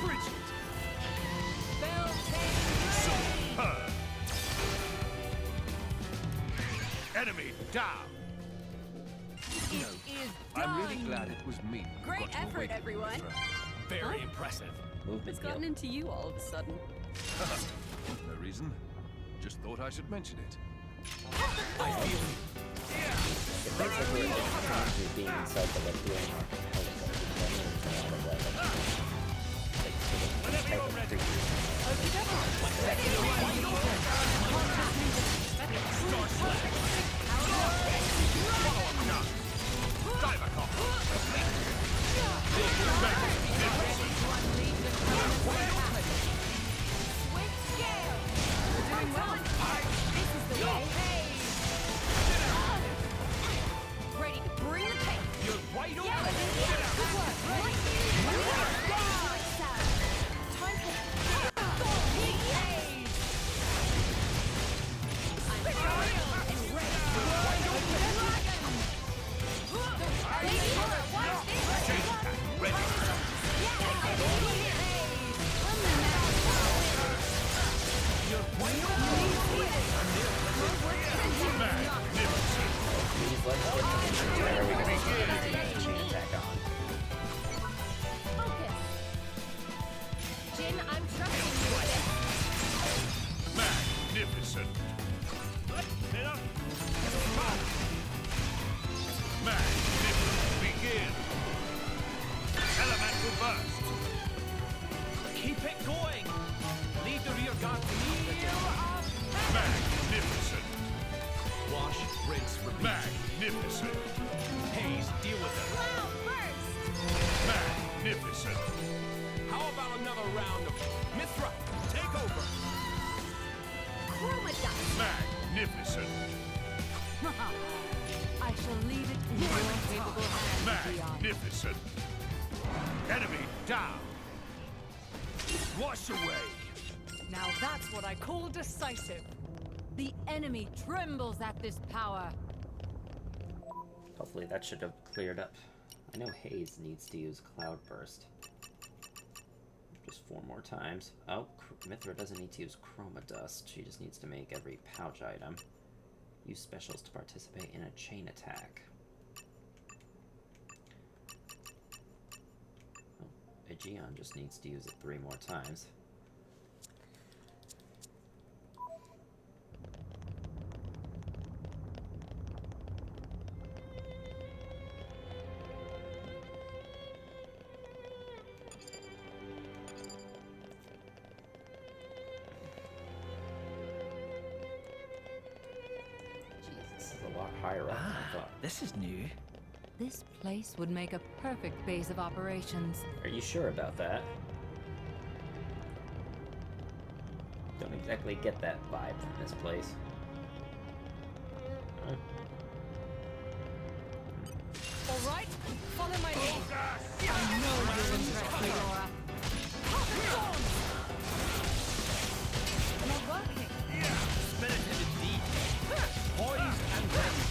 Bridget. Superb. Enemy down. It is done. I'm really glad it was me who Great got you effort, awake, everyone. Mythra. Very impressive. Movement It's heal. gotten into you all of a sudden. No reason. Just thought I should mention it. I feel It looks like we're just being inside the doing whenever you're ready. Diver cop. Switch scale. We're doing well. This is the way. Ready to bring the pain. You're wide open. Time for I'm real and ready. let's get the there we go. Chain attack on. Focus. Jin, I'm trusting you with this. Magnificent. Magnificent. Begin. Elemental burst. Keep it going! Leave the rear guard to me. Magnificent. Wash, rinse, repeat. Magnificent. Haze, deal with them. Cloud first. Magnificent. How about another round of Mythra? Take over. Chroma dust. Magnificent. I shall leave it in your capable hands, Dion. Magnificent. Enemy down. Wash away. Now that's what I call decisive. The enemy trembles at this power. Hopefully that should have cleared up. I know Haze needs to use Cloud Burst. Just 4 more times. Oh, Mythra doesn't need to use Chroma Dust. She just needs to make every pouch item. Use specials to participate in a chain attack. Oh, Aegeon just needs to use it 3 more times. Pyra. This is new. This place would make a perfect base of operations. Are you sure about that? Don't exactly get that vibe from this place. Huh? All right, follow my lead. I know you'll impress me, Lora. Not working. Spirited indeed. Poised and ready.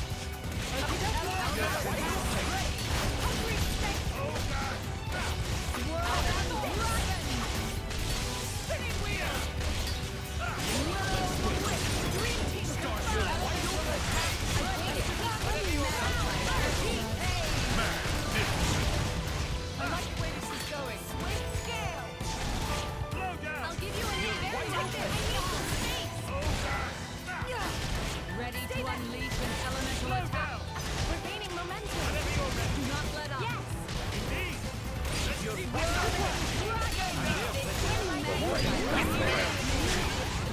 Ready to unleash an elemental attack. We're gaining momentum. Do not let up. Yes.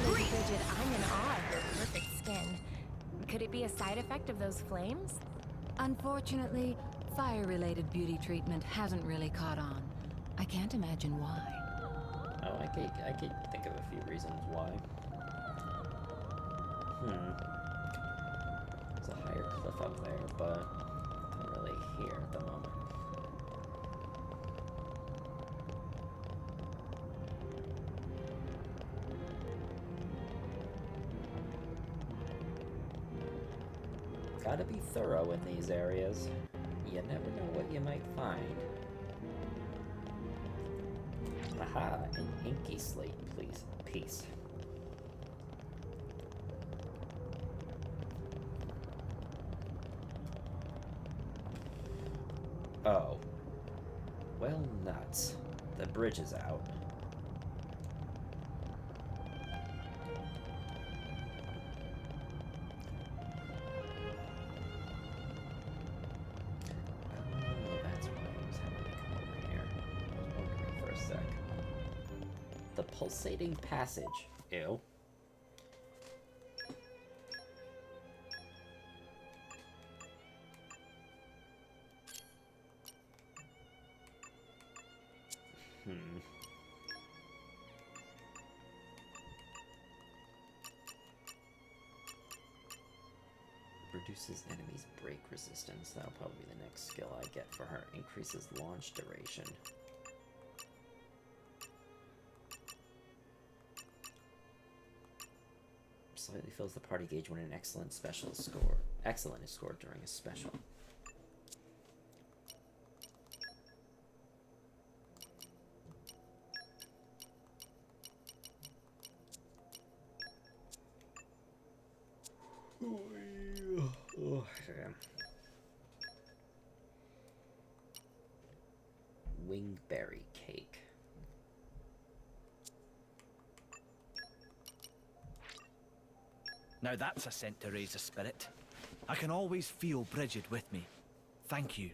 Frigid, I'm in awe of your perfect skin. Could it be a side effect of those flames? Unfortunately, fire-related beauty treatment hasn't really caught on. I can't imagine why. Oh, I could think of a few reasons why. There's a higher cliff up there, but nothing really here at the moment. Gotta be thorough in these areas. You never know what you might find. Aha, an inky slate, please. Peace. Oh. Well, nuts. The bridge is out. Oh, that's why I was having to come over here. I was wondering for a sec. The pulsating passage. Ew. Reduces enemies' break resistance. That'll probably be the next skill I get for her. Increases launch duration. Slightly fills the party gauge when an excellent is scored during a special. Oh, damn. Wingberry cake. Now that's a scent to raise a spirit. I can always feel Bridget with me. Thank you.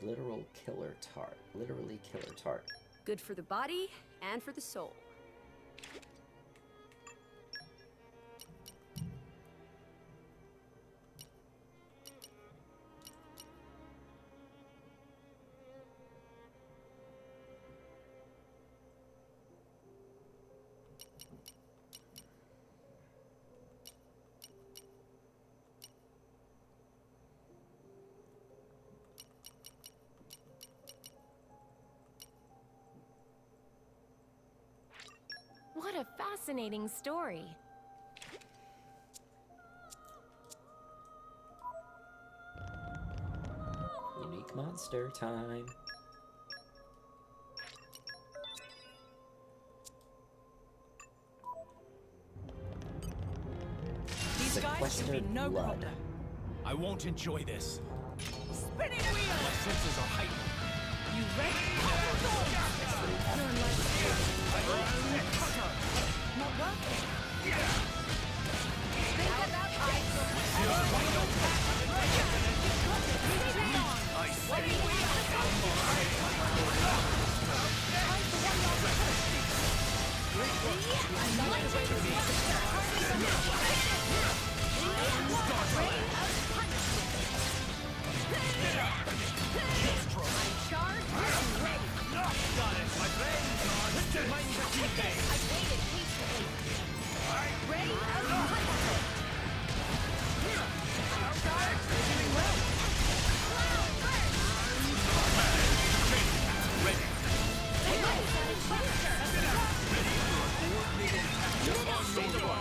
Literal killer tart. Literally killer tart. Good for the body and for the soul. What a fascinating story. Unique monster time. These guys should be no blood. problem. I won't enjoy this. Spinning wheel! My senses are heightened. You ready? Not working. Think about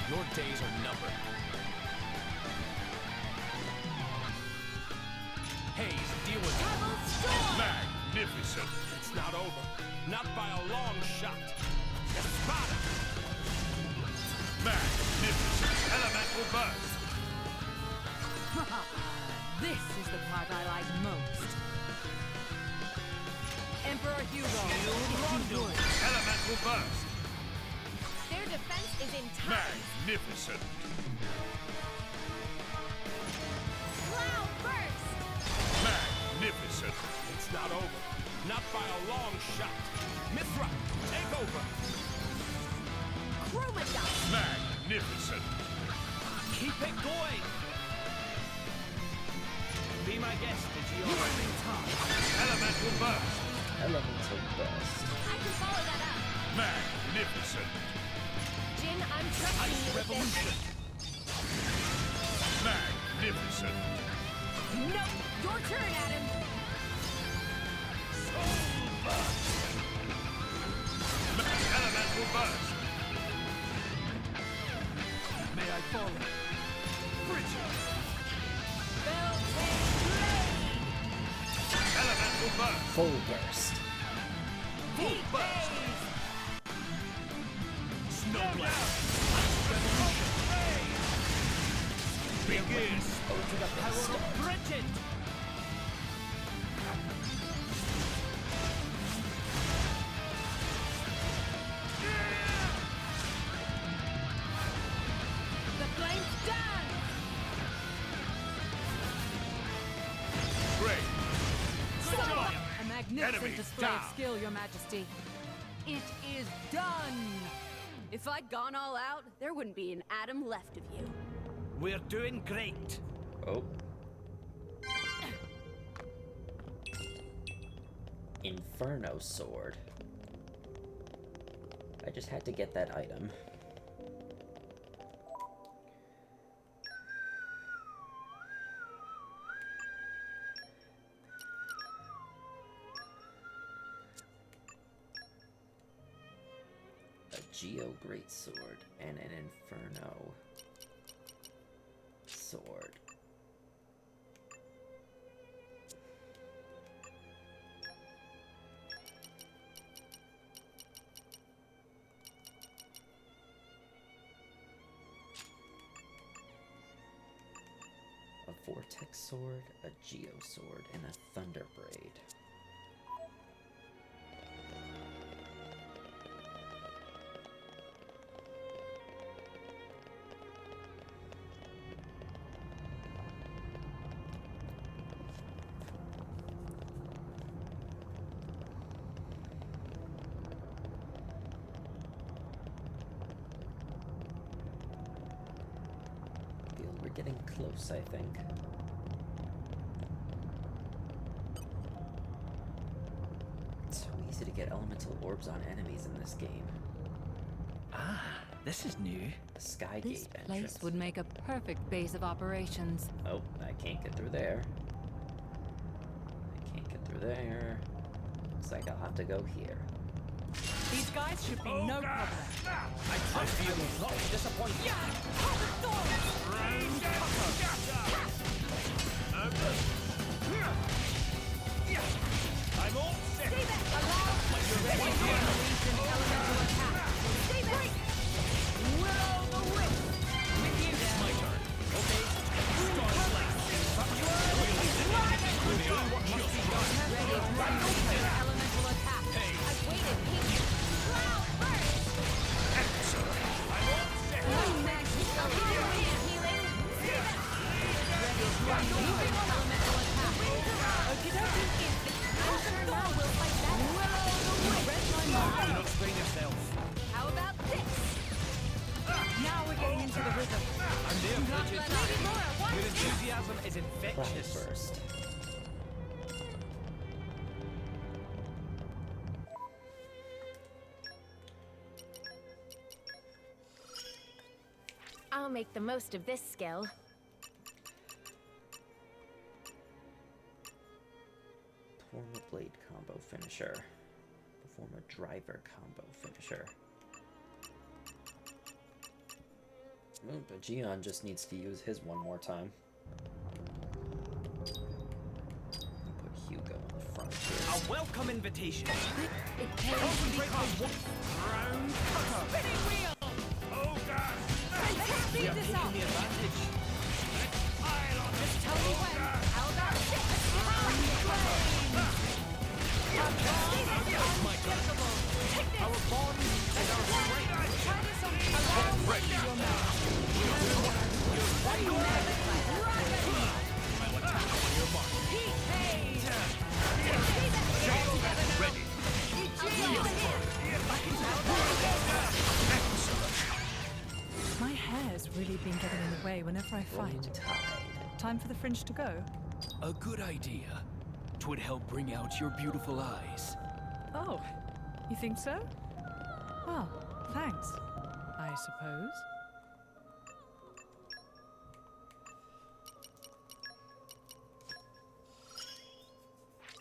Your days are numbered. Haze, deal with it. Magnificent. It's not over. Not by a long shot. Espada. Magnificent. Elemental burst. This is the part I like most. Emperor Hugo. Elemental burst. Their defense is intact. Magnificent. Cloud burst! Magnificent. It's not over. Not by a long shot. Mythra, take over. Chromodite! Magnificent. Keep it going! Be my guest, it's your time. Elemental burst. Elemental burst. I can follow that up. Magnificent. Jin, I'm trusting you with Revolution. Magnificent. this. No! Your turn, Addam! Elemental burst. May I follow? Bridget. Beltane blade! Elemental burst. Full burst. Full burst. Snowblade. Begin. To the Power of Bridget! The flame's down! Great. A Magnificent Enemy display down. of skill, Your Majesty. It is done! If I'd gone all out, there wouldn't be an atom left of you. We're doing great. Oh. Inferno sword. I just had to get that item. A Geo Greatsword and an Inferno sword. A Vortex sword, a Geo sword, and a Thunder Braid. We're getting close, I think. It's so easy to get elemental orbs on enemies in this game. Ah, this is new. The Skygate This entrance. place would make a perfect base of operations. Oh, I can't get through there. I can't get through there. Looks like I'll have to go here. These guys should be no problem. I trust you will not disappoint. I'm all set. My turn. Okay. Start blast. Elemental attack. I've waited patiently. Cloud burst! I'm all set. Healing. Elemental attack. I'm sure now we'll fight that. Do not strain yourself. How about this? Now we're getting into the rhythm. I'm there, Bridget. Lady Lora, what? Your enthusiasm is Cloud infectious. Burst. I'll make the most of this skill. Perform a blade combo finisher. Perform a driver combo finisher. Oh, but Gion just needs to use his one more time. Put Hugo in the front here. A welcome invitation. Concentrate on one round cutter. Spinning wheel! Oh, God. We are taking the advantage. Pile on Just tell me when. How about this? my turn. Take this! Our bond is our strength. Try this on. Allow Ready. your mouth. I will attack on your mark. Heat phase! Ready. My hair's really been getting in the way whenever I Rolling fight. Tide. Time for the fringe to go. A good idea. 'Twould help bring out your beautiful eyes. Oh, you think so? Well, thanks, I suppose.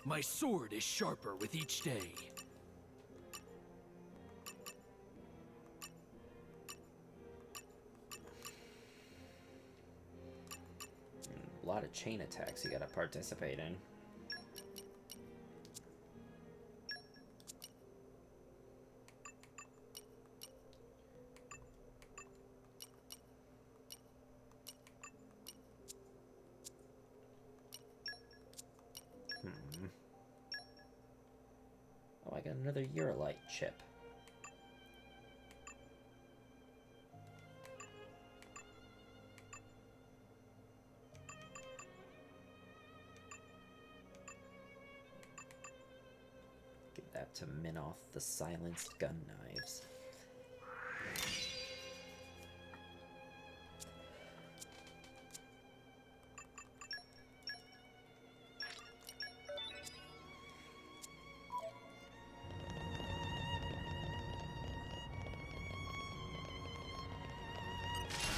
My sword is sharper with each day. A lot of chain attacks you gotta participate in. Oh, I got another Eurolite chip. that to min off the silenced gun knives.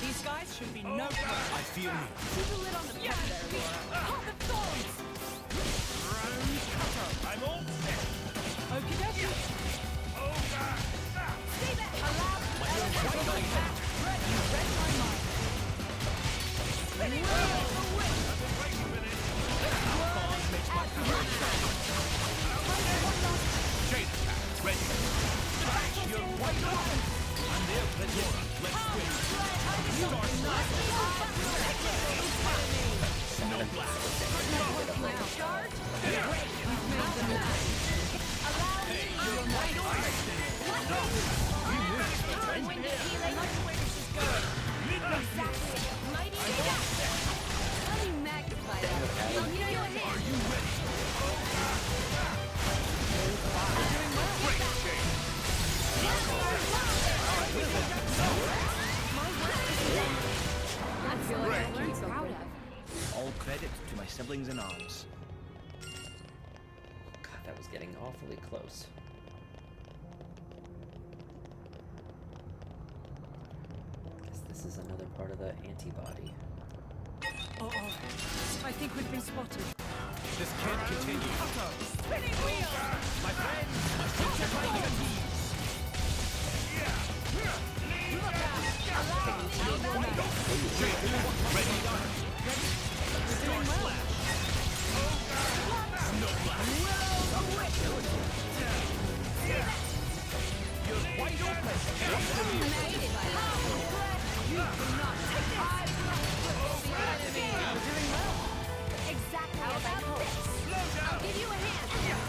These guys should be no problem. I feel you. Keep a lid on the pit there, Lora. Cut the thorns! Round cutter. I'm all set. Okie dokie. Over. Stay there! Allow the elemental attack. Ready my mind. Spinning wheel of the wind! I've been waiting for this. Whirling activation. Chain attack. Ready. You're wide open. I'm there, Lora. Let's win. Start slash. No blast. Charge? Great. We've made the match. Allow me to wide open. Wind of healing. Like the way this is going. Exactly. Mighty step. Let me magnify that. I'll give you a hand. Are you ready? Great chain. I feel like I learned something. All credit to my siblings in arms. God, that was getting awfully close. Guess this is another part of the antibody. Uh-oh. I think we've been spotted. This can't continue. Spinning wheel. My friends, must take your finding a tease. Ready. Start slash. No blast. You're wide open. Exactly as I hoped. I'll give you a hand.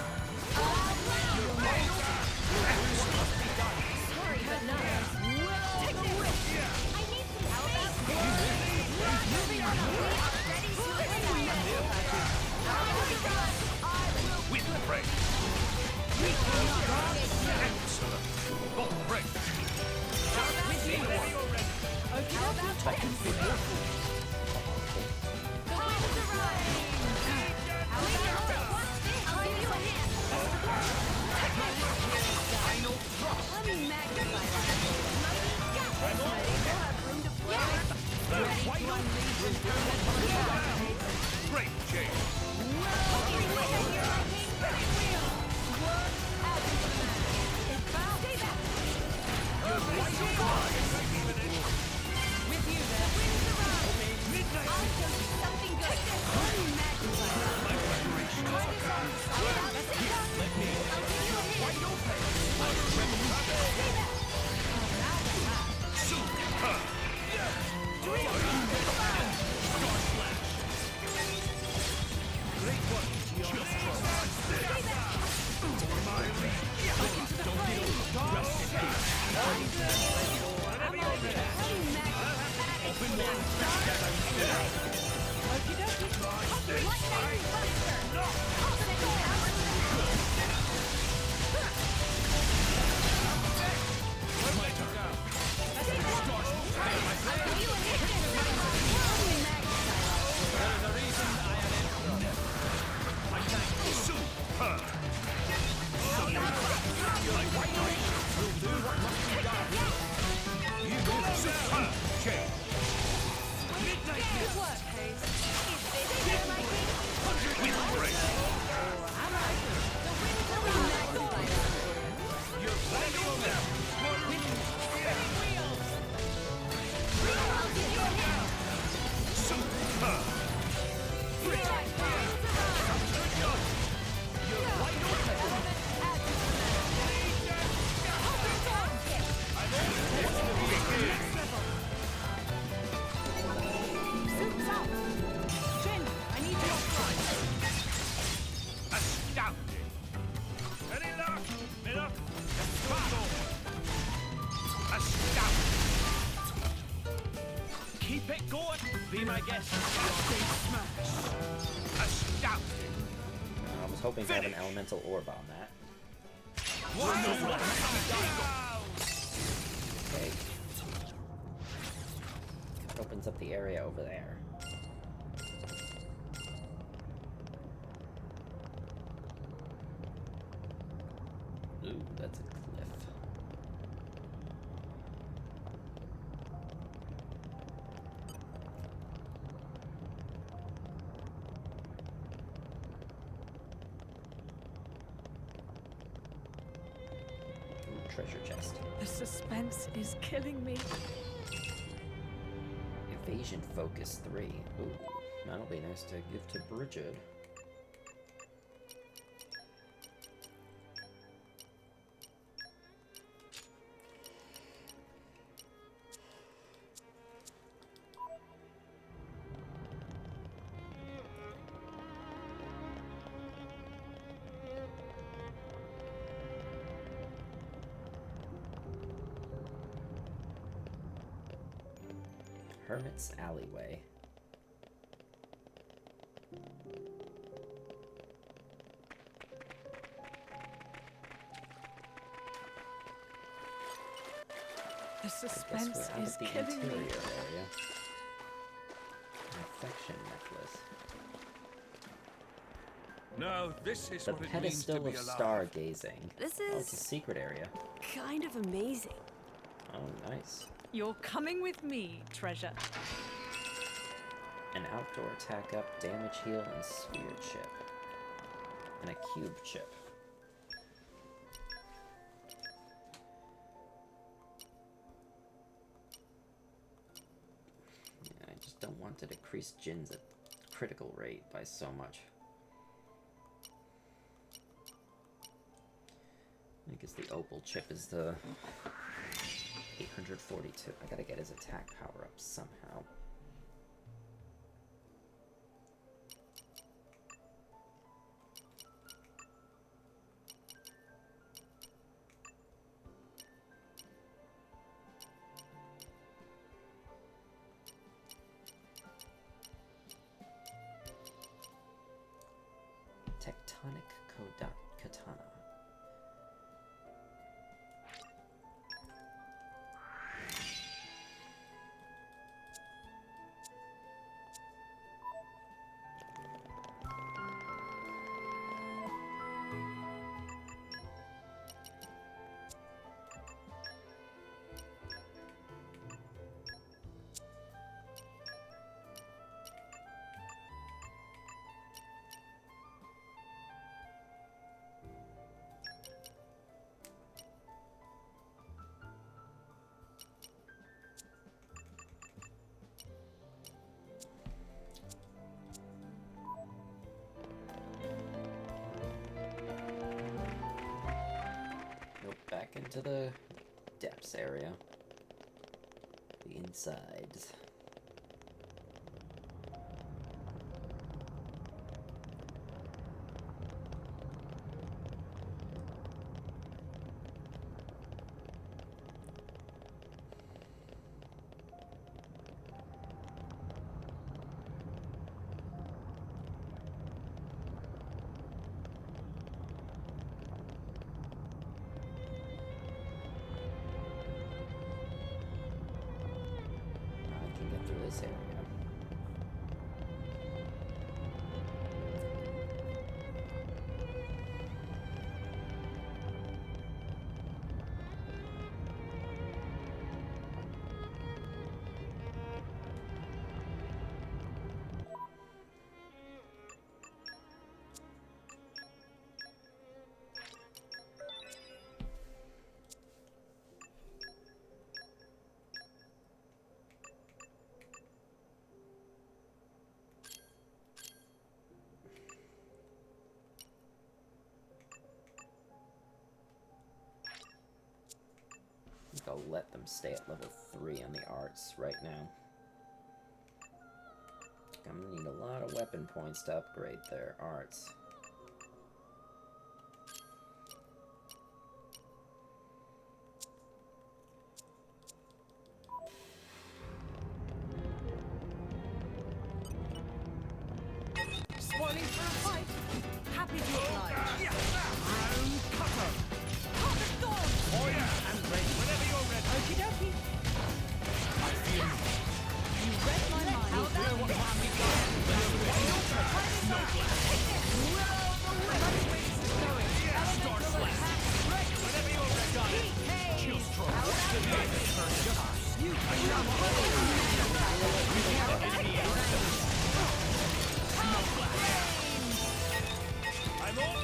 Sorry, but no. Take the whip. I need some space. Moving on. Ready to With the break. Excellent. Both break. How about I'll give you a hand. Final thrust. Let me magnify that. We'll have room to play. The white break chain. With you there. Winds around. Midnight. I'll show you something good. Let me magnify that. My preparation. Let me. I'll give you a hand. Wide open. My remnants. Super. Star slash. Great work. Just trust. For my lead. Don't get over. Rest in peace. Let me magnify. Open one. Okie dokie. Lightning buster. My turn. Star slash. My friend. Let me magnify that. There's a reason I am emperor. I thank you. Super. My white race will do what must be done. You go super. Chain. Midnight. Good work, Haze. With break. The winds Let me magnify that. You're wide open. spinning wheels. I'll give you a hand. Super. Winds around. You're wide open. Element adds to the Open thorns. Next level. Suits up. Jin, I need your strength. Astounding. Any luck? Enough. Battle. Astounding. Keep it going. Be my guest. Big smash. Astounding. I was hoping to have an elemental orb on that. Okay. Opens up the area over there. Ooh, that's a cliff. Ooh, treasure chest. The suspense is killing me. Evasion focus 3. Ooh, that'll be nice to give to Bridget. Hermit's Alleyway. The suspense is the killing interior me. area. Affection necklace. No, this is The what it means to pedestal be of alive. stargazing. This Oh, it's a is secret area. kind of amazing. Oh, nice. You're coming with me, treasure. An outdoor attack up, damage heal, and sphere chip. And a cube chip. Yeah, I just don't want to decrease Jin's critical rate by so much. I guess the opal chip is the 842. I gotta get his attack power up somehow. Tectonic Katana. Back into the depths area. The insides. This area. I'll let them stay at level 3 on the arts right now. I'm gonna need a lot of weapon points to upgrade their arts. Spoiling for a fight. Happy to oblige. Round cutter.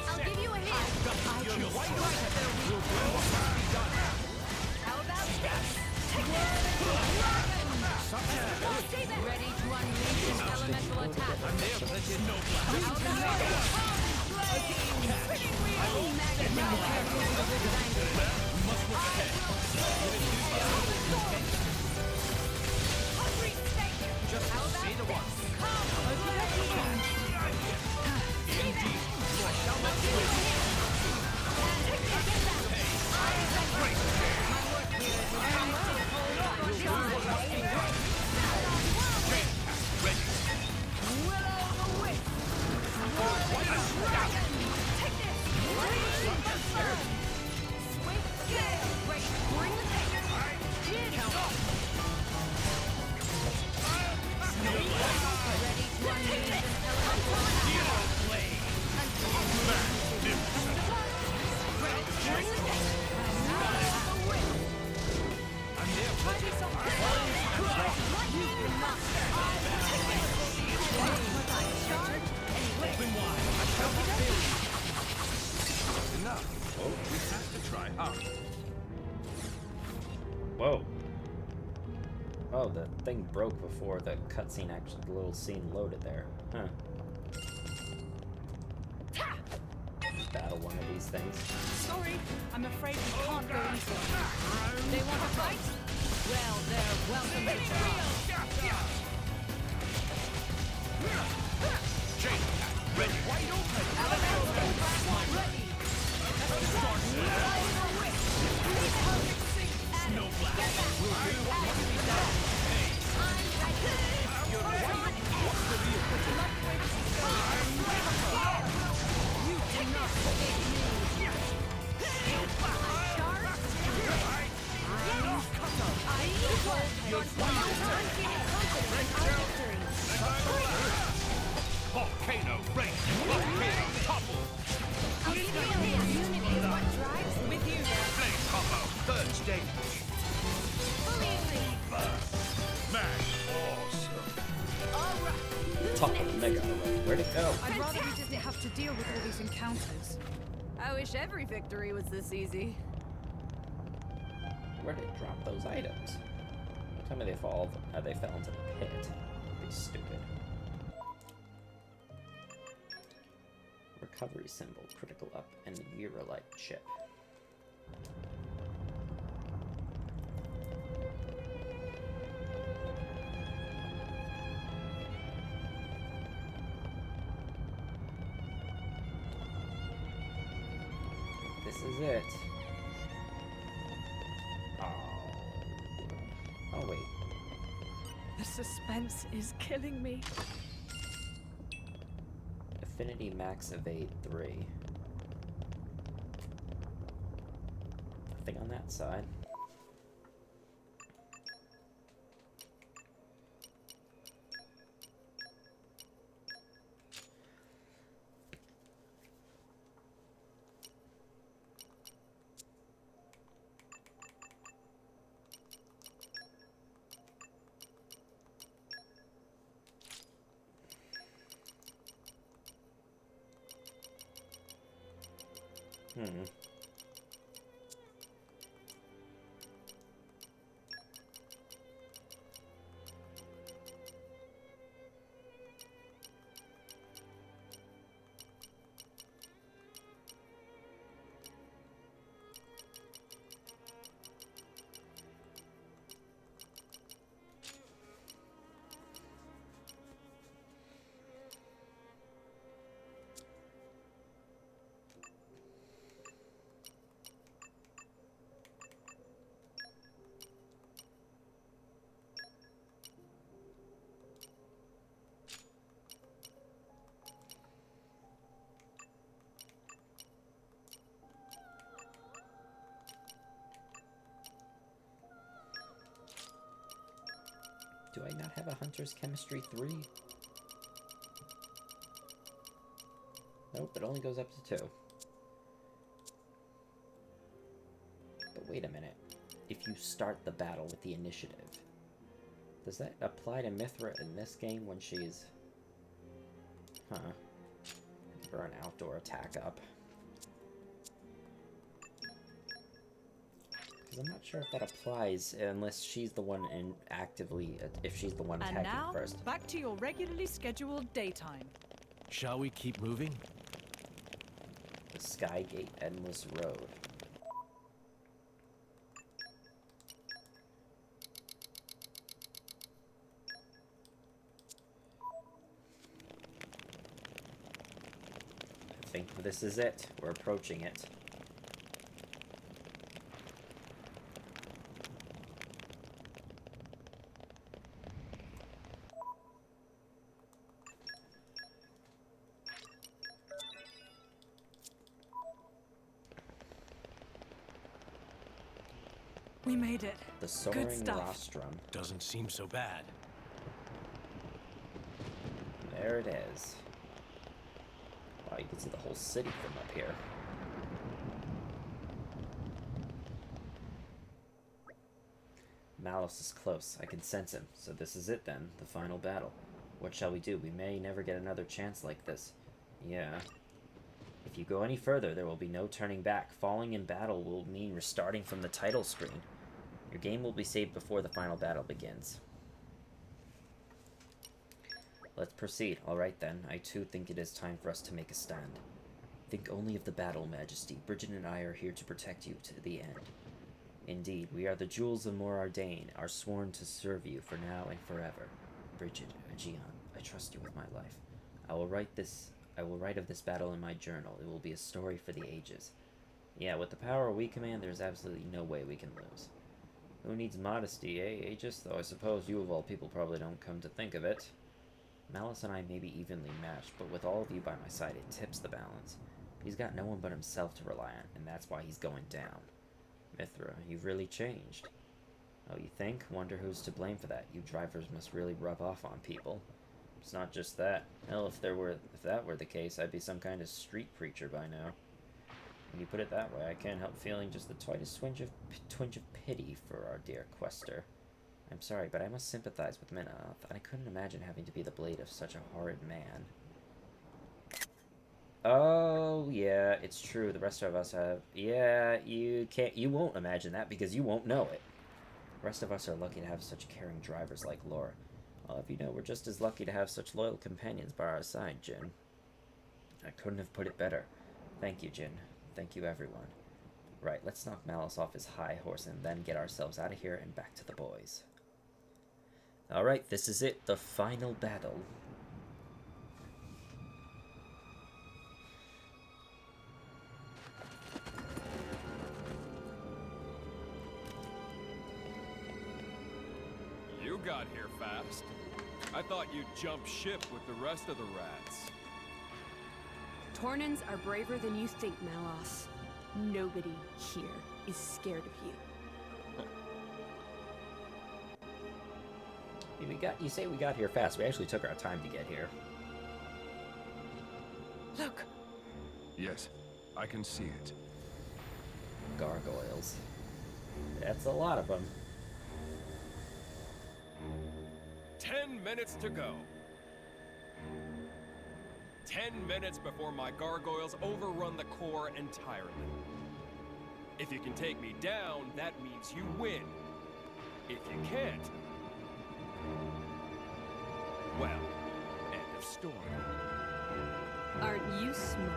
I'll give you a hint. How about this? Ready to unleash an elemental attack. I'm there, but that's no Just say the one. Indeed. I shall not do it. Whoa. Oh, the thing broke before the cutscene actually, the little scene loaded there. Huh. Battle one of these things. Sorry, I'm afraid we can't go into it. They want to fight? Well, they're welcome to Jake, ready. Wide open. ready. Snow blast. We'll do what must be done. Hey. You're right. What's the real You cannot escape me. Volcano race. Volcano topple. With you. Flame combo. Third stage. Smash. Awesome. Top of Mega. Where'd it go? I'd rather we didn't have to deal with all these encounters. I wish every victory was this easy. Where did it drop those items? Tell me they fell into the pit. Be stupid. Recovery symbol, critical up, and Eurolite chip. This is it. Oh wait. The suspense is killing me. Affinity max evade 3. Nothing on that side. Do I not have a Hunter's Chemistry 3? Nope, it only goes up to 2. But wait a minute. if you start the battle with the initiative. Does that apply to Mythra in this game when she's... Huh. Give her an outdoor attack up. Because I'm not sure if that applies unless she's the one actively... if she's the one attacking And now, first. back to your regularly scheduled daytime. Shall we keep moving? The Skygate Endless Road. I think this is it. We're approaching it. We made it. The Soaring Good stuff. Rostrum. Doesn't seem so bad. There it is. Wow, you can see the whole city from up here. Malos is close. I can sense him. So this is it then, the final battle. What shall we do? We may never get another chance like this. Yeah. If you go any further, there will be no turning back. Falling in battle will mean restarting from the title screen. Your game will be saved before the final battle begins. Let's proceed. Alright then, I too think it is time for us to make a stand. Think only of the battle, Majesty. Bridget and I are here to protect you to the end. Indeed, we are the Jewels of Morardain, are sworn to serve you for now and forever. Bridget, Aegeon, I trust you with my life. I will write of this battle in my journal. It will be a story for the ages. Yeah, with the power we command, there's absolutely no way we can lose. Who needs modesty, eh, Aegis? Though I suppose you of all people probably don't come to think of it. Malos and I may be evenly matched, but with all of you by my side, it tips the balance. He's got no one but himself to rely on, and that's why he's going down. Mithra, you've really changed. Oh, you think? Wonder who's to blame for that. You drivers must really rub off on people. It's not just that. Hell, if that were the case, I'd be some kind of street preacher by now. When you put it that way, I can't help feeling just the slightest twinge of pity for our dear quester. I'm sorry, but I must sympathize with Minath. I couldn't imagine having to be the blade of such a horrid man. Oh, yeah, it's true. The rest of us have... Yeah, you won't imagine that because you won't know it. The rest of us are lucky to have such caring drivers like Lora. Well, if you know, we're just as lucky to have such loyal companions by our side, Jin. I couldn't have put it better. Thank you, Jin. Thank you, everyone. Right, let's knock Malos off his high horse and then get ourselves out of here and back to the boys. Alright, this is it. The final battle. You got here fast. I thought you'd jump ship with the rest of the rats. Tornans are braver than you think, Malos. Nobody here is scared of you. You say we got here fast. We actually took our time to get here. Look! Yes, I can see it. Gargoyles. That's a lot of them. 10 minutes to go. 10 minutes before my gargoyles overrun the core entirely. If you can take me down, that means you win. If you can't, well, end of story. Aren't you smart?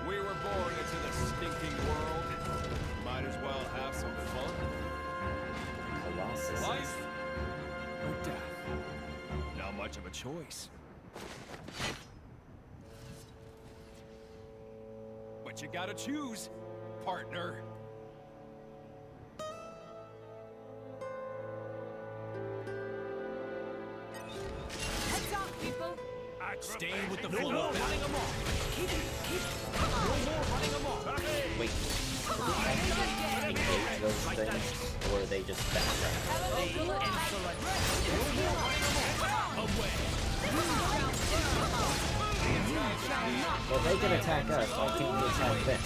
We were born into the stinking world. Might as well have some fun. Colossus. Life or death? Not much of a choice. But you gotta choose, partner. Heads up, people! Stay with the flow. No more running them off. Keep it! No more running them off. Wait. Those things, or are they just background? No more running them off. Away. You shall not Well, they can attack us. Why can't we attack them?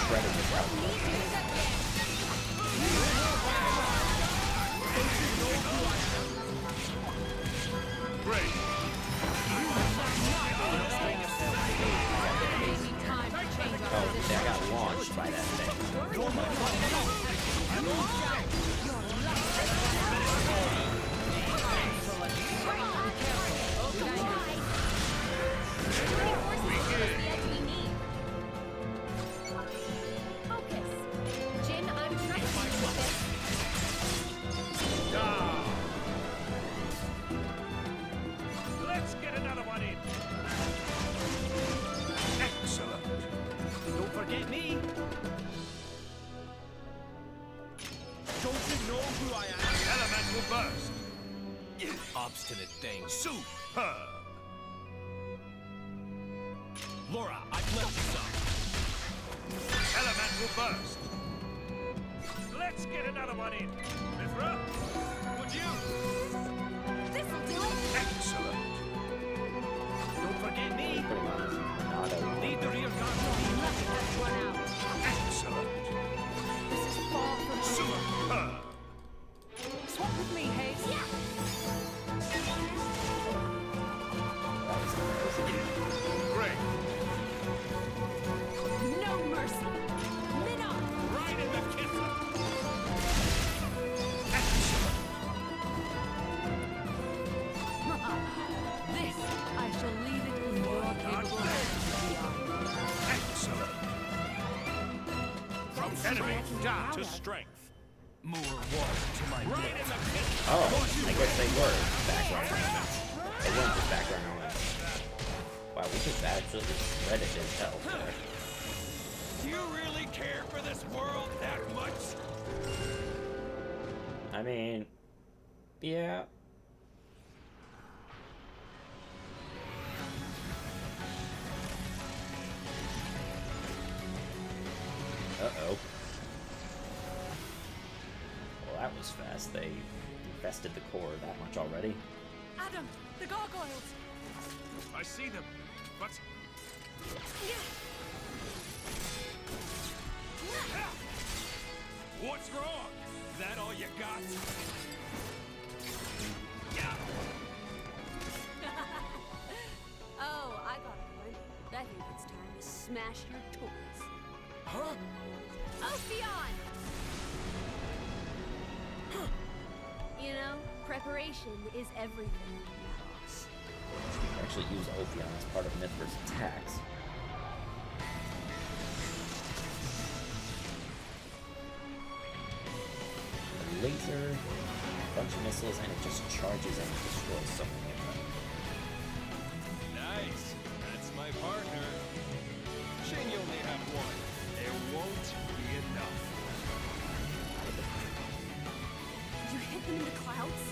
Shredded this out. Great. Oh, see, I got launched by that thing. Focus. Jin, I'm trying to do this. Let's get another one in. Excellent. Don't forget me. Don't you know who I am? Elemental burst. Obstinate thing. Superb. Lora, I've left you some. Elemental burst. Let's get another one in. Mythra, would you? This'll do it. Excellent. Don't forget me. Pretty much. Not a Lead the rear guard. Excellent. This is far from Superb. Swap with me, Haze. Yeah. Great. No mercy. Minnow. Right in the kisser. This, I shall leave it in your capable hands, beyond. Excellent. From enemy down to strength. More water to my Right in the kisser. Oh, I guess they were background elements. They weren't just background elements. Wow, we just absolutely shredded his health there. Do you really care for this world that much? I mean, yeah. Uh-oh. Well, that was fast. They infested the core that much already. Addam, the gargoyles. I see them, but... What's wrong? Is that all you got? Oh, I got a plan. I think it's time to smash your toys. Huh? Ophion! You know, preparation is everything, Malos. We can actually use Ophion as part of Mythra's attacks. A laser, a bunch of missiles, and it just charges and destroys so many of them. Nice. That's my partner. Shame you only have one. It won't be enough. You hit them in the clouds?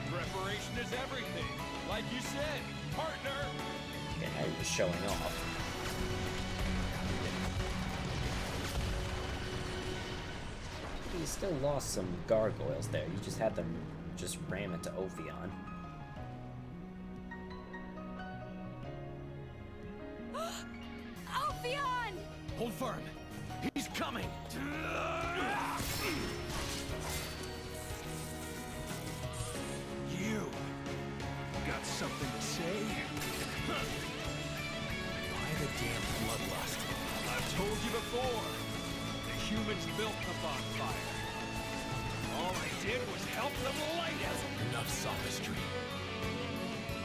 Preparation is everything. Like you said, partner. And now you're just showing off. You still lost some gargoyles there. You just had them just ram into Ophion. Ophion! Hold firm. He's coming. You got something to say? Why the damn bloodlust? I've told you before. The humans built the bonfire. All I did was help them light it. Enough sophistry.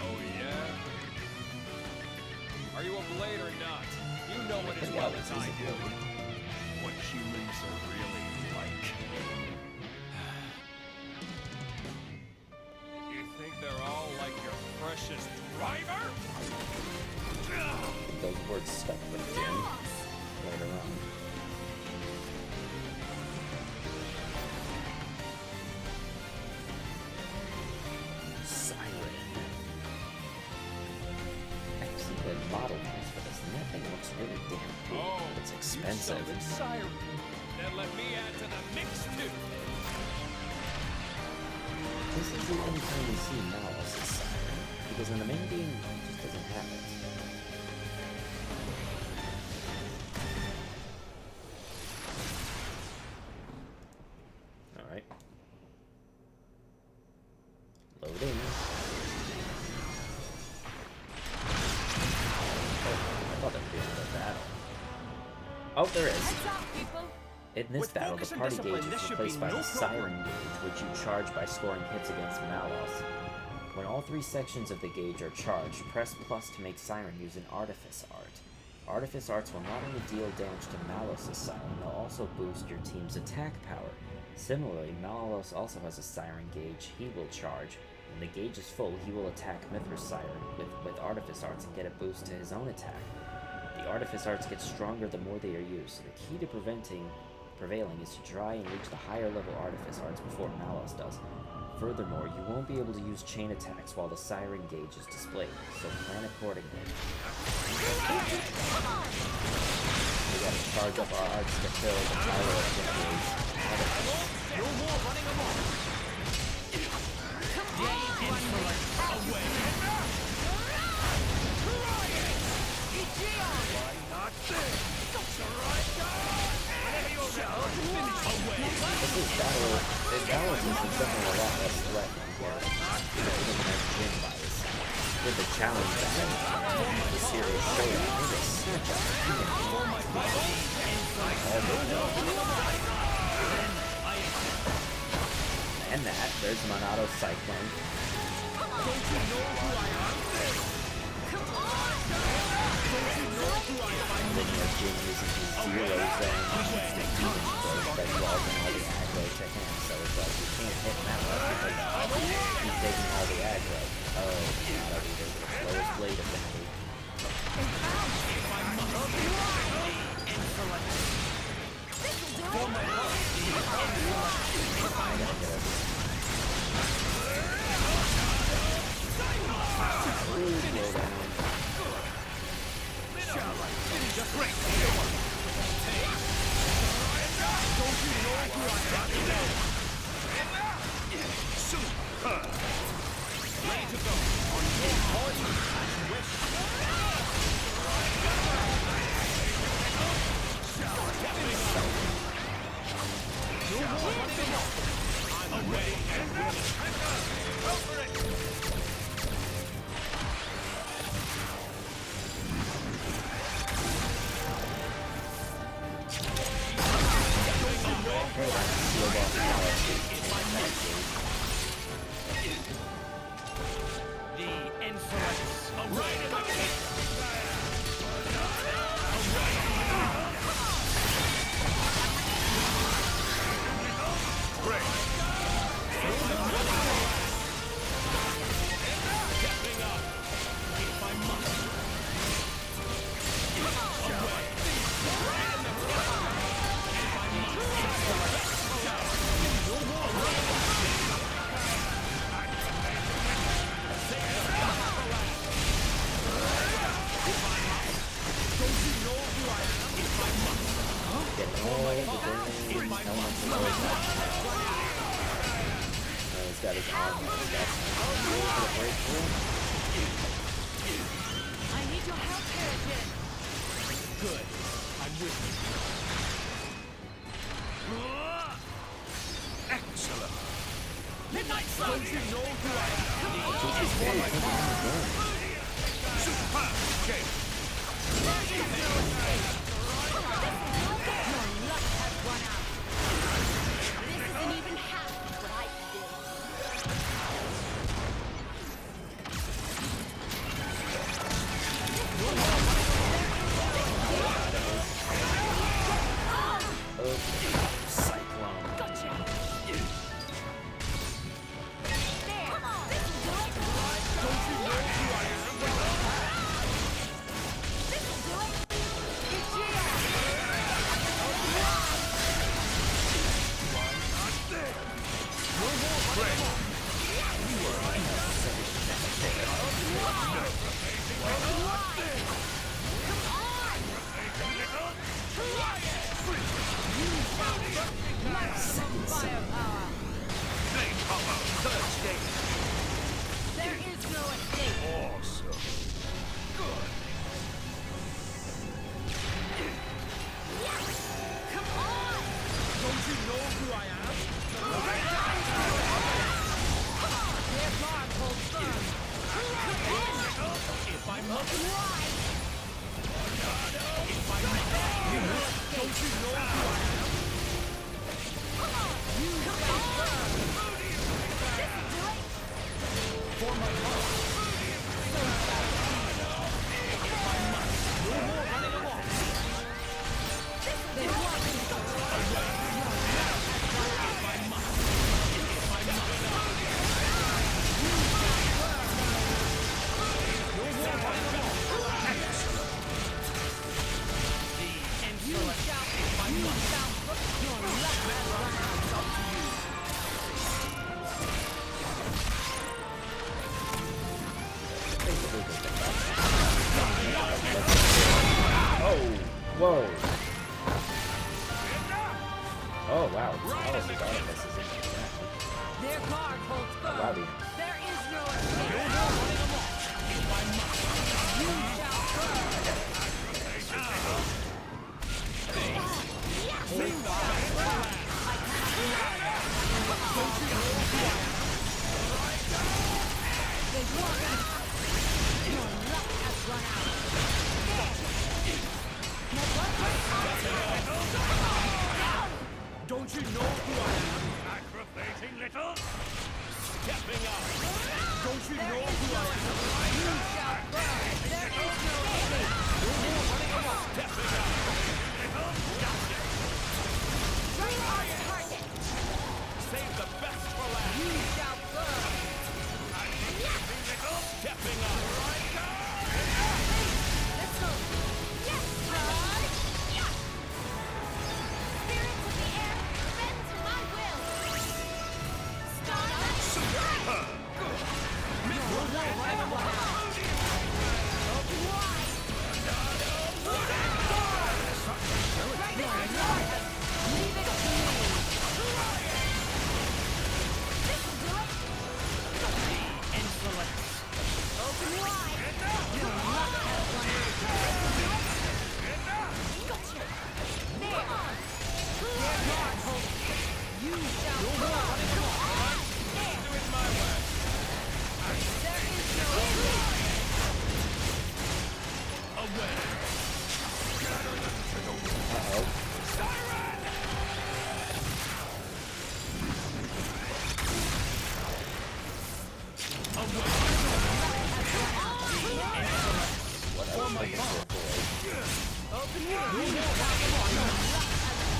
Oh, yeah? Are you a blade or not? You know it as well as I do. What humans are really like. You think they're all like your precious driver? Those words stuck with Jin later on. Siren. Excellent model piece for this. Nothing expensive. You summoned Siren. Then let me add to the mix too. This is the only time we see Malos as Siren, because in the main game, it just doesn't have it. Alright. Loading. I thought there'd be another battle. Oh, there is. In this battle, the party gauge is replaced by the Siren gauge, which you charge by scoring hits against Malos. When all three sections of the gauge are charged, press plus to make Siren use an Artifice Art. Artifice Arts will not only deal damage to Malos' Siren, they'll also boost your team's attack power. Similarly, Malos also has a Siren gauge he will charge. When the gauge is full, he will attack Mythra's Siren with Artifice Arts and get a boost to his own attack. The Artifice Arts get stronger the more they are used, so the key to prevailing is to try and reach the higher level Artifice Arts before Malos does. Furthermore, you won't be able to use chain attacks while the Siren gauge is displayed, so plan accordingly. We gotta charge up our arts to fill the power of the gauge. No more running amok. Away. Why not this? This battle is definitely a lot less threatening here. Even when I've been biased. With the challenge ahead the serious showdown, it is such a and that, there's Monado Cyclone. Don't you know who I am? Come on! Don't you know who I am? And then you have Jin using his zeros and demon stroke that draws in all the aggro to him, so it's like you can't hit Malos because he's taking all the aggro. Oh, Monado Eater, the slowest blade affinity. Got his arm and stuff. I need your help here, Jin. Good. I'm with you. Excellent. Midnight Sun! Don't you know who I am? Super Jake! Your luck has run out. This isn't even half what I can do. Cyclone. Gotcha. This'll do it. firepower. Flame cover, third stage. There is no escape. Awesome. Good. Come on! Don't you know who I am? Their guard holds firm. If I must. Right. If I must. Don't you know who I am? You stay firm. For my love. If I must. No more running along. They want me. If I must. If I must. No more running along. The insolent. If I must. Your luck has run out. It's up to you. Oh, whoa. Oh, wow. Oh, this is Their guard holds firm. wow, There is no escape. You shall burn. They want me. Your luck has run out. Don't you know who I am? Aggravating little? Stepping up. Don't you know who I am? You shall burn. There is no escape. Stepping up. Right on target. Save the best for last. You shall burn. Stepping up. Let's go. Yes, charge. Yes. Spirits of the air, bend to my will. Start. Leave it to me. This'll do it. Insolence. Open wide. Your luck has run out. Gotcha. There. Their guard holds. You shall burn. There. Do it my way. There is no escape. Away. Uh-oh. What else are you here for? Open wide.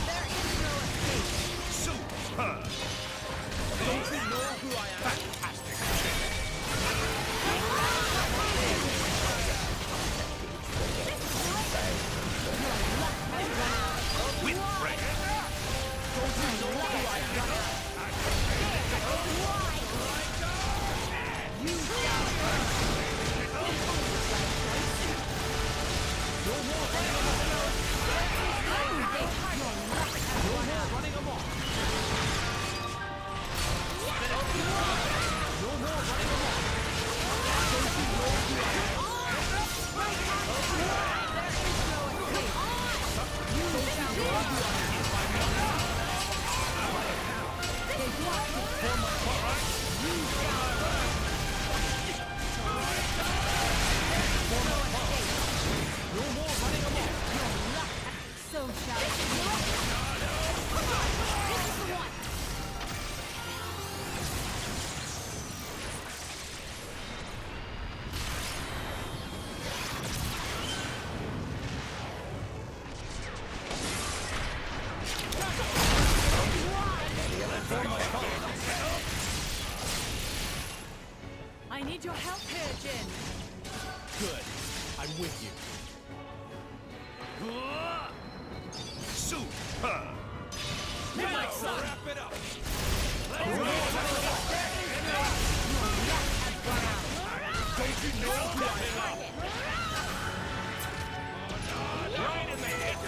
There is no escape. Super. Don't you know who I am? Fantastic. With break. Don't you know who I am? You shall burn. No more running along. Running along. No more running along. Don't you know who I am? So shall it be. This is the one. I need your help here, Jin. Good. I'm with you. Super. Now wrap it up. Don't you know who I am? Right in the head.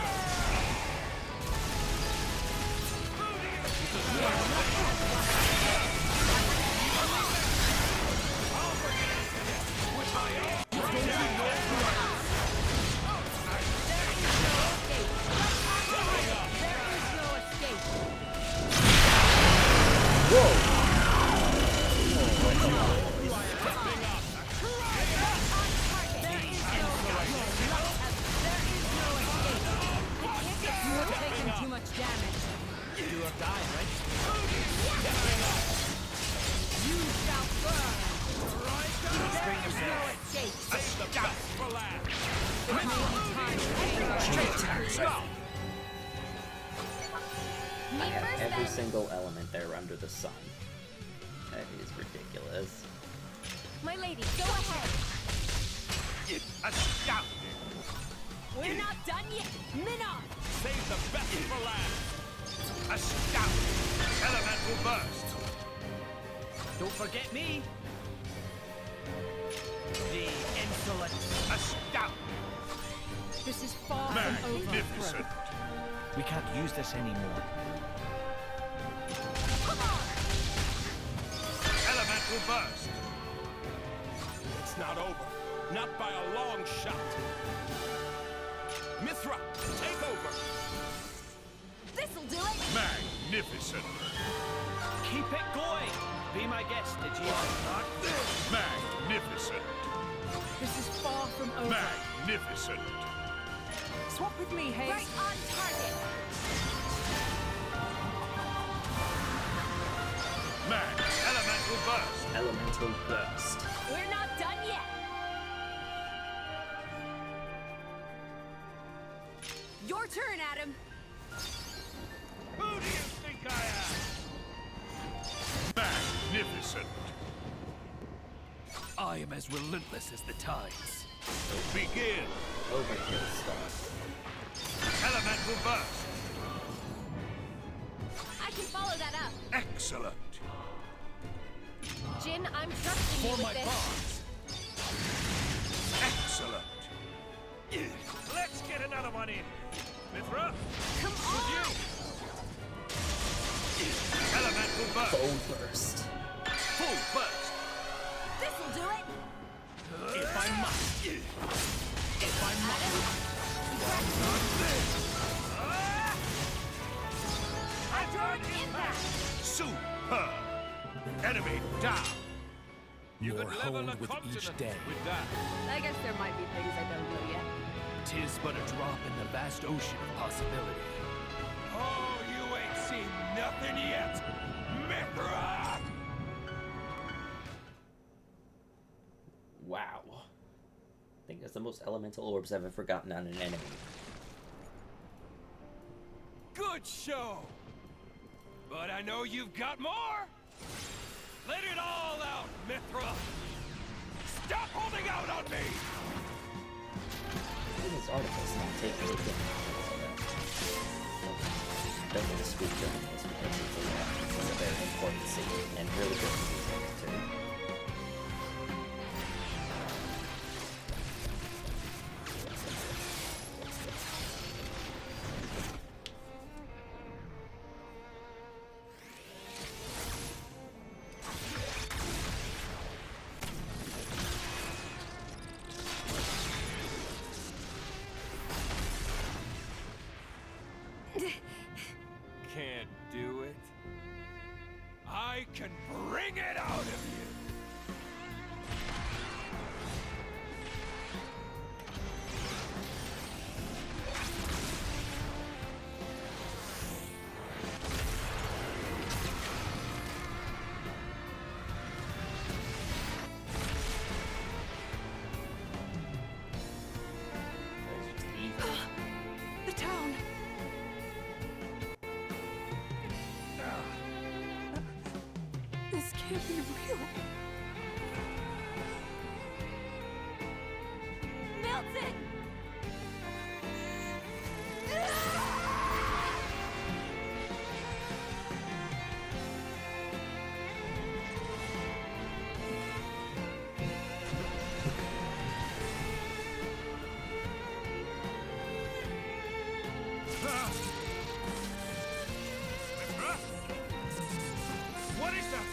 or die, right? You shall burn! There is no escape! Save the best for last! Stop! I have every single element there under the sun. That is ridiculous. My lady, go ahead. Astounding! We're not done yet! Minnow! Save the best for last! Astounding! Elemental burst! Don't forget me. The insolent. Astounding! This is far from over. Magnificent! We can't use this anymore. Elemental burst! It's not over. Not by a long shot. Mythra, take over! This'll do it! Magnificent! Keep it going. Be my guest, did you? Not this! Magnificent! This is far from over. Magnificent! Swap with me, Haze. Right on target! Elemental burst! Elemental burst. We're not done yet! Your turn, Addam. Who do you think I am? Magnificent! I am as relentless as the tides. Begin! Overkill stuff. Elemental burst! I can follow that up. Excellent! Jin, I'm trusting you For with my this. bonds. Excellent! Let's get another one in. Mythra? Come on! Elemental burst! Full burst. Full burst! This'll do it! If I must! If I must! Impact! Superb! Enemy down! You could More level honed a with each continent day. with that. I guess there might be things I don't know yet. Tis but a drop in the vast ocean of possibility. Oh, you ain't seen nothing yet! Mythra! Wow. I think that's the most elemental orbs I've ever gotten on an enemy. Good show! But I know you've got more! Let it all out, Mythra! Stop holding out on me! In this article's not taking anything. Doesn't speak during this because it's a very important scene and really good music too. Can't do it. I can bring it out of you! The town. This can't be real. Milton! Mythra? What is that?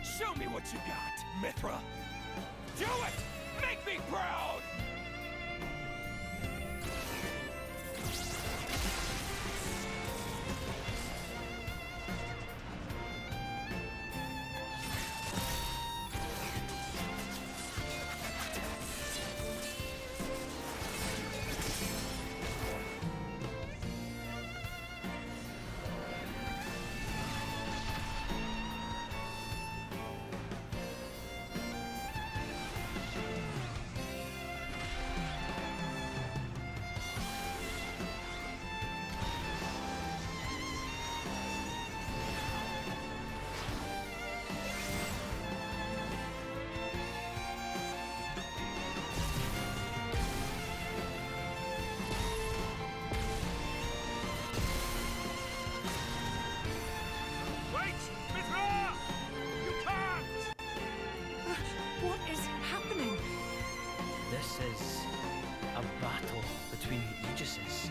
Show me what you got, Mythra! Do it! Make me proud! is a battle between Aegises.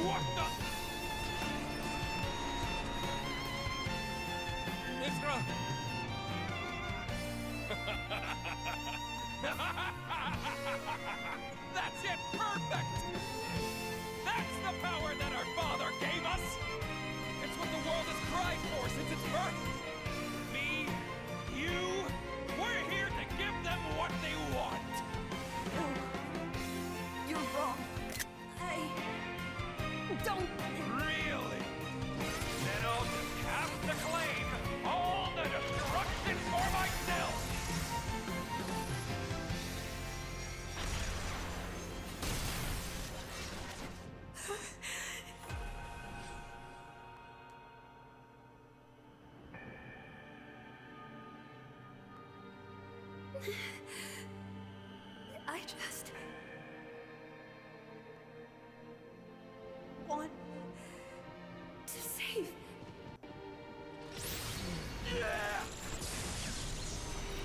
What the? Mythra! That's it! Perfect! That's the power that our father gave us! It's what the world has cried for since its birth! Me, you, we're here to give them what they want! You're wrong. Don't... Really? Then I'll just have to claim all the destruction for myself! I just... want to save.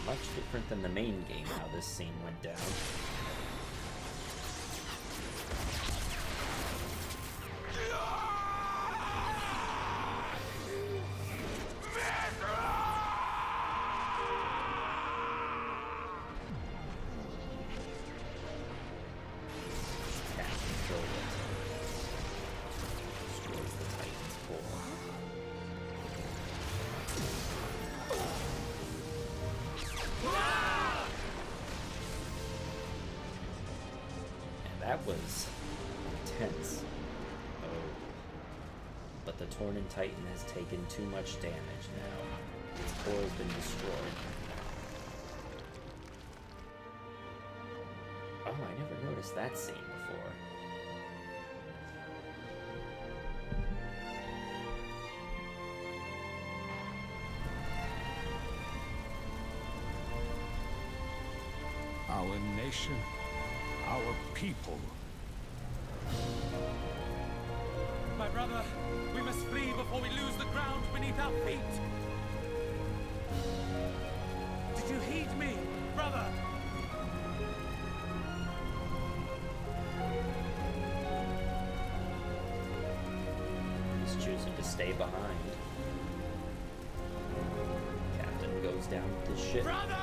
Much different than the main game, how this scene went down. That was intense. Oh. But the Tornin Titan has taken too much damage now. Its core has been destroyed. Oh, I never noticed that scene before. Our nation, our people. My brother, we must flee before we lose the ground beneath our feet. Did you heed me, brother? He's choosing to stay behind. Captain goes down with the ship. Brother!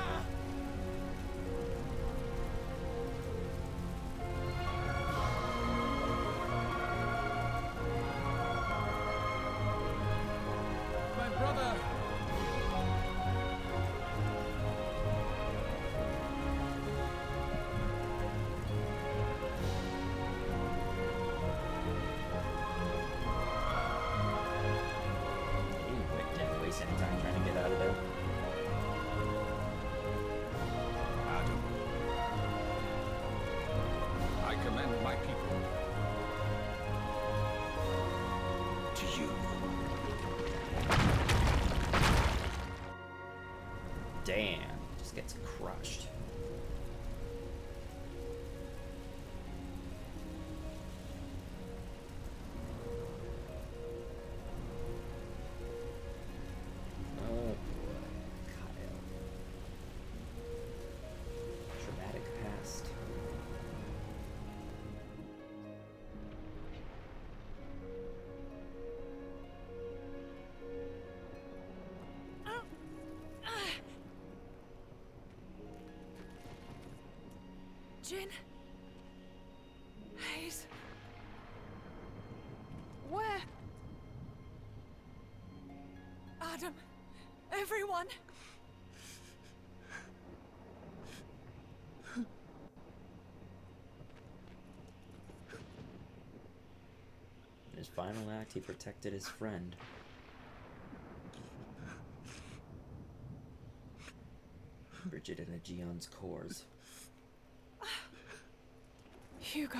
Addam, I commend my people to you. Damn, just gets crushed. Jin? Haze? Where? Addam? Everyone? In his final act, he protected his friend. Bridget and Aegeon's cores. Hugo.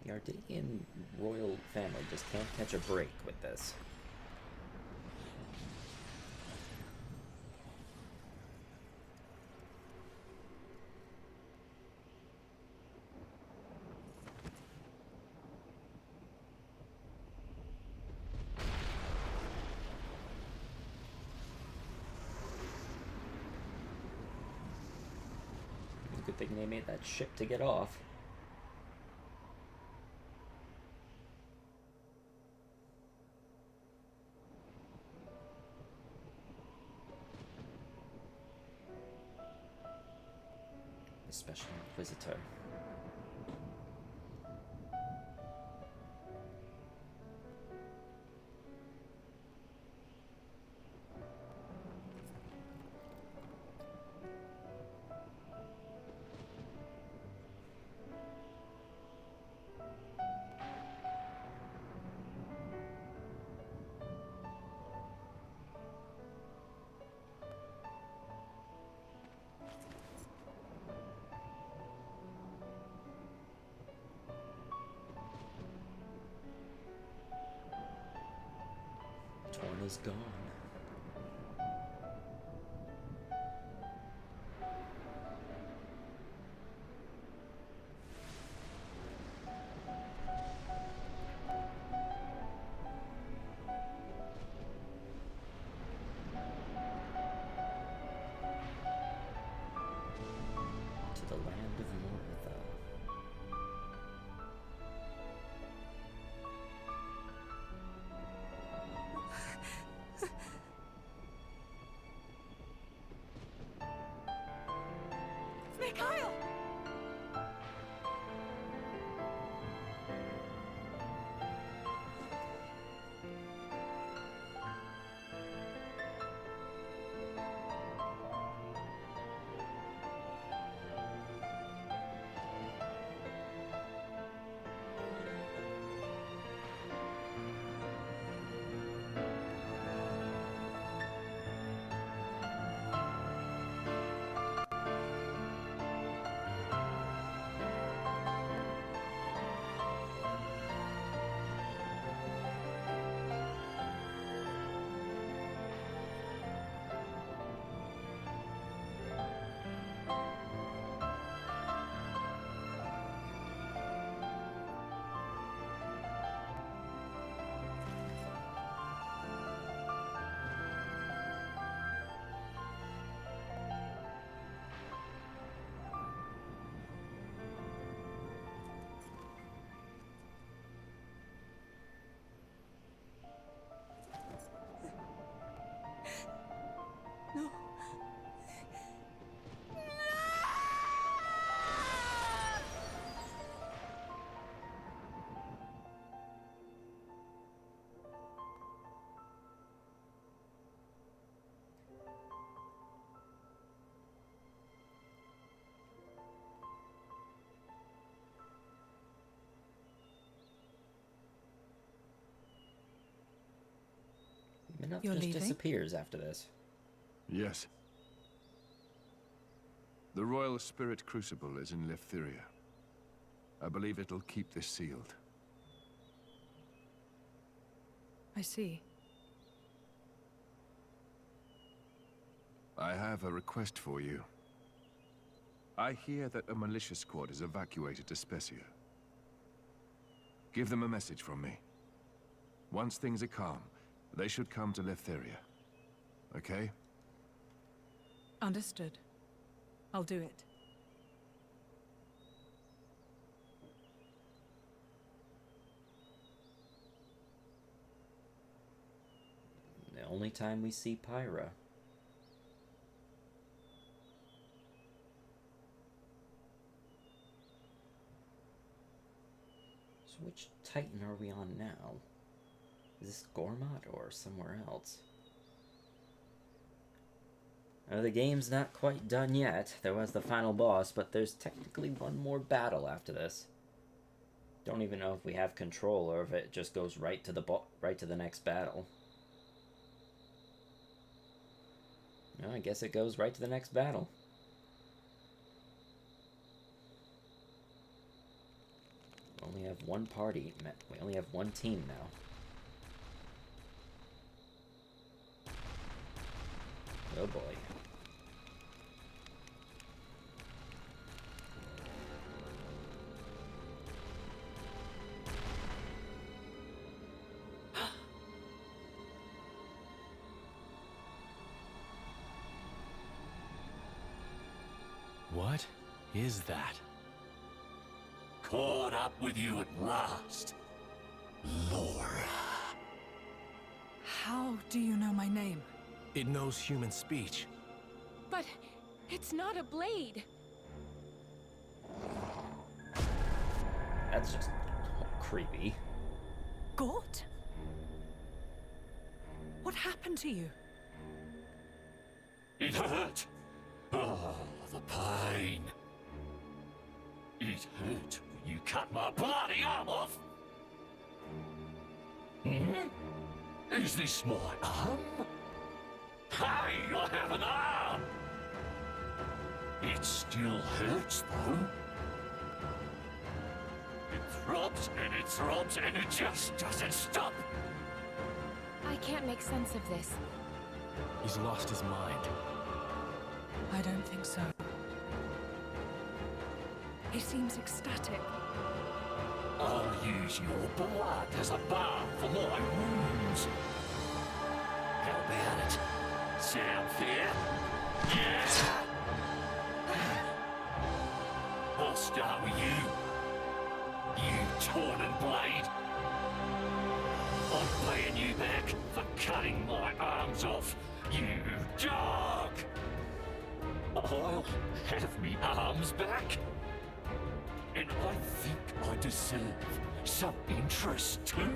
The Ardidian royal family just can't catch a break with this. Good thing they made that ship to get off. The Special Inquisitor. Torna's gone. To the land of Mythra. Mikhail! No. Enough You're just leaving? disappears after this. Yes. The Royal Spirit Crucible is in Livthyria. I believe it'll keep this sealed. I see. I have a request for you. I hear that a militia squad is evacuated to Specia. Give them a message from me. Once things are calm, They should come to Lytheria. Okay? Understood. I'll do it. The only time we see Pyra. So which Titan are we on now? Is this Gormott or somewhere else? The game's not quite done yet. There was the final boss, but there's technically one more battle after this. Don't even know if we have control or if it just goes right to the next battle. Well, I guess it goes right to the next battle. We only have one party. We only have one team now. Oh boy. What is that? Caught up with you at last, Lora. How do you know my name? It knows human speech. But it's not a blade. That's just creepy. Gort? What happened to you? It hurt. Oh, the pain. It hurt when you cut my bloody arm off. Is this my arm? Hey, I have an arm! It still hurts, though. It throbs and it throbs and it just doesn't stop. I can't make sense of this. He's lost his mind. I don't think so. He seems ecstatic. I'll use your blood as a balm for my wounds. How about it? Sound fair? Yeah! I'll start with you. You Tornan blade. I'm paying you back for cutting my arms off, you dog! I'll have me arms back. And I think I deserve some interest too.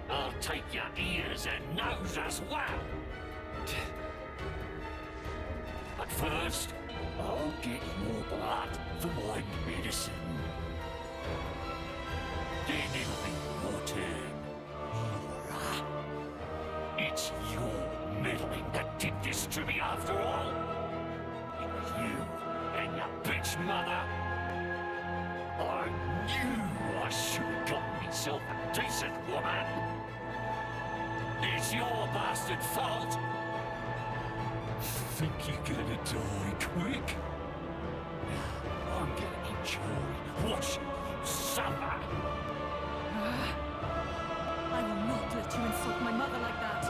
I'll take your ears and nose as well. But first, I'll get your blood for my medicine. Then it'll be your turn, Lora. It's your meddling that did this to me after all. It was you and your bitch mother. I knew I should have gotten myself a decent woman. It's your bastard fault. Think you're gonna die quick? I'm gonna enjoy watching you suffer. I will not let you insult my mother like that.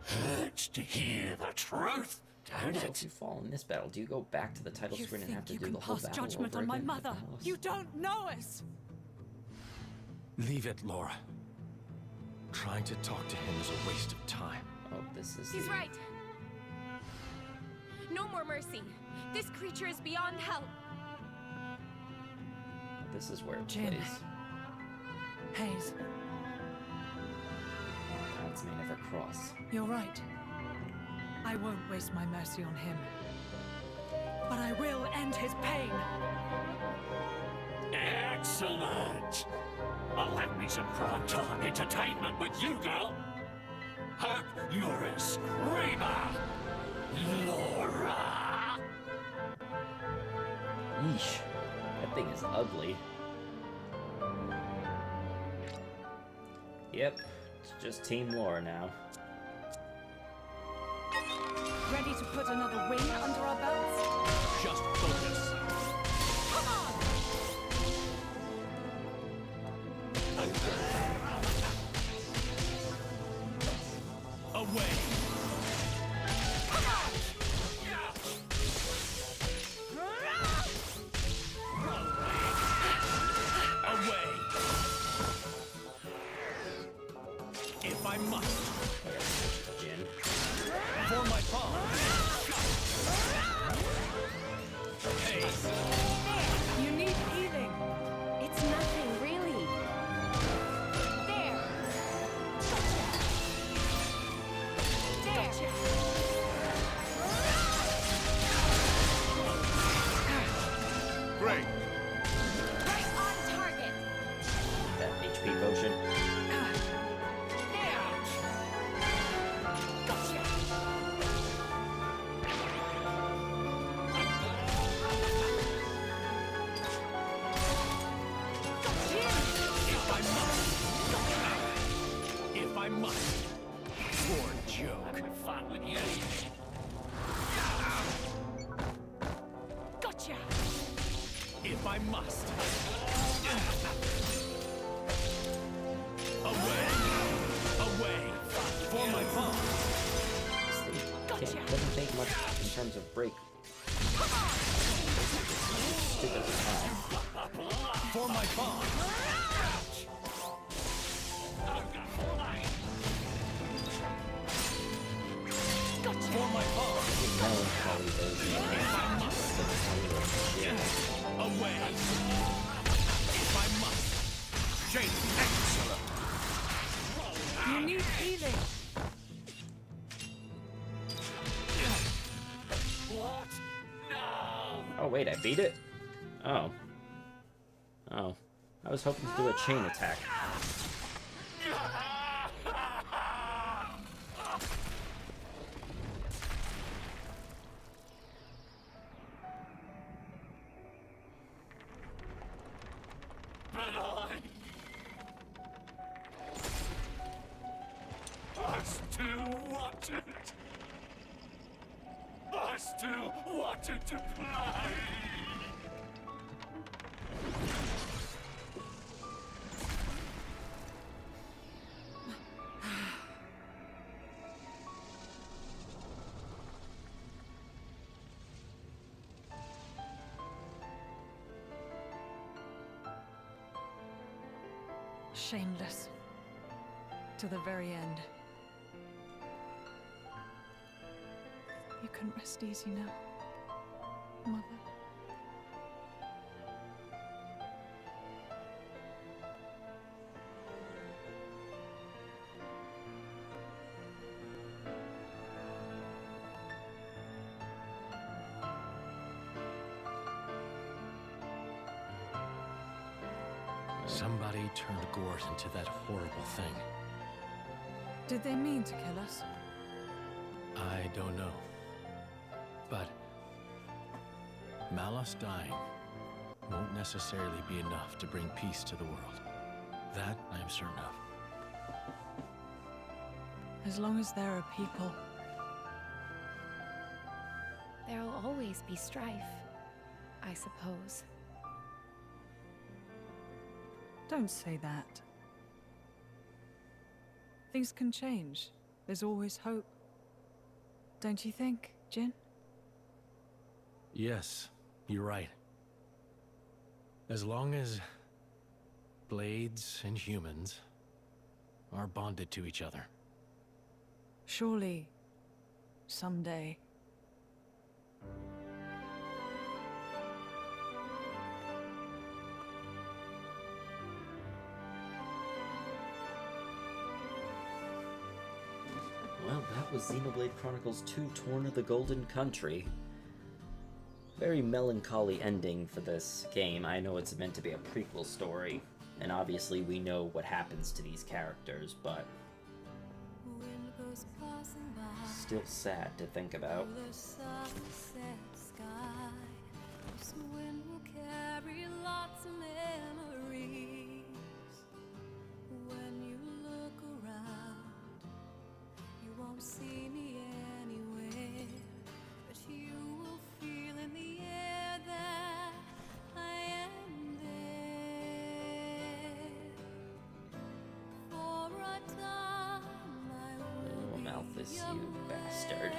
Hurts to hear the truth, don't So it? if you fall in this battle, do you go back to the title You screen and have to think do you the can whole pass battle judgment over on my again with mother? Malos? You don't know us! Leave it, Lora. Trying to talk to him is a waste of time. Oh, this is He's right. No more mercy. This creature is beyond help. This is where it Jin. plays. Haze, Paths may never cross. you're right. I won't waste my mercy on him. But I will end his pain. Excellent! I'll have me some prime-time entertainment with you, girl. Hope you're a screamer, Lora. Yeesh. That thing is ugly. Yep. It's just Team Lora now. Ready to put another wing under our belts? Just focus. Come on! must. Away! Away! For my pawn! Doesn't take much in terms of break. Stupid attack. For my pawn! For my pawn! Melancholy version. Away! If I must! Jade, excellent! You need healing. What? No! Oh wait, I beat it? Oh. Oh. I was hoping to do a chain attack. I still wanted. I still wanted to play. Shameless. To the very end. You can rest easy now, Mother. Somebody turned Gort into that horrible thing. Did they mean to kill us? I don't know. But Malos dying won't necessarily be enough to bring peace to the world. That I am certain of. As long as there are people. There'll always be strife, I suppose. Don't say that. Things can change. There's always hope. Don't you think, Jin? Yes, you're right. As long as blades and humans are bonded to each other. Surely, someday. Well, that was Xenoblade Chronicles 2 Torna the Golden Country. Very melancholy ending for this game. I know it's meant to be a prequel story, and obviously we know what happens to these characters, but still sad to think about. See me anywhere, but you will feel in the air that I am there. For a time I will Oh, Malthus, you bastard.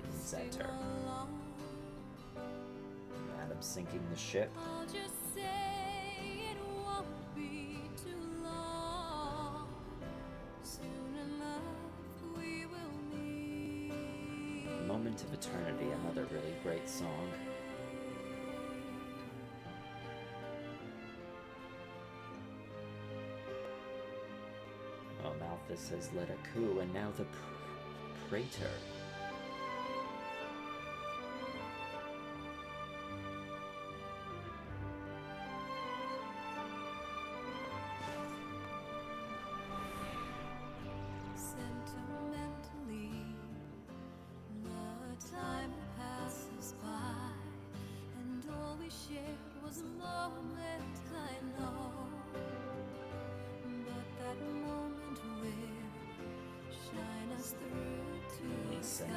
Is that her? Addam sinking the ship. I'll just say it won't be too long. Soon enough we will meet. Moment of Eternity, another really great song. Oh, Malthus has led a coup, and now the Praetor. Sentimentally, the time passes by, and all we shared was a moment, I know. But that moment will shine us through to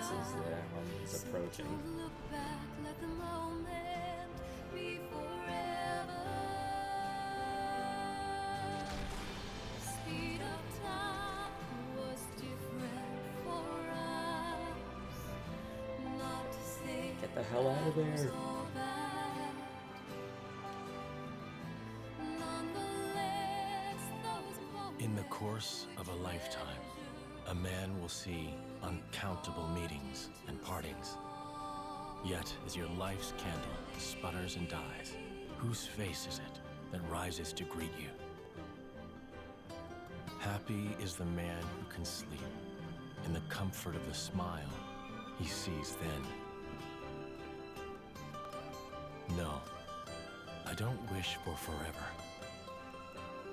is one is approaching. Look back, let the moment be forever. The speed of time was different for us. Not to say Get the hell out of there. all that. Nonetheless, those moments. In the course of a lifetime, a man will see uncountable meetings and partings. Yet, as your life's candle sputters and dies, whose face is it that rises to greet you? Happy is the man who can sleep in the comfort of the smile he sees then. No, I don't wish for forever.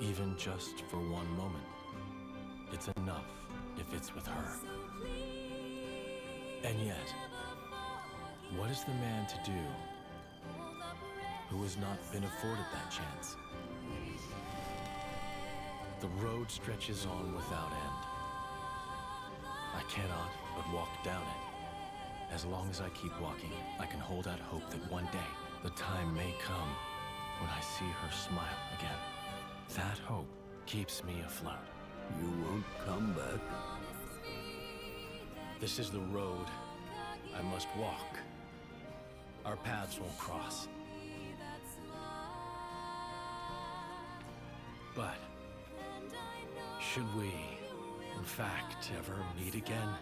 Even just for one moment. It's enough if it's with her. And yet, what is the man to do who has not been afforded that chance? The road stretches on without end. I cannot but walk down it. As long as I keep walking, I can hold out hope that one day the time may come when I see her smile again. That hope keeps me afloat. You won't come back. This is the road I must walk. Our paths won't cross. But should we, in fact, ever meet again?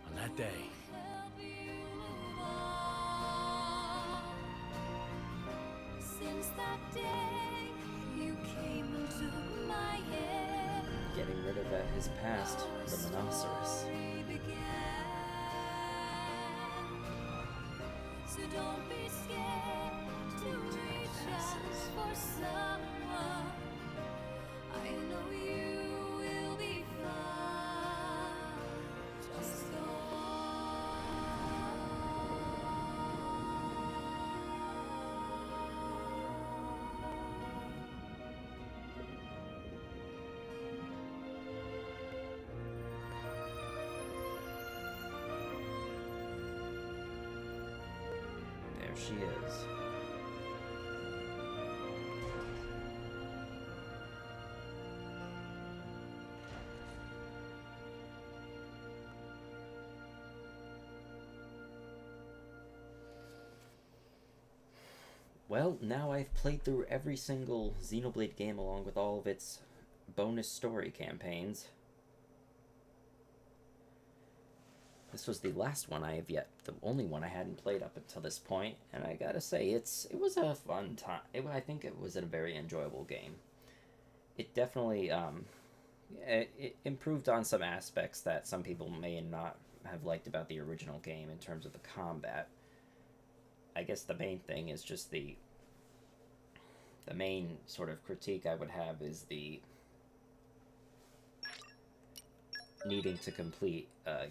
On that day, Since that day, you came and took my hand. Getting rid of his past, the Monoceros. So don't be scared to reach out for someone. I know you will be fine. Just go There she is. Well, now I've played through every single Xenoblade game along with all of its bonus story campaigns. This was the last one I have yet, the only one I hadn't played up until this point, and I gotta say, it was a fun time. I think it was a very enjoyable game. It definitely, it improved on some aspects that some people may not have liked about the original game in terms of the combat. I guess the main thing is just the main sort of critique I would have is the needing to complete,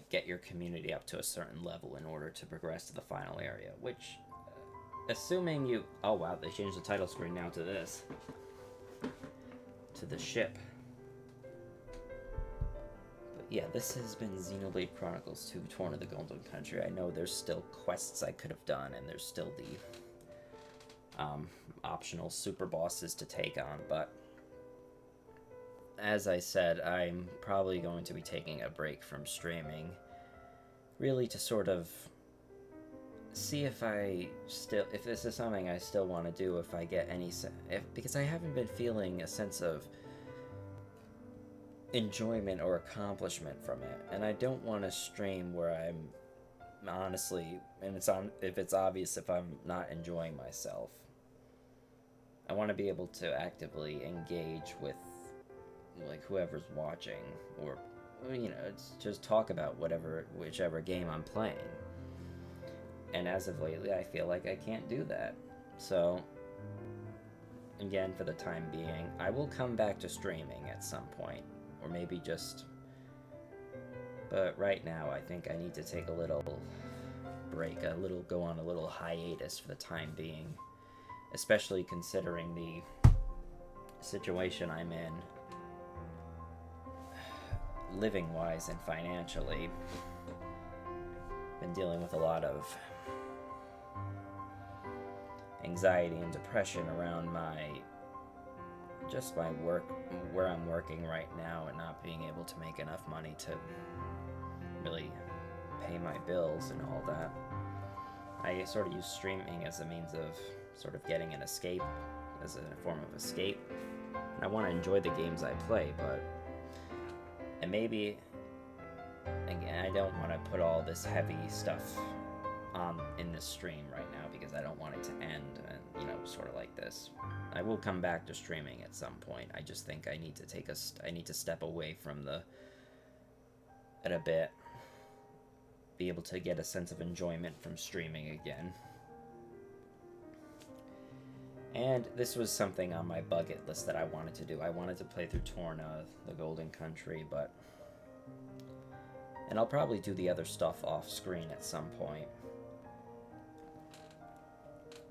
get your community up to a certain level in order to progress to the final area, which, assuming you... Oh wow, they changed the title screen now to this. To the ship. But yeah, this has been Xenoblade Chronicles 2, Torna the Golden Country. I know there's still quests I could have done, and there's still the optional super bosses to take on, but as I said, I'm probably going to be taking a break from streaming, really to sort of see if this is something I still want to do, if I get any, because I haven't been feeling a sense of enjoyment or accomplishment from it, and I don't want to stream where I'm honestly, and if it's obvious if I'm not enjoying myself. I want to be able to actively engage with like whoever's watching, or you know, just talk about whichever game I'm playing. And as of lately, I feel like I can't do that. So again, for the time being, I will come back to streaming at some point, or maybe just, but right now I think I need to take a little break, go on a little hiatus for the time being, especially considering the situation I'm in, living-wise and financially. been dealing with a lot of anxiety and depression around my work, where I'm working right now, and not being able to make enough money to really pay my bills and all that. I sort of use streaming as a means of sort of getting an escape, as a form of escape. And I want to enjoy the games I play, and maybe, again, I don't want to put all this heavy stuff on in this stream right now, because I don't want it to end, and sort of like this. I will come back to streaming at some point. I just think I need to I need to step away from it a bit, be able to get a sense of enjoyment from streaming again. And this was something on my bucket list that I wanted to do. I wanted to play through Torna, the Golden Country, and I'll probably do the other stuff off screen at some point.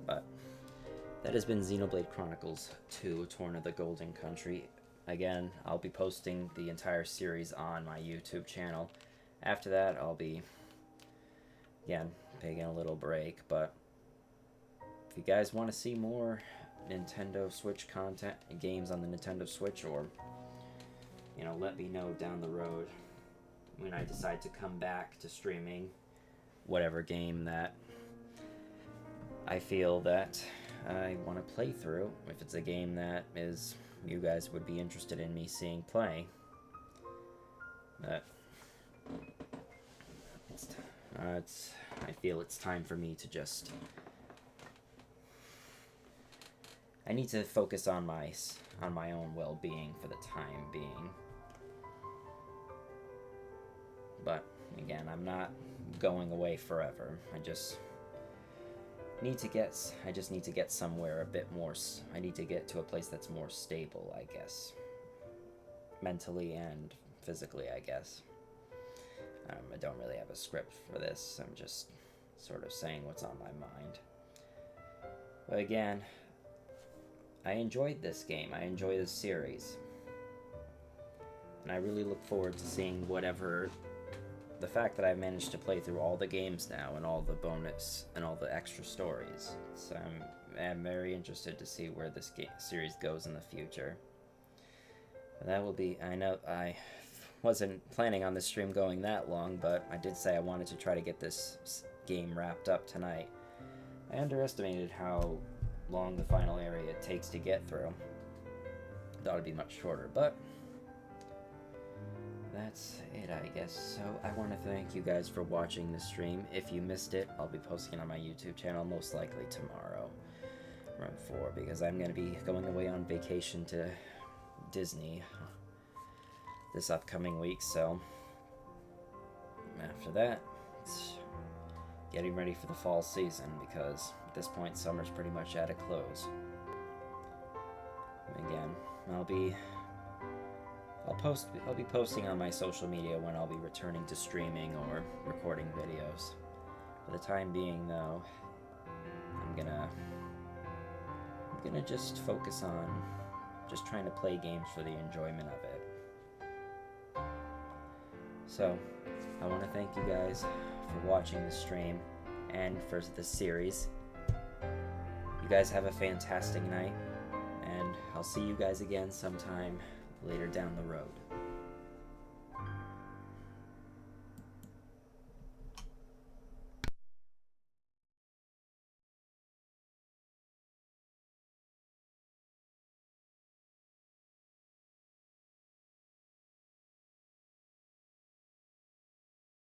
But that has been Xenoblade Chronicles 2, Torna, the Golden Country. Again, I'll be posting the entire series on my YouTube channel. After that, I'll be, again, taking a little break, but if you guys want to see more Nintendo Switch content, games on the Nintendo Switch, or, let me know down the road when I decide to come back to streaming whatever game that I feel that I want to play through. If it's a game that you guys would be interested in me seeing play. But I feel it's time for me to just... I need to focus on my own well-being for the time being. But again, I'm not going away forever. I just need to get somewhere a bit more. I need to get to a place that's more stable, I guess. Mentally and physically, I guess. I don't really have a script for this. I'm just sort of saying what's on my mind. But again, I enjoyed this game. I enjoy this series. And I really look forward to seeing whatever... The fact that I've managed to play through all the games now, and all the bonus, and all the extra stories. So I'm very interested to see where this series goes in the future. But that will be... I know I wasn't planning on this stream going that long, but I did say I wanted to try to get this game wrapped up tonight. I underestimated how long the final area takes to get through. I thought it'd be much shorter, but that's it, I guess. So I want to thank you guys for watching this stream. If you missed it, I'll be posting it on my YouTube channel most likely tomorrow, around 4, because I'm going to be going away on vacation to Disney this upcoming week. So after that, it's getting ready for the fall season, because at this point summer's pretty much at a close. Again, I'll be posting on my social media when I'll be returning to streaming or recording videos. For the time being, though, I'm gonna just focus on just trying to play games for the enjoyment of it. So, I want to thank you guys for watching the stream and for this series. You guys have a fantastic night, and I'll see you guys again sometime later down the road.